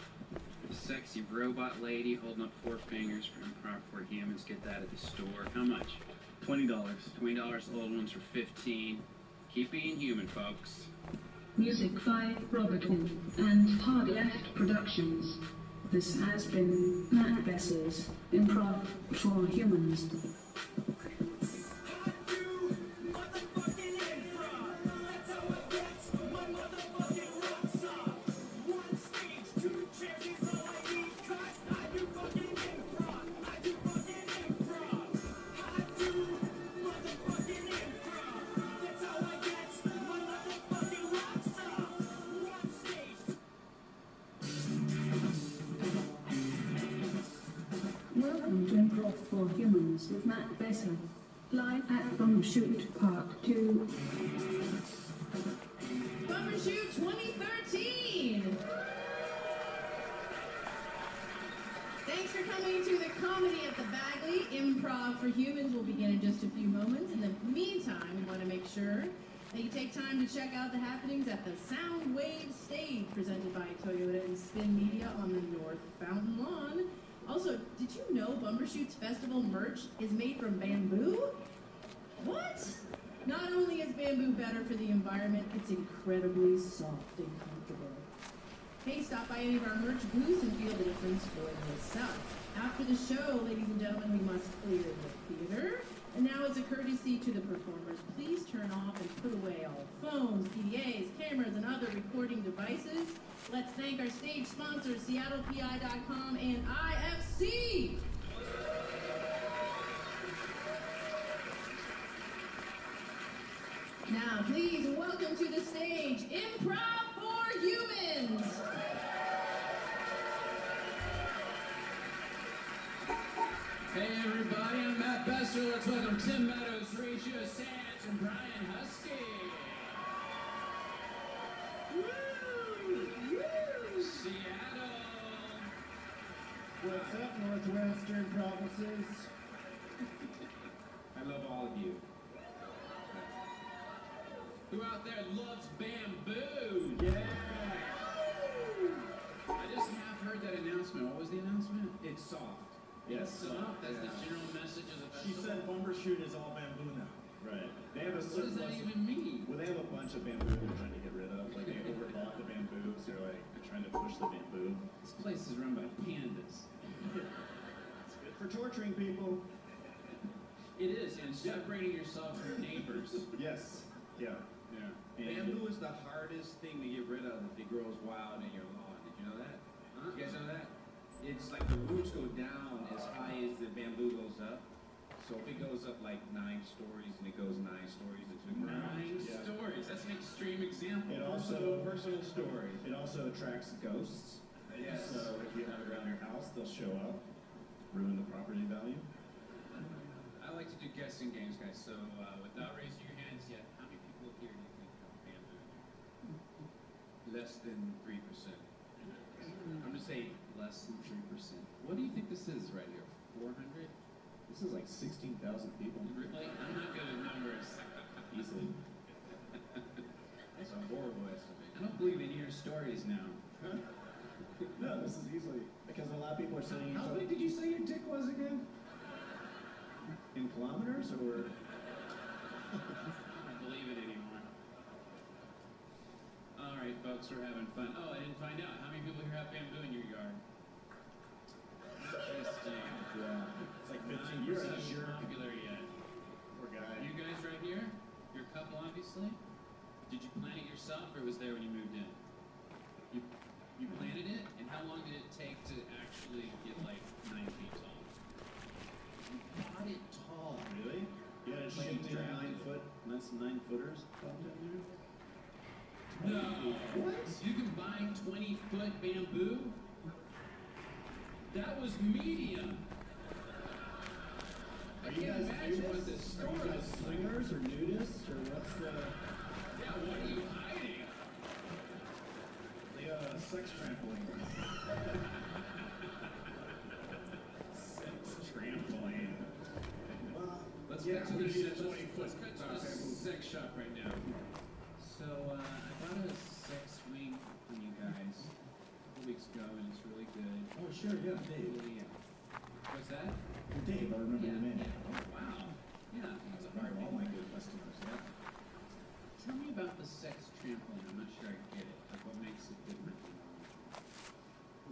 Sexy robot lady holding up 4 fingers for Improv for Humans. Get that at the store. How much?
$20.
$20. Old ones are $15. Keep being human, folks.
Music by Robertson and Hard Left Productions. This has been Matt Bess's Improv for Humans. Welcome to Improv for Humans with Matt Besser, live at Bumbershoot Part 2.
Bumbershoot 2013! Thanks for coming to the Comedy at the Bagley. Improv for Humans will begin in just a few moments. In the meantime, we want to make sure that you take time to check out the happenings at the Soundwave Stage presented by Toyota and Spin Media on the North Fountain Lawn. Also, did you know Bumbershoot's festival merch is made from bamboo? What? Not only is bamboo better for the environment, it's incredibly soft and comfortable. Hey, stop by any of our merch booths and feel the difference for yourself. After the show, ladies and gentlemen, we must clear the theater. And now, as a courtesy to the performers, please turn off and put away all phones, PDAs, cameras, and other recording devices. Let's thank our stage sponsors, SeattlePI.com and IFC. Now, please welcome to the stage, Improv for Humans.
Hey everybody, I'm Matt Besser. Let's welcome Tim Meadows, Ray
Alicia Sands and Brian Husky. Woo! Seattle.
What's up, Northwestern provinces?
I love all of you. Who out there loves bamboo?
Yeah!
I just have heard that announcement. What was the announcement? It's soft.
Yes,
It's soft. That's the general message of the
She
festival.
said Bumbershoot is all bamboo now. Right. They have a
What does that
surplus.
even mean?
Well, they have a bunch of bamboo they're trying to get rid of. Like, they overbought the bamboo, so they're trying to push the bamboo.
This place is run by pandas.
It's good for torturing people.
It is, and separating yourself from your neighbors.
Yes. Yeah.
Yeah.
And
Bamboo is the hardest thing to get rid of if it grows wild in your lawn. Did you know that? Huh? You guys know that? It's like the roots go down as high as the bamboo goes up. So if it goes up like 9 stories and it goes 9 stories into the ground. 9 stories. That's an extreme example.
It also
personal story.
It also attracts ghosts.
Yes.
So if you have it around your house, they'll show up, ruin the property value.
I like to do guessing games, guys. So without raising your hands yet, how many people here do you think have bamboo? Less than 3%. I'm gonna say less than 3%. What do you think this is right here? 400?
This is like 16,000 people.
Really? I'm not good at numbers.
Easily.
That's a horrible estimate. I don't believe any of your stories now.
No, this is easily because a lot of people are saying.
How big did you say your dick was again?
In kilometers or?
I don't believe it anymore. All right, folks, we're having fun. Oh, I didn't find out. How many people here have bamboo in your yard? Interesting.
Yeah. It's like 15
You're
years.
not sure popular yet.
Poor guy.
You guys right here, you're a couple, obviously. Did you plant it yourself, or was there when you moved in? You planted it, and how long did it take to actually get like 9 feet tall? You bought it tall.
Really? You had it shipped in 9-foot. That's 9-footers pumped in there.
No. What? You can buy 20-foot bamboo? That was medium. I can't imagine what this store
Are you guys
is.
swingers or nudists or what's the?
Yeah, what are you hiding?
The sex trampoline. Sex trampoline. Well,
Let's
yeah,
cut to
we
the
need a
sex.
20-foot.
Let's cut to the sex shop right now. So I bought a sex swing from you guys a couple weeks ago, and it's really good.
Oh sure, yeah, Dave.
Yeah. What's that?
Dave, I remember your name.
Oh, wow. Yeah, that's a hard
All
name.
my good customers. Yeah.
Tell me about the sex trampoline. I'm not sure I get it. Like, what makes it different?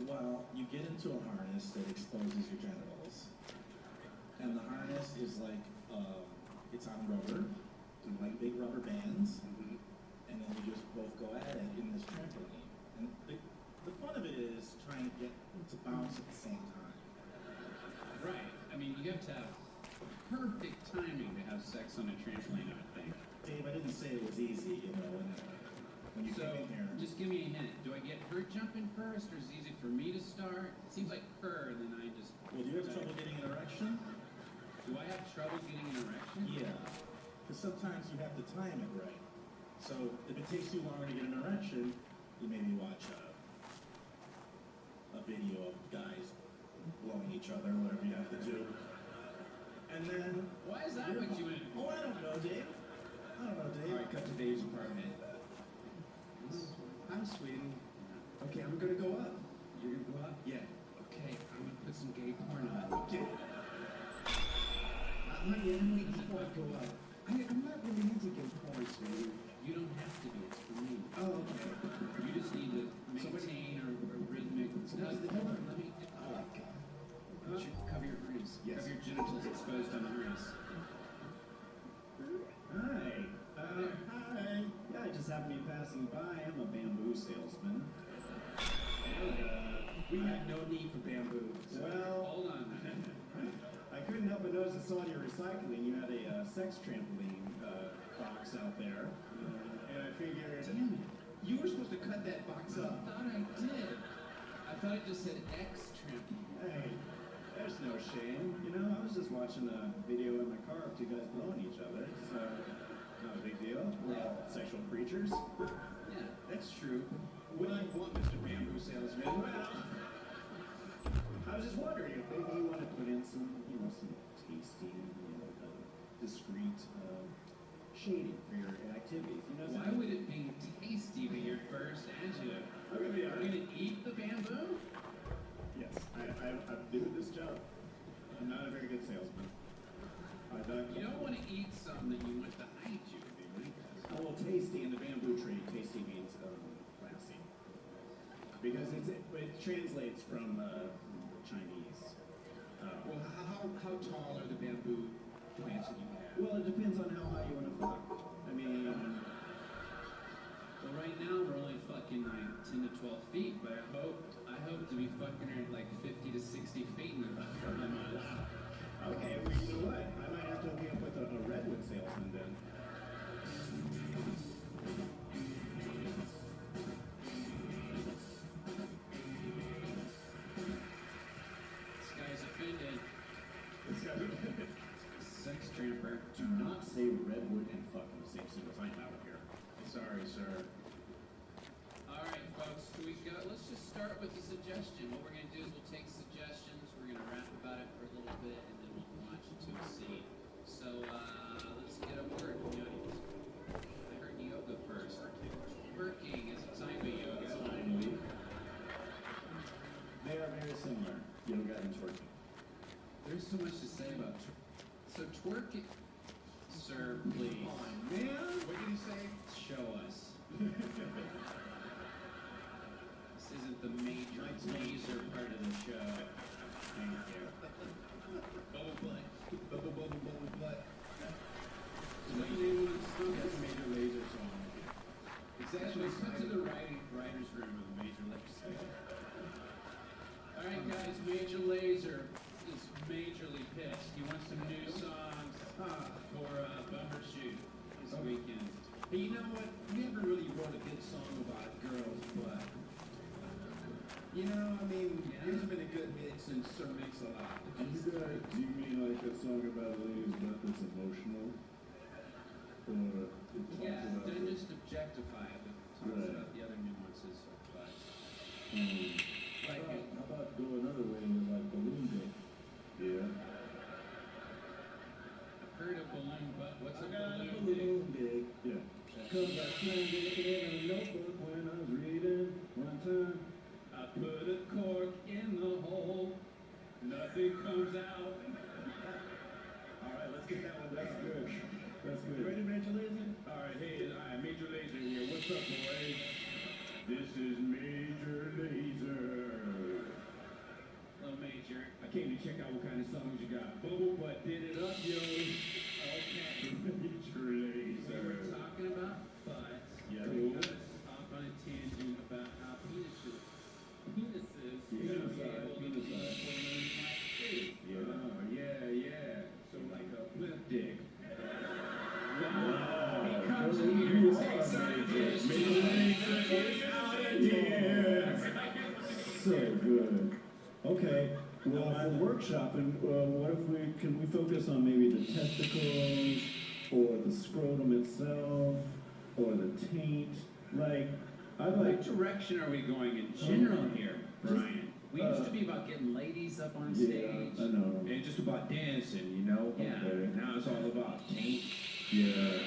Well, you get into a harness that exposes your genitals, and the harness is like it's on rubber, like big rubber bands, and then you just both go at it in this trampoline. And the fun of it is trying to get to bounce at the same time.
Right. I mean, you have to have perfect timing to have sex on a trampoline, I would think.
Dave, I didn't say it was easy, you know, when you
So,
came in here.
just give me a hint. Do I get her jumping first, or is it easy for me to start? It seems like her, and then I just...
Well, do you have trouble getting an erection?
Do I have trouble getting an erection?
Yeah, because sometimes you have to time it right. So if it takes you longer to get an erection, you maybe watch a video of guys blowing each other, whatever you have to do. And then...
Why is that what you would...
Oh, I don't know, Dave. I don't know, Dave.
All right, cut to Dave's apartment. Hi, sweetie.
Okay, I'm gonna go up.
You're gonna go up? Yeah. Okay, I'm gonna put some gay porn on.
Okay. Honey, I'm waiting before I go up. I'm not really into gay porn, sweetie.
You don't have to be. It's for me.
Oh, okay.
You just need to maintain a rhythmic... No, hold on, let me...
Oh, God.
Cover your harness.
Yes.
Have your genitals exposed on the harness.
Hi. Hi. Yeah, I just happened to be passing by. I'm a bamboo salesman. And,
We have no need for bamboo.
Well,
Hold on.
I couldn't help but notice I saw in your recycling you had a sex trampoline box out there. And I figured...
Damn it. You were supposed to cut that box up. I thought I did. I thought it just said X trampoline.
Hey, there's no shame. You know, I was just watching a video in my car of two guys blowing each other. So we're all sexual creatures.
Yeah, that's true. What do you want, Mr. Bamboo Salesman? Well,
I was just wondering if maybe you want to put in some, some tasty, discreet shading for your activities.
why would it be tasty be your first adjective? Are we gonna eat the bamboo?
Yes, I'm new at this job. I'm not a very good salesman.
You don't want to eat something that you want to hide you.
Well, tasty in the bamboo trade, tasty means classy. Because it translates from Chinese.
Well, how tall are the bamboo plants that you have?
Well, it depends on how high you want to fuck. I mean,
well, right now we're only fucking like 10 to 12 feet, but I hope to be fucking her at like 50 to 60 feet in about 4 months.
okay, well, you know what? I might have to hook you up with a redwood salesman then.
This guy's offended. Sex tramper.
Do not say redwood and fuck in the same sentence. I'm out of here.
Sorry, sir. Alright, folks, let's just start with a suggestion. What we're going to do is we'll take suggestions, we're going to rap about it for a little bit, and then we'll launch into a scene. So, let's get a word from the audience. I heard yoga first. Working is a type of yoga.
Finally. They are very similar, yoga and twerking.
There's so much to say about so twerking. Sir, please.
Come on, man.
What did he say? Show us. This isn't the major laser part of the show. Thank you. Bubble butt. Bubble butt.
That's the name of the song. That's a major laser song.
Exactly. Let's cut to the writer's room of the Major Lazer. Alright guys, Major Lazer is majorly pissed. He wants some new songs for Bumbershoot this weekend.
Hey, you know what? We never really wrote a good song about a girl's butt. There's been a good mix and Sir Mix-a-Lot.
Do you mean like a song about a lady's butt that's emotional? Or it talks about
don't just objectify it, but talks about the other nuances of butt.
How about go another way with like balloon dick? Yeah.
I've heard of balloon butt. What's a balloon
dick? Yeah. Cause I found it in a notebook when I was reading one time.
I put a cork in the hole, nothing comes out.
Alright, let's get that one.
That's good. That's good.
You ready, Major Lazer?
Alright, hey, Major Lazer here. What's up, boys?
This is Major Lazer.
Hello, Major.
I came to check out what kind of songs you got. Bubble butt did it up, yo.
Okay.
Major Lazer.
We're talking about butts.
Yeah.
We got us off on a tangent about how penises
Yeah,
should be able to be balloon like too.
Yeah. So like a flip dick.
Wow. He comes in here and takes our ideas.
So good. Okay. Well, for workshopping, what if can we focus on maybe the testicles, or the scrotum itself, or the taint? Like,
What direction are we going in general here, Brian? We used to be about getting ladies up on stage.
I know.
And just about dancing,
Yeah.
Okay.
Now it's all about taint.
Yeah.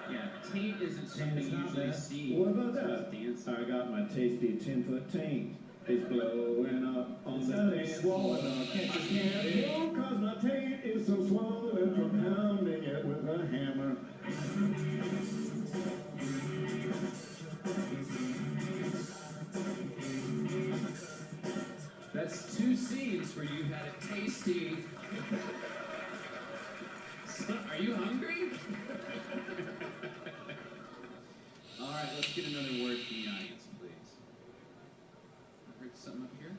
Yeah, taint isn't something you usually see.
What about
as
that?
dancing.
I got my tasty 10-foot taint. It's blowing up on the dance floor. Can't blow 'cause my taint is so swollen from pounding it with a hammer.
That's 2 scenes where you had a tasty. Are you hungry? All right, let's get another word from the audience, please. I heard something up here.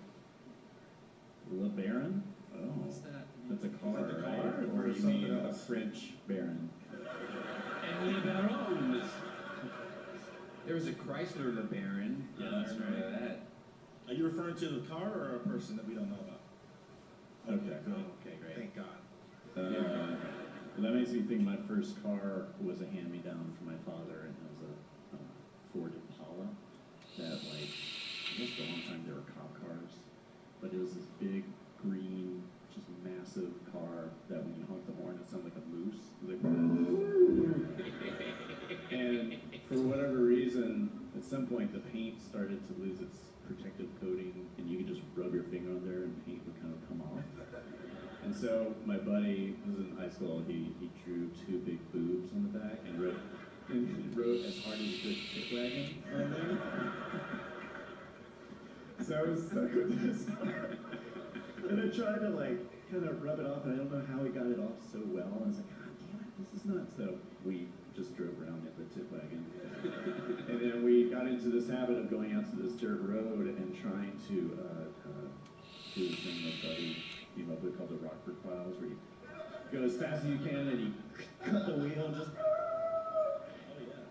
Le Baron? Oh.
What's that?
That's a car,
Is that the car?
right?
Or
Or
you
something
mean
else? A French baron.
And Le Baron.
There was a Chrysler LeBaron.
Yeah, that's right.
That.
Are you referring to the car or a person that we don't know about?
Okay.
Good. Okay, great. Thank God.
But that makes me think my first car was a hand-me-down from my father, and it was a Ford Impala that, like, I guess for a long time they were cop cars, but it was this big, green, just massive car that when you honk the horn, it sounded like a moose. It was like, and for whatever reason, at some point the paint started to lose its protective coating, and you could just rub your finger on there and paint would kind of come off. And so my buddy, who was in high school, he drew two big boobs on the back and wrote as hard as he could "tit wagon" on there. So I was stuck with this car. And I tried to like kind of rub it off, and I don't know how he got it off so well. And I was like, God damn it, this is nuts. So we just drove around in the tit wagon. And then we got into this habit of going out to this dirt road and trying to do this thing that Buddy came up with called the Rockford Files, where you go as fast as you can and you cut the wheel just.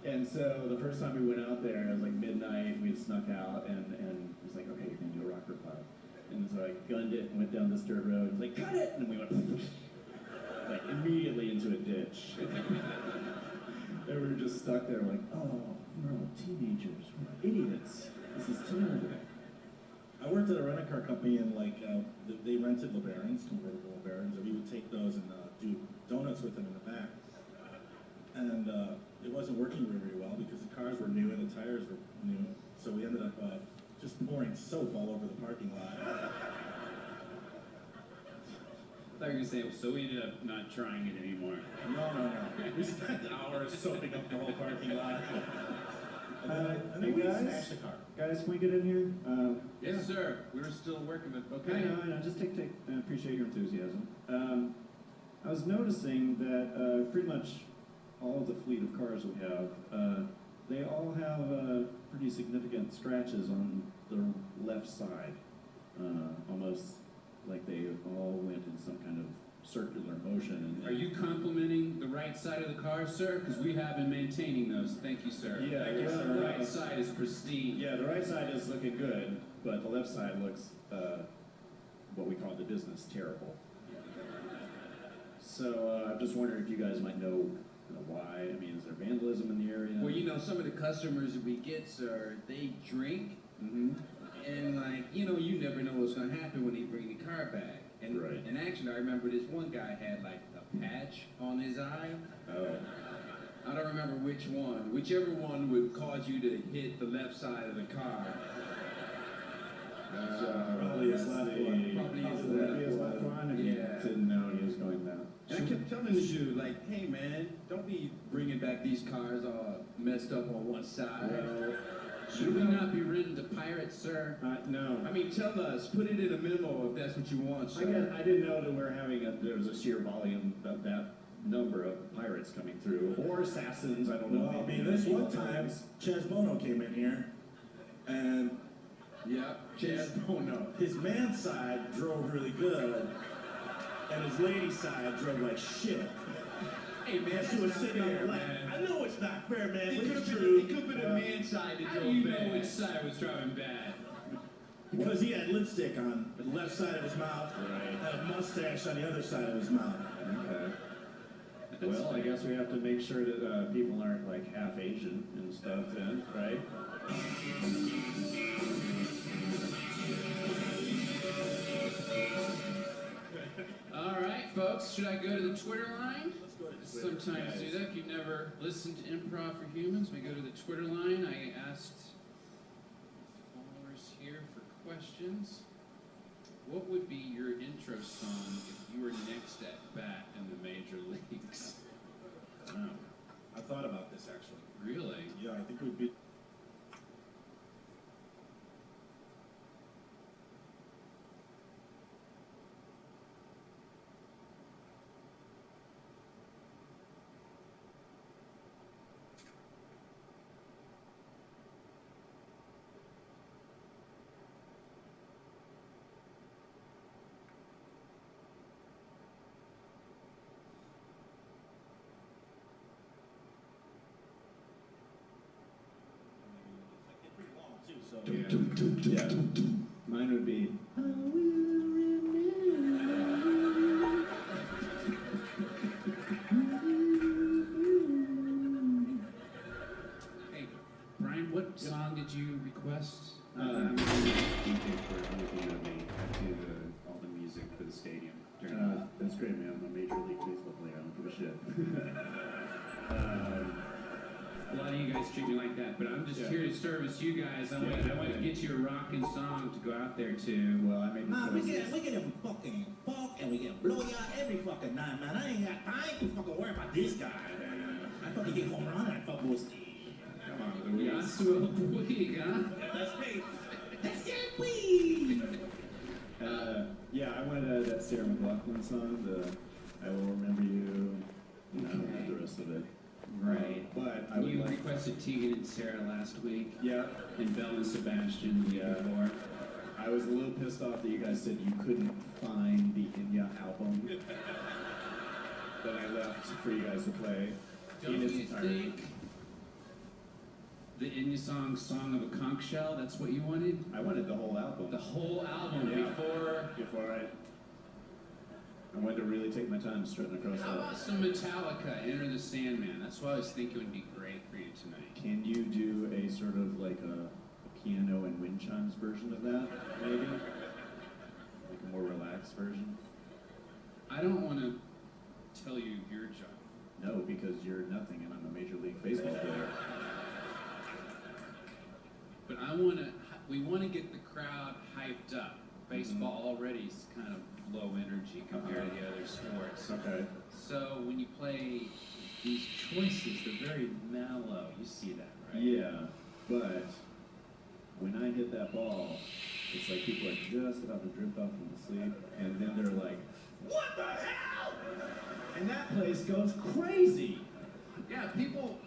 And so the first time we went out there, it was like midnight, we had snuck out, and it was like, okay, you're gonna do a Rockford File. And so I gunned it and went down this dirt road, and was like, cut it! And we went like immediately into a ditch. And we were just stuck there like, oh, we're all teenagers, we're idiots. This is terrible.
I worked at a rent-a-car company, and like they rented LeBarons, convertible LeBarons, and we would take those and do donuts with them in the back. And it wasn't working very well because the cars were new and the tires were new, so we ended up just pouring soap all over the parking lot.
I thought you were going to say, so we ended up not trying it anymore.
No. We spent hours soaping up the whole parking lot. And
Hey
then we
guys,
smashed the car.
guys, can we get in here?
Yes, sir. We were still working, but
I
okay.
know, just take, I appreciate your enthusiasm. I was noticing that pretty much all of the fleet of cars we have, they all have pretty significant scratches on the left side, almost like they all went in some kind of circular motion. And
Are you complimenting the right side of the car, sir? Because we have been maintaining those. Thank you, sir.
Yeah,
Thank you, sir. The right side is pristine.
Yeah, the right side is looking good, but the left side looks what we call the business terrible. So I'm just wondering if you guys might know why. I mean, is there vandalism in the area?
Well, you know, some of the customers that we get, sir, they drink, and like, you know, you never know what's going to happen when they bring the car back. And, and actually, I remember this one guy had like a patch on his eye.
Oh.
I don't remember which one. Whichever one would cause you to hit the left side of the car.
Probably his left one. Probably his left one. If you didn't know he was going down.
And I kept telling you, like, hey man, don't be bringing back these cars all messed up on one side. Should we not be ridden to pirates, sir?
No.
I mean, tell us. Put it in a memo if that's what you want, sir.
I didn't know that we're having there was a sheer volume of that number of pirates coming through, or assassins. I don't know.
Well, I mean, this one time, Chaz Bono came in here, and
Chaz Bono.
His man side drove really good, and his lady side drove like shit.
Hey man,
she was sitting on the left.
man.
I know it's not fair, man.
It
But
could
it's
have
true.
been a man side that
How
drove
do you
bad.
know
Which side was driving bad?
Because he had lipstick on the left side of his mouth, and a mustache on the other side of his mouth.
Okay. Well, I guess we have to make sure that people aren't like half Asian and stuff then, right?
All right, folks, should I go to the Twitter line?
Let's go to the Twitter.
Sometimes do that. If you've never listened to Improv for Humans, we go to the Twitter line. I asked followers here for questions. What would be your intro song if you were next at bat in the major leagues?
Wow. I thought about this actually.
Really?
Yeah, I think it would be.
Yeah. Mine would be. shit.
A lot of you guys treat me like that, but I'm just here to service you guys. I want to get you a rockin' song to go out there to.
Well, I made
Man, we get him fucking fuck and we get blow y'all every fucking night, man. I ain't got time to fucking worry about this guy, man. I fucking get home run and fuck was come on, Louis.
That's a week, huh?
That's me. That's it, we.
Yeah, I wanted that Sarah McLachlan song, the I Will Remember You, and I don't know the rest of it.
Right.
But I would
You
like...
requested Tegan and Sarah last week.
Yeah.
And Belle and Sebastian the week before.
I was a little pissed off that you guys said you couldn't find the Inya album that I left for you guys to play.
Don't you think the Inya Song of a Conch Shell, that's what you wanted?
I wanted the whole album.
The whole album
Yeah.
before
I wanted to really take my time strutting across
How about some Metallica, Enter the Sandman? That's what I was thinking would be great for you tonight.
Can you do a sort of like a piano and wind chimes version of that, maybe? Like a more relaxed version?
I don't want to tell you your job.
No, because you're nothing and I'm a Major League Baseball player.
But we want to get the crowd hyped up. Baseball already is kind of low energy compared to the other sports.
Okay.
So when you play these choices, they're very mellow. You see that, right?
Yeah, but when I hit that ball, it's like people are just about to drift off into sleep, and then they're like, "What the hell?" And that place goes crazy.
Yeah, people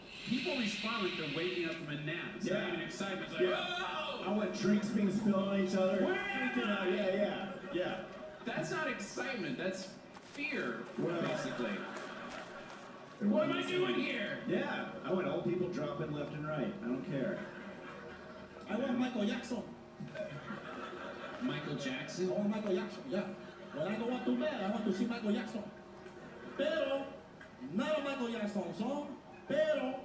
respond like they're waking up from a nap. It's not even excitement. It's like,
yeah. I want drinks being spilled on each other. Freaking out. Yeah.
That's not excitement. That's fear,
Well,
basically. What am I doing here?
Yeah, I want old people dropping left and right. I don't care.
I want Michael Jackson.
Michael Jackson?
I want Michael Jackson, yeah. When I go out to bed, I want to see Michael Jackson. Pero, not a Michael Jackson song, pero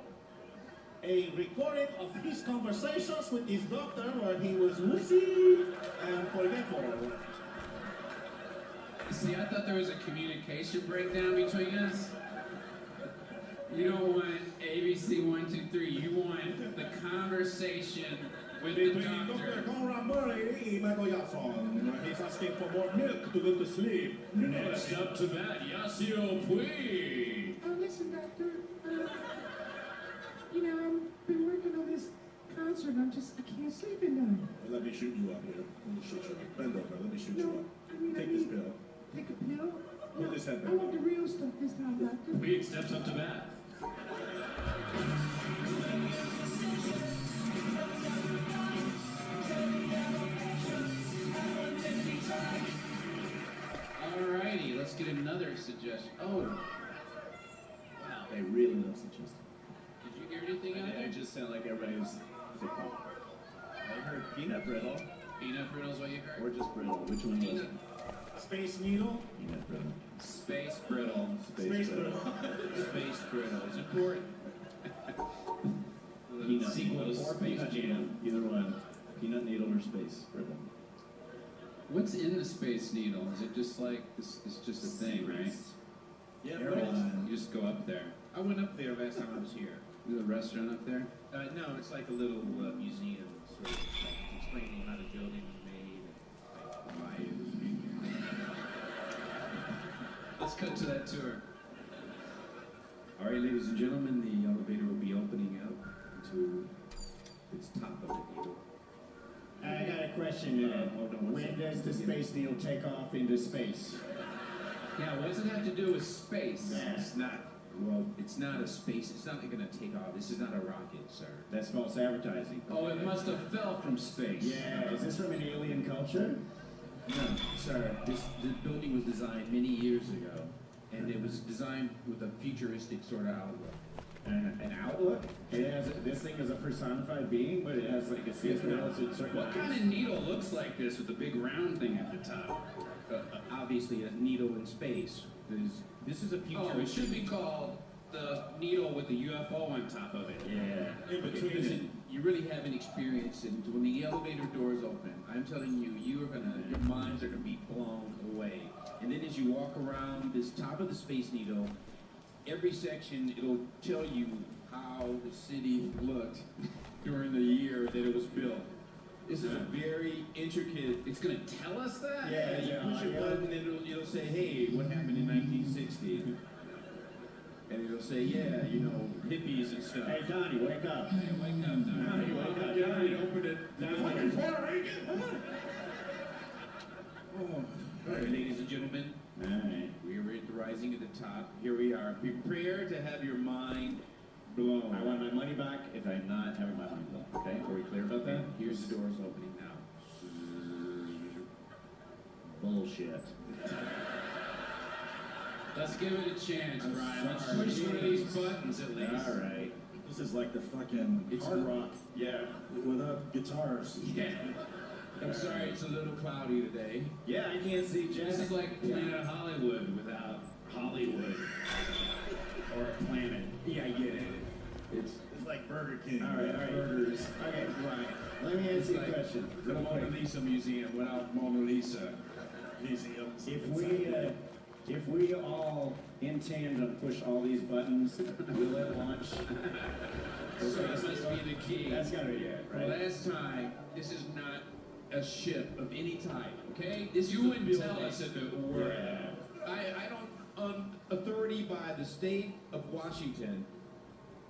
a recording of his conversations with his doctor where he was woozy and forgetful.
See, I thought there was a communication breakdown between us. You don't want ABC 1, 2, 3. You want the conversation with the
Between Dr. Conrad Murray and Michael Jackson. He's asking for more milk to go to sleep.
Next up to bat, Yasiel Puig.
Listen, Doctor. I've been working on this concert. I can't sleep at night.
Let me shoot you up here. Let me shoot you up. Bend over. Let me shoot you up. Take this pill.
Take a pill?
Put this head
I
back.
want the real stuff this time, Doctor.
Puig steps up to bat.
Alrighty, let's get another suggestion. Oh. Wow.
They really love suggestions.
Did you hear anything out there?
It just sounded like everybody was football. I heard peanut brittle.
Peanut brittle is what you heard?
Or just brittle. Which one was it?
Space Needle.
Peanut brittle.
Space brittle.
Space brittle.
Space brittle. It's important.
Peanut
Sequel
needle
to
or
Space
peanut
Jam.
needle. Either one. Peanut needle or space brittle.
What's in the Space Needle? Is it just like, it's just a thing, right?
Yeah,
You just go up there.
I went up there last time I was here.
There's a restaurant up there?
No, it's like a little museum, sort of like explaining how the building was made and why it was made.
Let's cut to that tour.
All right, ladies and gentlemen, the elevator will be opening up to its top of the needle.
I got a question. When does the Space Needle take off into space?
Yeah, what does it have to do with space?
It's not. Well, it's not a space. It's not going to take off. This is not a rocket, sir.
That's false advertising.
Oh, it must have fell from space.
Yeah, is this from an alien culture?
No, sir. This building was designed many years ago, and it was designed with a futuristic sort of outlook.
An outlook? It has this thing is a personified being, but it has like a relative circle.
What kind of needle looks like this with a big round thing at the top?
Obviously, a needle in space. This is a futuristic.
Oh, it should be called the needle with the UFO on top of it.
Yeah. Listen, you really haven't experienced it. When the elevator doors open, I'm telling you, your minds are gonna be blown away. And then as you walk around this top of the Space Needle, every section, it'll tell you how the city looked during the year that it was built. This is a very intricate. It's gonna tell us that.
Yeah,
You push a button, and it'll say, "Hey, what happened in 1960?" And it'll say, "Yeah, you know, hippies and stuff."
Hey, Donnie, wake up.
Hey, wake up, Donnie.
Wake up,
Donnie, open it. Oh, all right, ladies and gentlemen.
All right.
We are at the rising at the top. Here we are. Prepare to have your mind blown.
I want my money back if I'm not having my mind blown. Okay? Are we clear about that?
Here's the doors opening now.
Bullshit.
Let's give it a chance, Brian. Let's push one of these buttons at least.
All right. This is like the fucking hard rock. Yeah. Without guitars.
Yeah. I'm sorry, it's a little cloudy today.
Yeah, I can't see Jack.
This is like Planet Hollywood without Hollywood. Or a planet. Yeah, I get it. It's
like Burger King.
all right.
Burgers. Okay,
Right.
let me
It's
answer your
like
question.
the Mona Lisa Museum without Mona Lisa.
If we all in tandem push all these buttons, will it launch?
So this must be the key.
That's gotta be it, right?
Last time, this is not a ship of any type, okay? You wouldn't tell us if it were.
Yeah.
I don't, on authority by the state of Washington,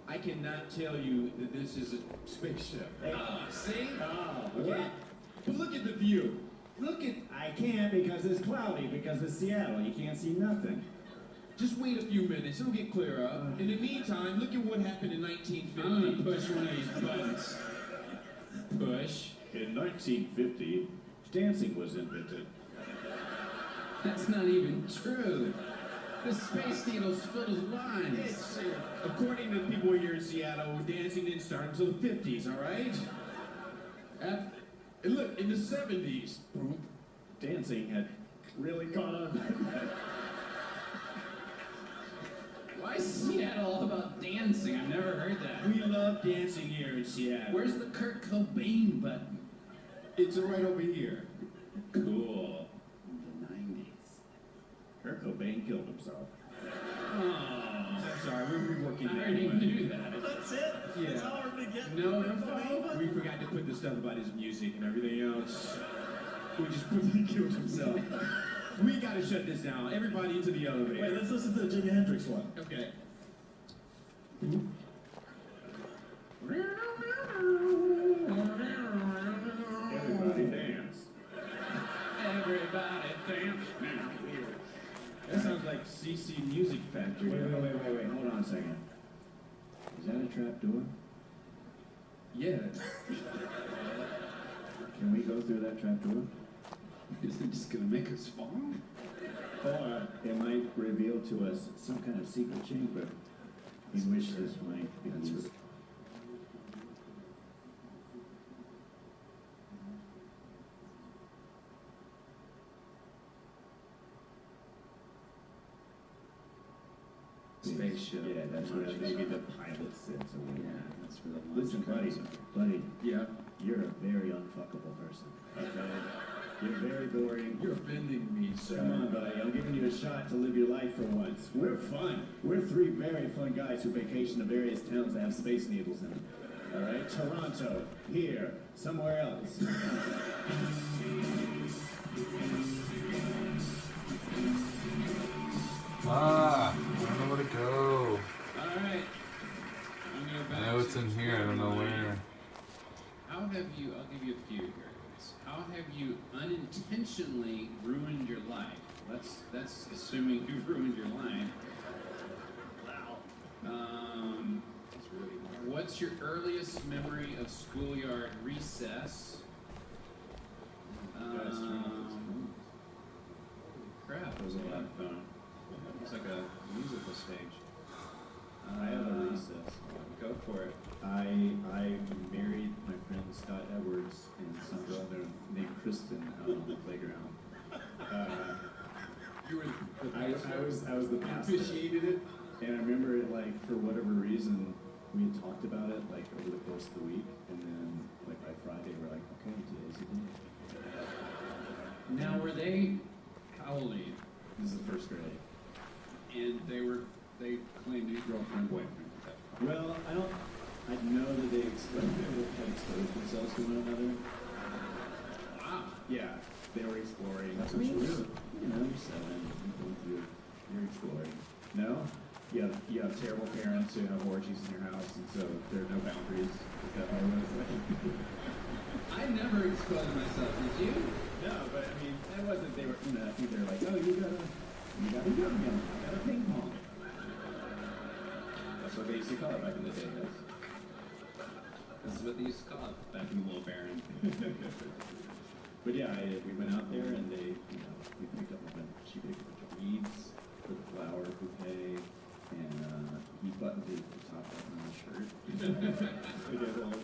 I cannot tell you that this is a spaceship. See?
Oh,
Okay. But look at the view. Look at.
I can't because it's cloudy, because it's Seattle. You can't see nothing.
Just wait a few minutes. It'll get clear up. In the meantime, look at what happened in 1950. I'm gonna push one of these buttons. Push.
In 1950, dancing was invented.
That's not even true. The Space Needle's filled with lines. According to people here in Seattle, dancing didn't start until the 50s, all right? And look, in the 70s,
Dancing had really caught on.
why is Seattle all about dancing? I've never heard that. We love dancing here in Seattle. Where's the Kurt Cobain button? It's right over here. Cool.
The 90s. Kurt Cobain killed himself.
Oh, I'm sorry, we're reworking that.
I already knew that.
That's it?
Yeah.
That's all we're gonna get?
No info? We forgot to put the stuff about his music and everything else. We just put he killed himself. We gotta shut this down. Everybody into the elevator.
Wait, let's listen to the Jimi Hendrix one.
Okay.
Everybody dance.
Everybody dance now.
That sounds like CC Music Factory. Wait. Hold on a second. Is that a trap door?
Yeah.
Can we go through that trap door?
Is it just gonna make us fall?
Or it might reveal to us some kind of secret chamber in which this might be used.
Spaceship.
Yeah, that's where maybe the pilot sits or whatever.
Yeah, that's where the
Listen, buddy,
Yeah.
you're a very unfuckable person. Okay? You're very boring.
You're offending me, sir.
Come on, buddy. I'm giving you a shot to live your life for once. We're fun. We're three very fun guys who vacation to various towns that have space needles in them. All right? Toronto, here, somewhere else.
I don't know where to go.
Alright. I'm gonna
I know it's in here, I don't know where.
How have you, I'll give you a few here. How have you unintentionally ruined your life? That's assuming you've ruined your life.
Wow.
That's really hard. What's your earliest memory of schoolyard recess? Crap, it was a lot of fun. It's like a musical stage.
I have a recess.
Go for it.
I married my friend Scott Edwards and some girl named Kristen out on the playground.
You were
I was the pastor.
officiated it?
And I remember it, like, for whatever reason, we had talked about it, like, over the course of the week, and then, like, by Friday, we're like, okay, today's the day.
Now, were they, how old are you?
This is the first grade.
And they were
they claimed you girlfriend, boyfriend.
Well, I know that they had exposed themselves to one another.
Wow.
Yeah, they were exploring.
That's what you do.
You know, you're 7, you're exploring. No? You have terrible parents who have orgies in your house, and so there are no boundaries. Is that how it was?
I never exposed myself. Did you?
No, but I mean, that wasn't. They were, I think they were like, oh, you got a gun, I got a ping pong. That's what they used to call it back in the day.
That's what they used to call it back in the Little Baron.
But yeah, we went out there and we picked up she picked up a bunch of weeds for the flower bouquet, and he buttoned the top button on the shirt. We did a little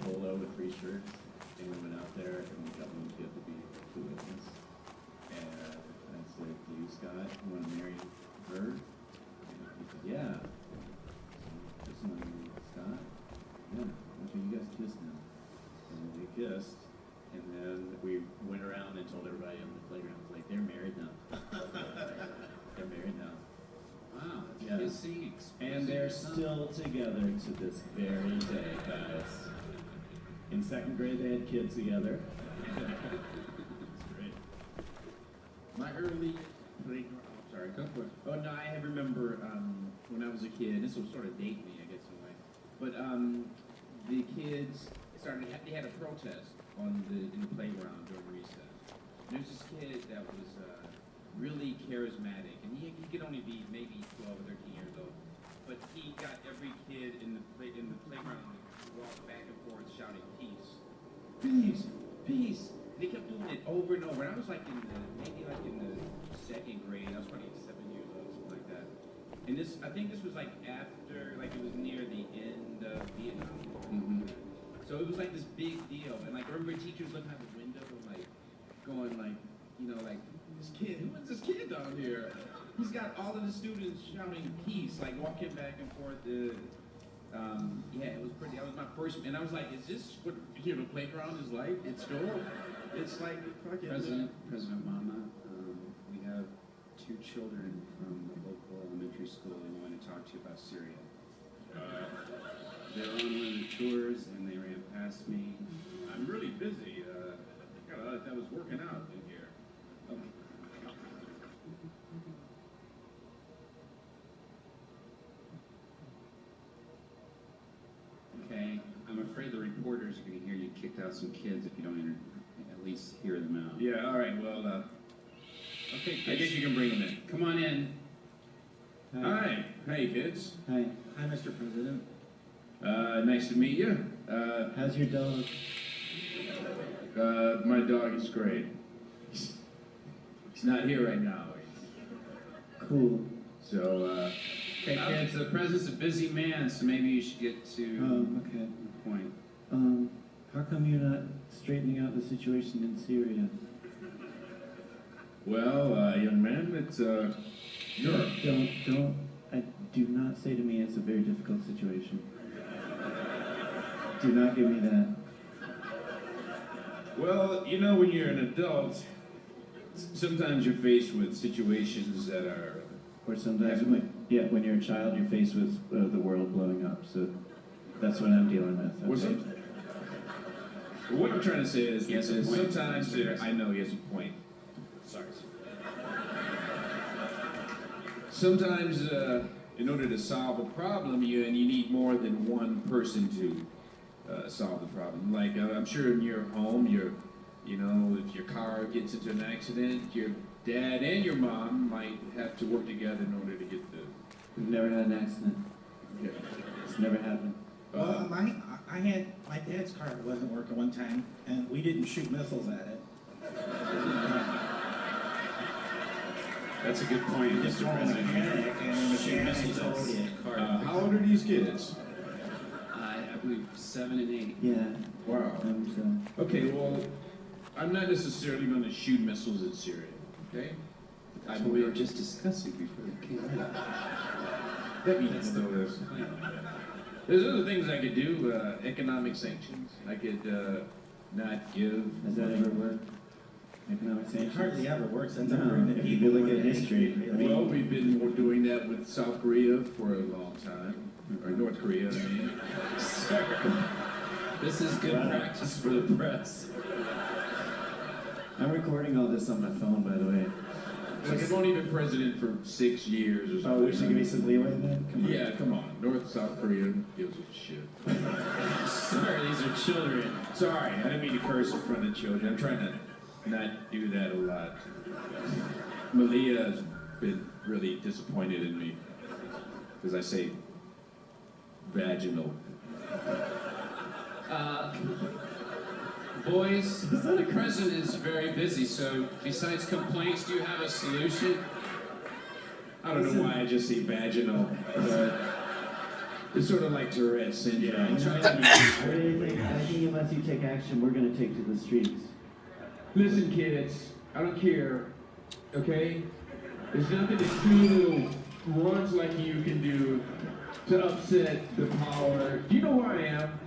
polo with 3 shirts, and we went out there and we got one kid to be the witness. And I said, do you, Scott, want to marry her? And he said, yeah. So, just want to marry Scott? Yeah. Okay, you guys kiss now. And then they kissed. And then we went around and told everybody on the playground, like, they're married now. They're married now.
Wow,
Yeah.
kissing,
And they're still together to this very day, guys. In 2nd grade, they had kids together. It's great.
My early playground. Oh, sorry, go for it. Oh no, I remember when I was a kid. This will sort of date me, I guess, in a way. But the kids they had a protest in the playground during recess. There's this kid that was really charismatic, and he could only be maybe 12 or 13 years old. But he got every kid in the playground to walk back and forth shouting peace, peace, peace. And they kept doing it over and over. And I was maybe in the 2nd grade. I was probably 7 years old, something like that. And I think this was after, it was near the end of Vietnam War.
Mm-hmm.
So it was this big deal. And I remember teachers looking out the window and going this kid, who is this kid down here? He's got all of the students shouting peace, walking back and forth. Yeah, it was pretty. That was my first, and I was like, "Is this what the playground is like at school?" It's like fucking
President Mama, we have 2 children from the local elementary school and want to talk to you about Syria. They're on one of the tours and they ran past me.
I'm really busy. I was working out in here.
Okay, I'm afraid the reporters are going to hear you kicked out some kids if you don't at least hear them out.
Yeah, all right, well,
okay, kids.
I guess you can bring them in.
Come on in.
Hi. Hey, kids.
Hi. Hi, Mr. President.
Nice to meet you.
How's your dog?
My dog is great. He's not here right now.
Cool.
So,
okay, kids, the president's a busy man, so maybe you should get to
okay.
the point.
How come you're not straightening out the situation in Syria?
Well, young man, it's, Europe.
Do not say to me it's a very difficult situation. Do not give me that.
Well, when you're an adult, sometimes you're faced with situations that are...
Or sometimes, when you're a child, you're faced with the world blowing up. So that's what I'm dealing with. Okay?
Well, what I'm trying to say is, sometimes I know he has a point. Sorry. Sometimes, in order to solve a problem, you need more than one person to solve the problem. I'm sure in your home, if your car gets into an accident, your dad and your mom might have to work together in order to get the...
We've never had an accident.
Yeah.
It's never happened.
Well, my dad's car wasn't working one time, and we didn't shoot missiles at it.
That's a good point.
Just throwing a panic and shoot missiles.
How old are these kids?
I believe 7 and 8.
Yeah.
Wow. Okay, well, I'm not necessarily going to shoot missiles at Syria, okay?
That's what we were just discussing before you came in.
That means there's other things I could do, economic sanctions. I could not give...
Has that ever worked?
economic
It
sanctions.
hardly ever works. That's
No,
the
if you
people
look
more
at
than
history,
anything,
I mean,
Well, we've been doing that with South Korea for a long time. Or North Korea, I mean.
This is good practice for the press.
I'm recording all this on my phone, by the way.
Like, I've only been president for 6 years or
Oh,
something.
we should give me some leeway then? Come on.
Yeah, come on. North, South Korea gives a shit.
Sorry, these are children.
Sorry, I didn't mean to curse in front of children. I'm trying to not do that a lot. Malia has been really disappointed in me because I say vaginal.
Boys, the president is very busy, so besides complaints, do you have a solution?
I don't know why I just say vaginal, but it's sort of like Tourette's syndrome. I'm trying to
I think unless you take action, we're going to take to the streets.
Listen, kids, I don't care, okay? There's nothing that two little runs like you can do to upset the power. Do you know who I am?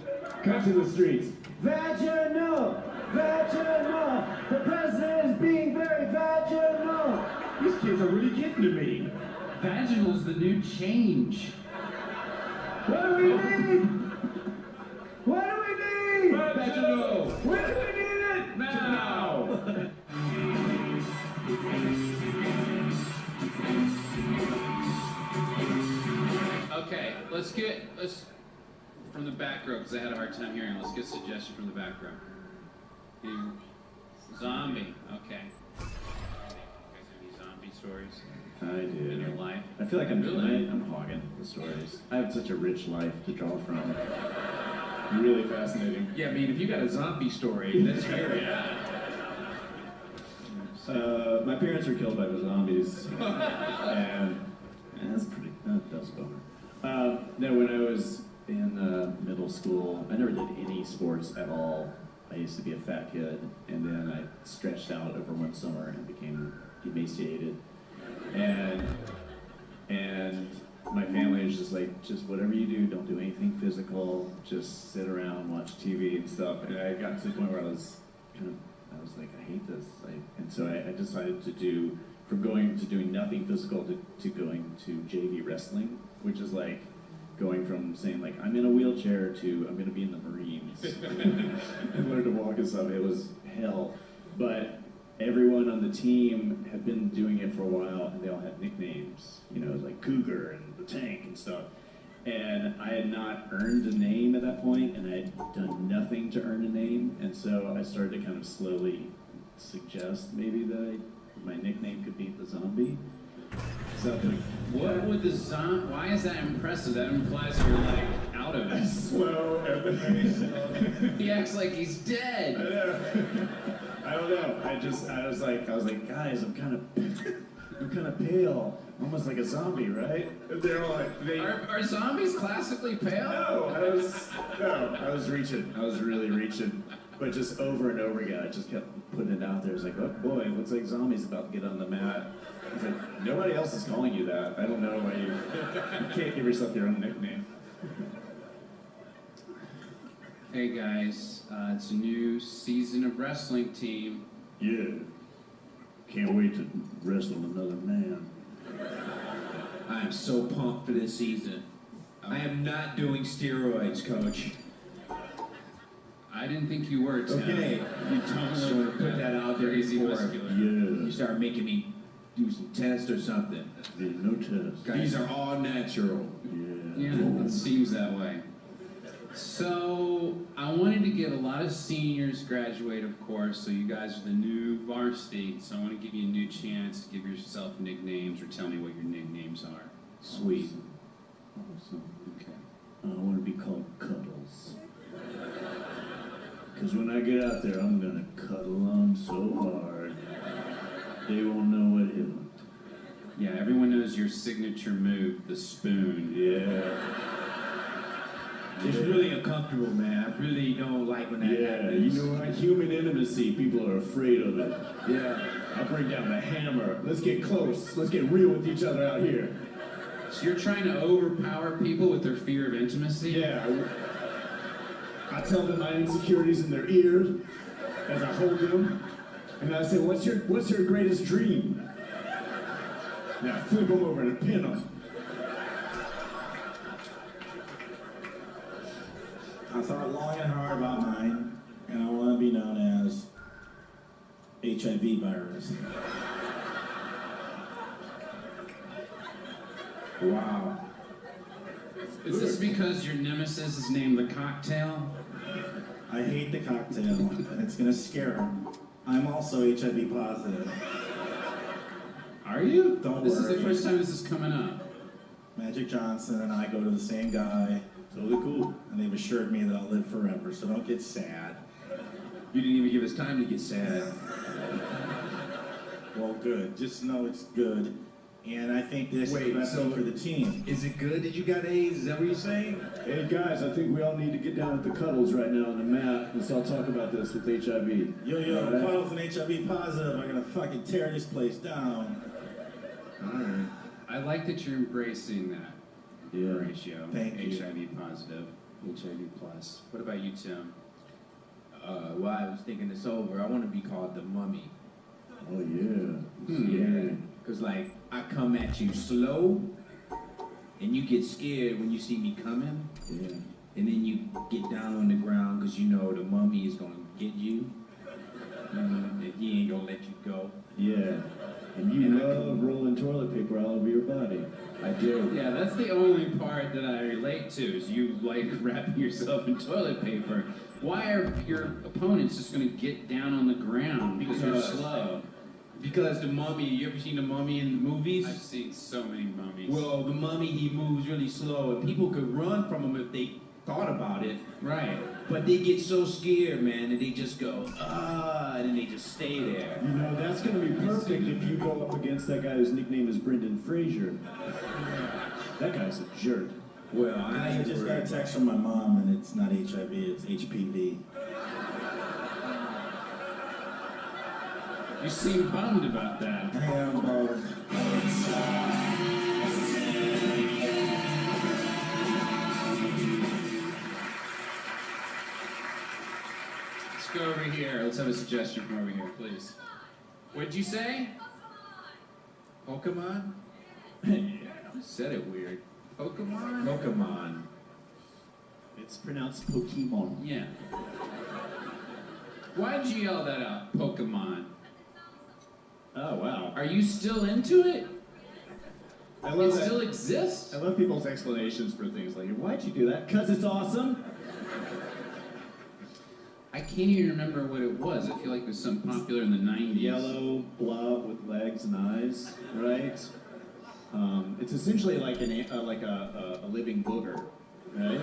Come to the streets. Vaginal! Vaginal! The president is being very vaginal!
These kids are really getting to me.
Vaginal's the new change.
What do we need? What do we need?
Vaginal!
When do we need it?
Now!
Okay, let's from the back row, because I had a hard time hearing. Let's get a suggestion from the back row. Zombie, okay. You guys have any zombie stories
I do.
in your life?
I feel like I'm hogging the stories. I have such a rich life to draw from. Really fascinating.
Yeah, I mean, if you got a zombie story, let's hear it.
My parents were killed by the zombies, and that's pretty. That was a bummer. No, when I was in middle school, I never did any sports at all. I used to be a fat kid, and then I stretched out over one summer and became emaciated. And my family was just like, just whatever you do, don't do anything physical. Just sit around, watch TV and stuff. And I got to the point where I was like, I hate this. And so I decided to do, from going to doing nothing physical to going to JV wrestling, which is like going from saying like, I'm in a wheelchair to I'm going to be in the Marines. And learn to walk and stuff. It was hell. But everyone on the team had been doing it for a while, and they all had nicknames, like Cougar and the Tank and stuff. And I had not earned a name at that point, and I had done nothing to earn a name, and so I started to kind of slowly suggest maybe that my nickname could be the Zombie.
What would the zombie? Why is that impressive? That implies you're like out of it.
Slow everything.
He acts like he's dead.
I don't know. I was like, guys, I'm kind of pale, almost like a zombie, right? And they're all like,
Are zombies classically pale?
No, I was reaching. I was really reaching. But just over and over again, I just kept putting it out there. It's like, oh boy, it looks like Zombie's about to get on the mat. It's like, nobody else is calling you that. I don't know why you can't give yourself your own nickname.
Hey guys, it's a new season of wrestling team.
Yeah. Can't wait to wrestle another man.
I am so pumped for this season. I am not doing steroids, Coach.
I didn't think you were, Tim.
Okay, you just want to put that out there
Crazy
before
muscular.
you start making me do some tests or something.
Yeah, no test.
These are all natural.
Yeah, it seems that way. So, I wanted to get a lot of seniors graduate, of course, so you guys are the new varsity, so I want to give you a new chance to give yourself nicknames or tell me what your nicknames are.
Sweet. Awesome.
Okay.
I want to be called Cuddles. Because when I get out there, I'm going to cuddle on so hard, they won't know what hit them.
Yeah, everyone knows your signature move, the spoon.
Yeah.
It's really uncomfortable, man. I really don't like when that happens.
You know what? Human intimacy, people are afraid of it.
Yeah.
I'll bring down the hammer. Let's get close. Let's get real with each other out here.
So you're trying to overpower people with their fear of intimacy?
Yeah. I tell them my insecurities in their ears as I hold them. And I say, what's your greatest dream? Now flip them over and pin them.
I thought long and hard about mine, and I want to be known as HIV virus.
Wow. Is this because your nemesis is named the Cocktail?
I hate the cocktail, and it's gonna scare him. I'm also HIV positive.
Are you?
Don't
This
worry.
is the first time this is coming up.
Magic Johnson and I go to the same guy. Totally cool. And they've assured me that I'll live forever, so don't get sad.
You didn't even give us time to get sad.
Well, good. Just know it's good. And I think this is the best thing for the team.
Is it good that you got AIDS? Is that what you're saying?
Hey guys, I think we all need to get down at the Cuddles right now on the mat. Let's all talk about this with HIV.
Yo,
All right?
Cuddles and HIV positive are gonna fucking tear this place down.
Alright. I like that you're embracing that ratio.
Thank you.
HIV positive, HIV plus. What about you, Tim?
While I was thinking this over, I want to be called the Mummy.
Oh yeah.
Yeah. Because, like, I come at you slow, and you get scared when you see me coming.
Yeah.
And then you get down on the ground because you know the Mummy is going to get you. And he ain't going to let you go.
Yeah. And you love rolling toilet paper all over your body.
I do.
Yeah, that's the only part that I relate to, is you like wrapping yourself in toilet paper. Why are your opponents just going to get down on the ground? Because you're slow.
Because the Mummy, you ever seen the Mummy in the movies?
I've seen so many mummies.
Well, the Mummy, he moves really slow, and people could run from him if they thought about it.
Right.
But they get so scared, man, and they just go, and then they just stay there.
You know, that's going to be perfect if you go up against that guy whose nickname is Brendan Fraser. That guy's a jerk.
Well,
I just got a text from my mom, and it's not HIV, it's HPV.
You seem bummed about that.
I am bummed.
Let's go over here. Let's have a suggestion from over here, please. What'd you say?
Pokemon?
You said it weird. Pokemon?
Pokemon.
It's pronounced Pokemon.
Yeah. Why'd you yell that out? Pokemon.
Oh, wow.
Are you still into it?
I love
it
that.
still exists?
I love people's explanations for things like, why'd you do that? 'Cause it's awesome.
I can't even remember what it was. I feel like it was something popular in the 90s.
Yellow blob with legs and eyes, right? It's essentially like a living booger, right?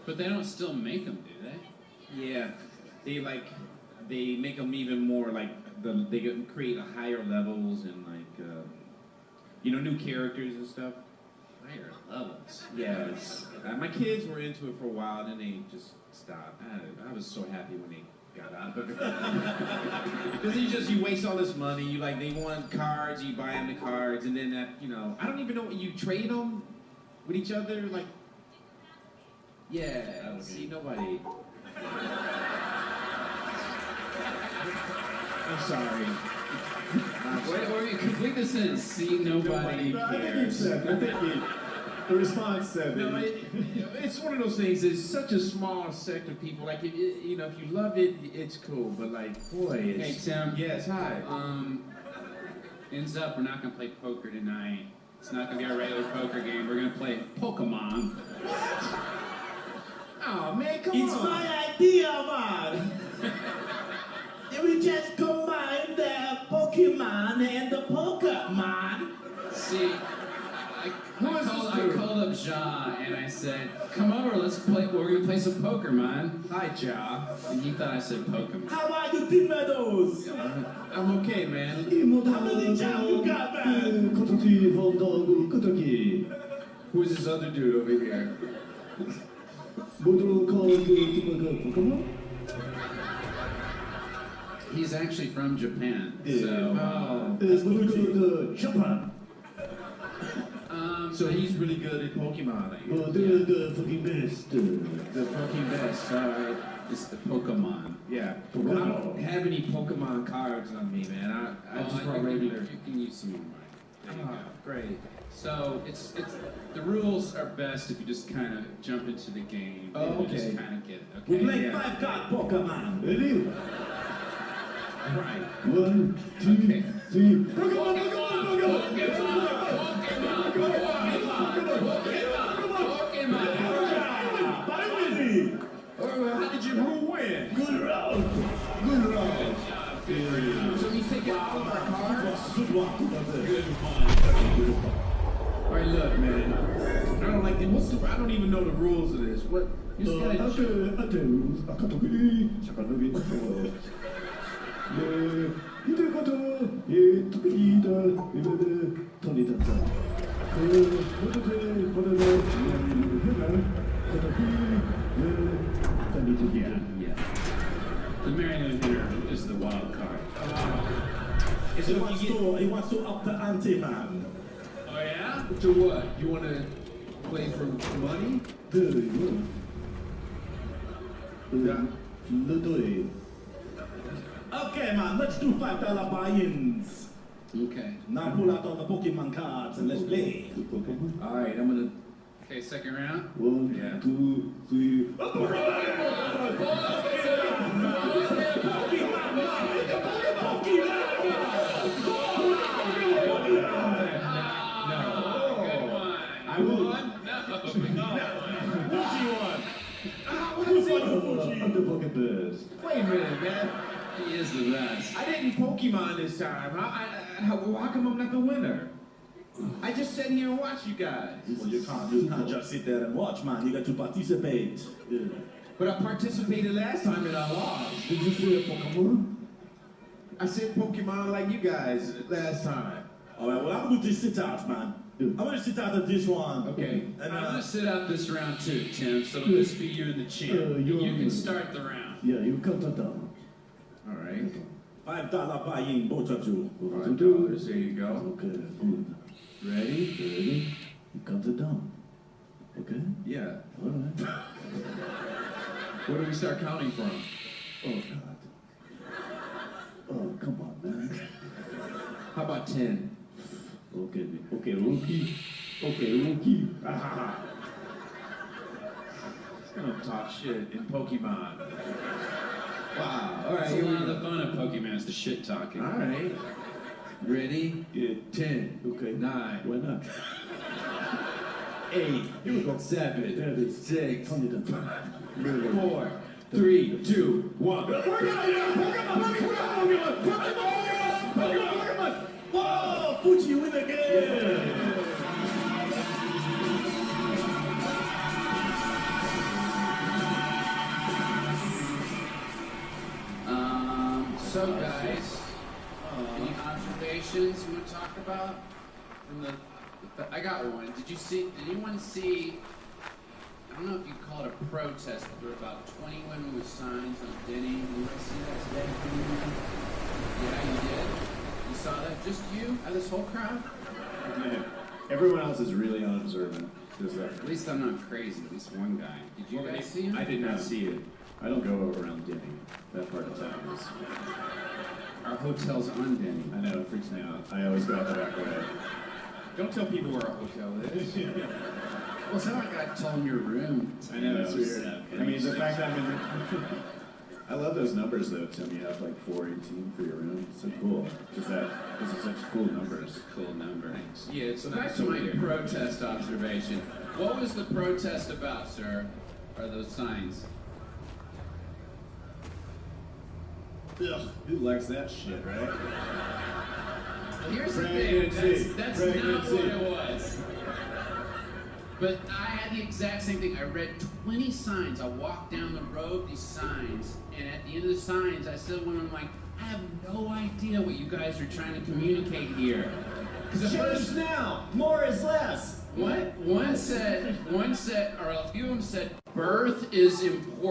But they don't still make them, do they?
Yeah. They make them even more like, they create higher levels and new characters and stuff.
Higher levels.
Yes. My kids were into it for a while, and then they just stopped. I was so happy when they got out of it. Because you waste all this money. They want cards, you buy them the cards, and then I don't even know what you trade them with each other. Yeah. See, nobody. I'm sorry.
Wait, complete the sentence. See, nobody cares.
I think the response said
No, it's one of those things. It's such a small sector of people. If you love it, it's cool. But boy, it's...
Hey, Tim.
Yes, hi.
Ends up, we're not going to play poker tonight. It's not going to be our regular poker game. We're going to play Pokemon.
Oh, man, come
It's
on.
my idea, man. We just combine the Pokemon and the Pokemon.
See, I called up Ja and I said, "Come over, let's play. We're gonna play some poker, man."
Hi, Ja.
And he thought I said Pokemon.
How are you, Tim Meadows?
I'm okay, man.
How many jobs you got, man?
Who's this other dude over here?
He's actually from Japan, so.
Japan.
So he's really good at Pokemon.
The fucking best.
The fucking best. All right.
It's the Pokemon.
Yeah. I don't have any Pokemon cards on me, man. I just brought regular.
You can use some of mine. There you go.
Great.
So it's the rules are best if you just kind of jump into the game.
Oh,
and
okay.
Just kind of get it. Okay.
We play
Yeah.
5-card Pokemon. Ready?
Right.
1, 2, 3. Pokemon!
How did you win?
Good round. Good round.
So he's taking all of our cards?
Good one.
All right, look, man. I don't like the. I don't even know the rules of this. What? You just gotta.
Yeah. The Maryland hitter is the wild card.
He wants to up the ante, man.
Oh yeah?
To what? You want to play for money?
Okay, man, let's do $5 buy-ins.
Okay.
Now pull out all the Pokemon cards and let's play.
All right, I'm gonna.
Okay, second round.
1, 2, 3.
I won.
I'm the fucking best.
Wait a minute, man.
He is the best.
I didn't Pokemon this time. How come I'm not the winner? I just sat here and watched you guys.
Well, you can't just sit there and watch, man. You got to participate. Yeah.
But I participated last time and I lost.
Did you say Pokemon?
I said Pokemon like you guys last time.
All right, well, I'm going to sit out, man. I'm going to sit out of this one.
Okay.
And I'm going to sit out this round too, Tim, so this be you and the champ. You can start the round.
Yeah, you count it down.
All right.
$5 buy-in, both of you.
$5. There you go.
Okay, good.
Ready?
Ready? You count it down. Okay?
Yeah.
All right.
Where do we start counting from?
Oh, God. Oh, come on, man.
How about 10?
Okay, rookie. Okay, rookie.
Gonna talk shit in Pokemon. Wow. All right.
That's a
Here we
lot of
go.
the fun of Pokemon is the shit talking.
All right. Ready?
Yeah.
10.
Okay.
9.
Why not?
8.
Here we go.
7.
There it is.
6.
4.
4. 3. 2. 1.
Pokemon! Whoa! Fuji win again!
So guys, any observations you want to talk about from the I got one. Did anyone see, I don't know if you call it a protest, but there were about 20 women with signs on Denny. Did you guys see that today? Yeah, you did? You saw that? Just you? Out of this whole crowd?
Yeah. Everyone else is really unobservant.
At least I'm not crazy. At least one guy. Did you guys see him?
I did not see it. I don't go around Denny. That part of town is.
Our hotel's on Denny.
I know, it freaks me out. I always go out the back way.
Don't tell people where our hotel is.
Well, it's not like I told them your room.
I know, it's weird. I mean, the fact that I'm in. I love those numbers though, Tim. You have like 418 for your room. It's so cool. Those are such cool numbers.
Cool number.
Yeah, it's
So
not
back
so
to my
weird.
protest observation. What was the protest about, sir? Are those signs?
Ugh, who likes that shit, right?
Well, here's the
Pregnancy.
thing. That's not
Pregnancy.
what it was. But I had the exact same thing. I read 20 signs. I walked down the road, these signs, and at the end of the signs, I said one, I'm like, I have no idea what you guys are trying to communicate here.
Choose now! More is less!
One said, or a few of them said, birth is important.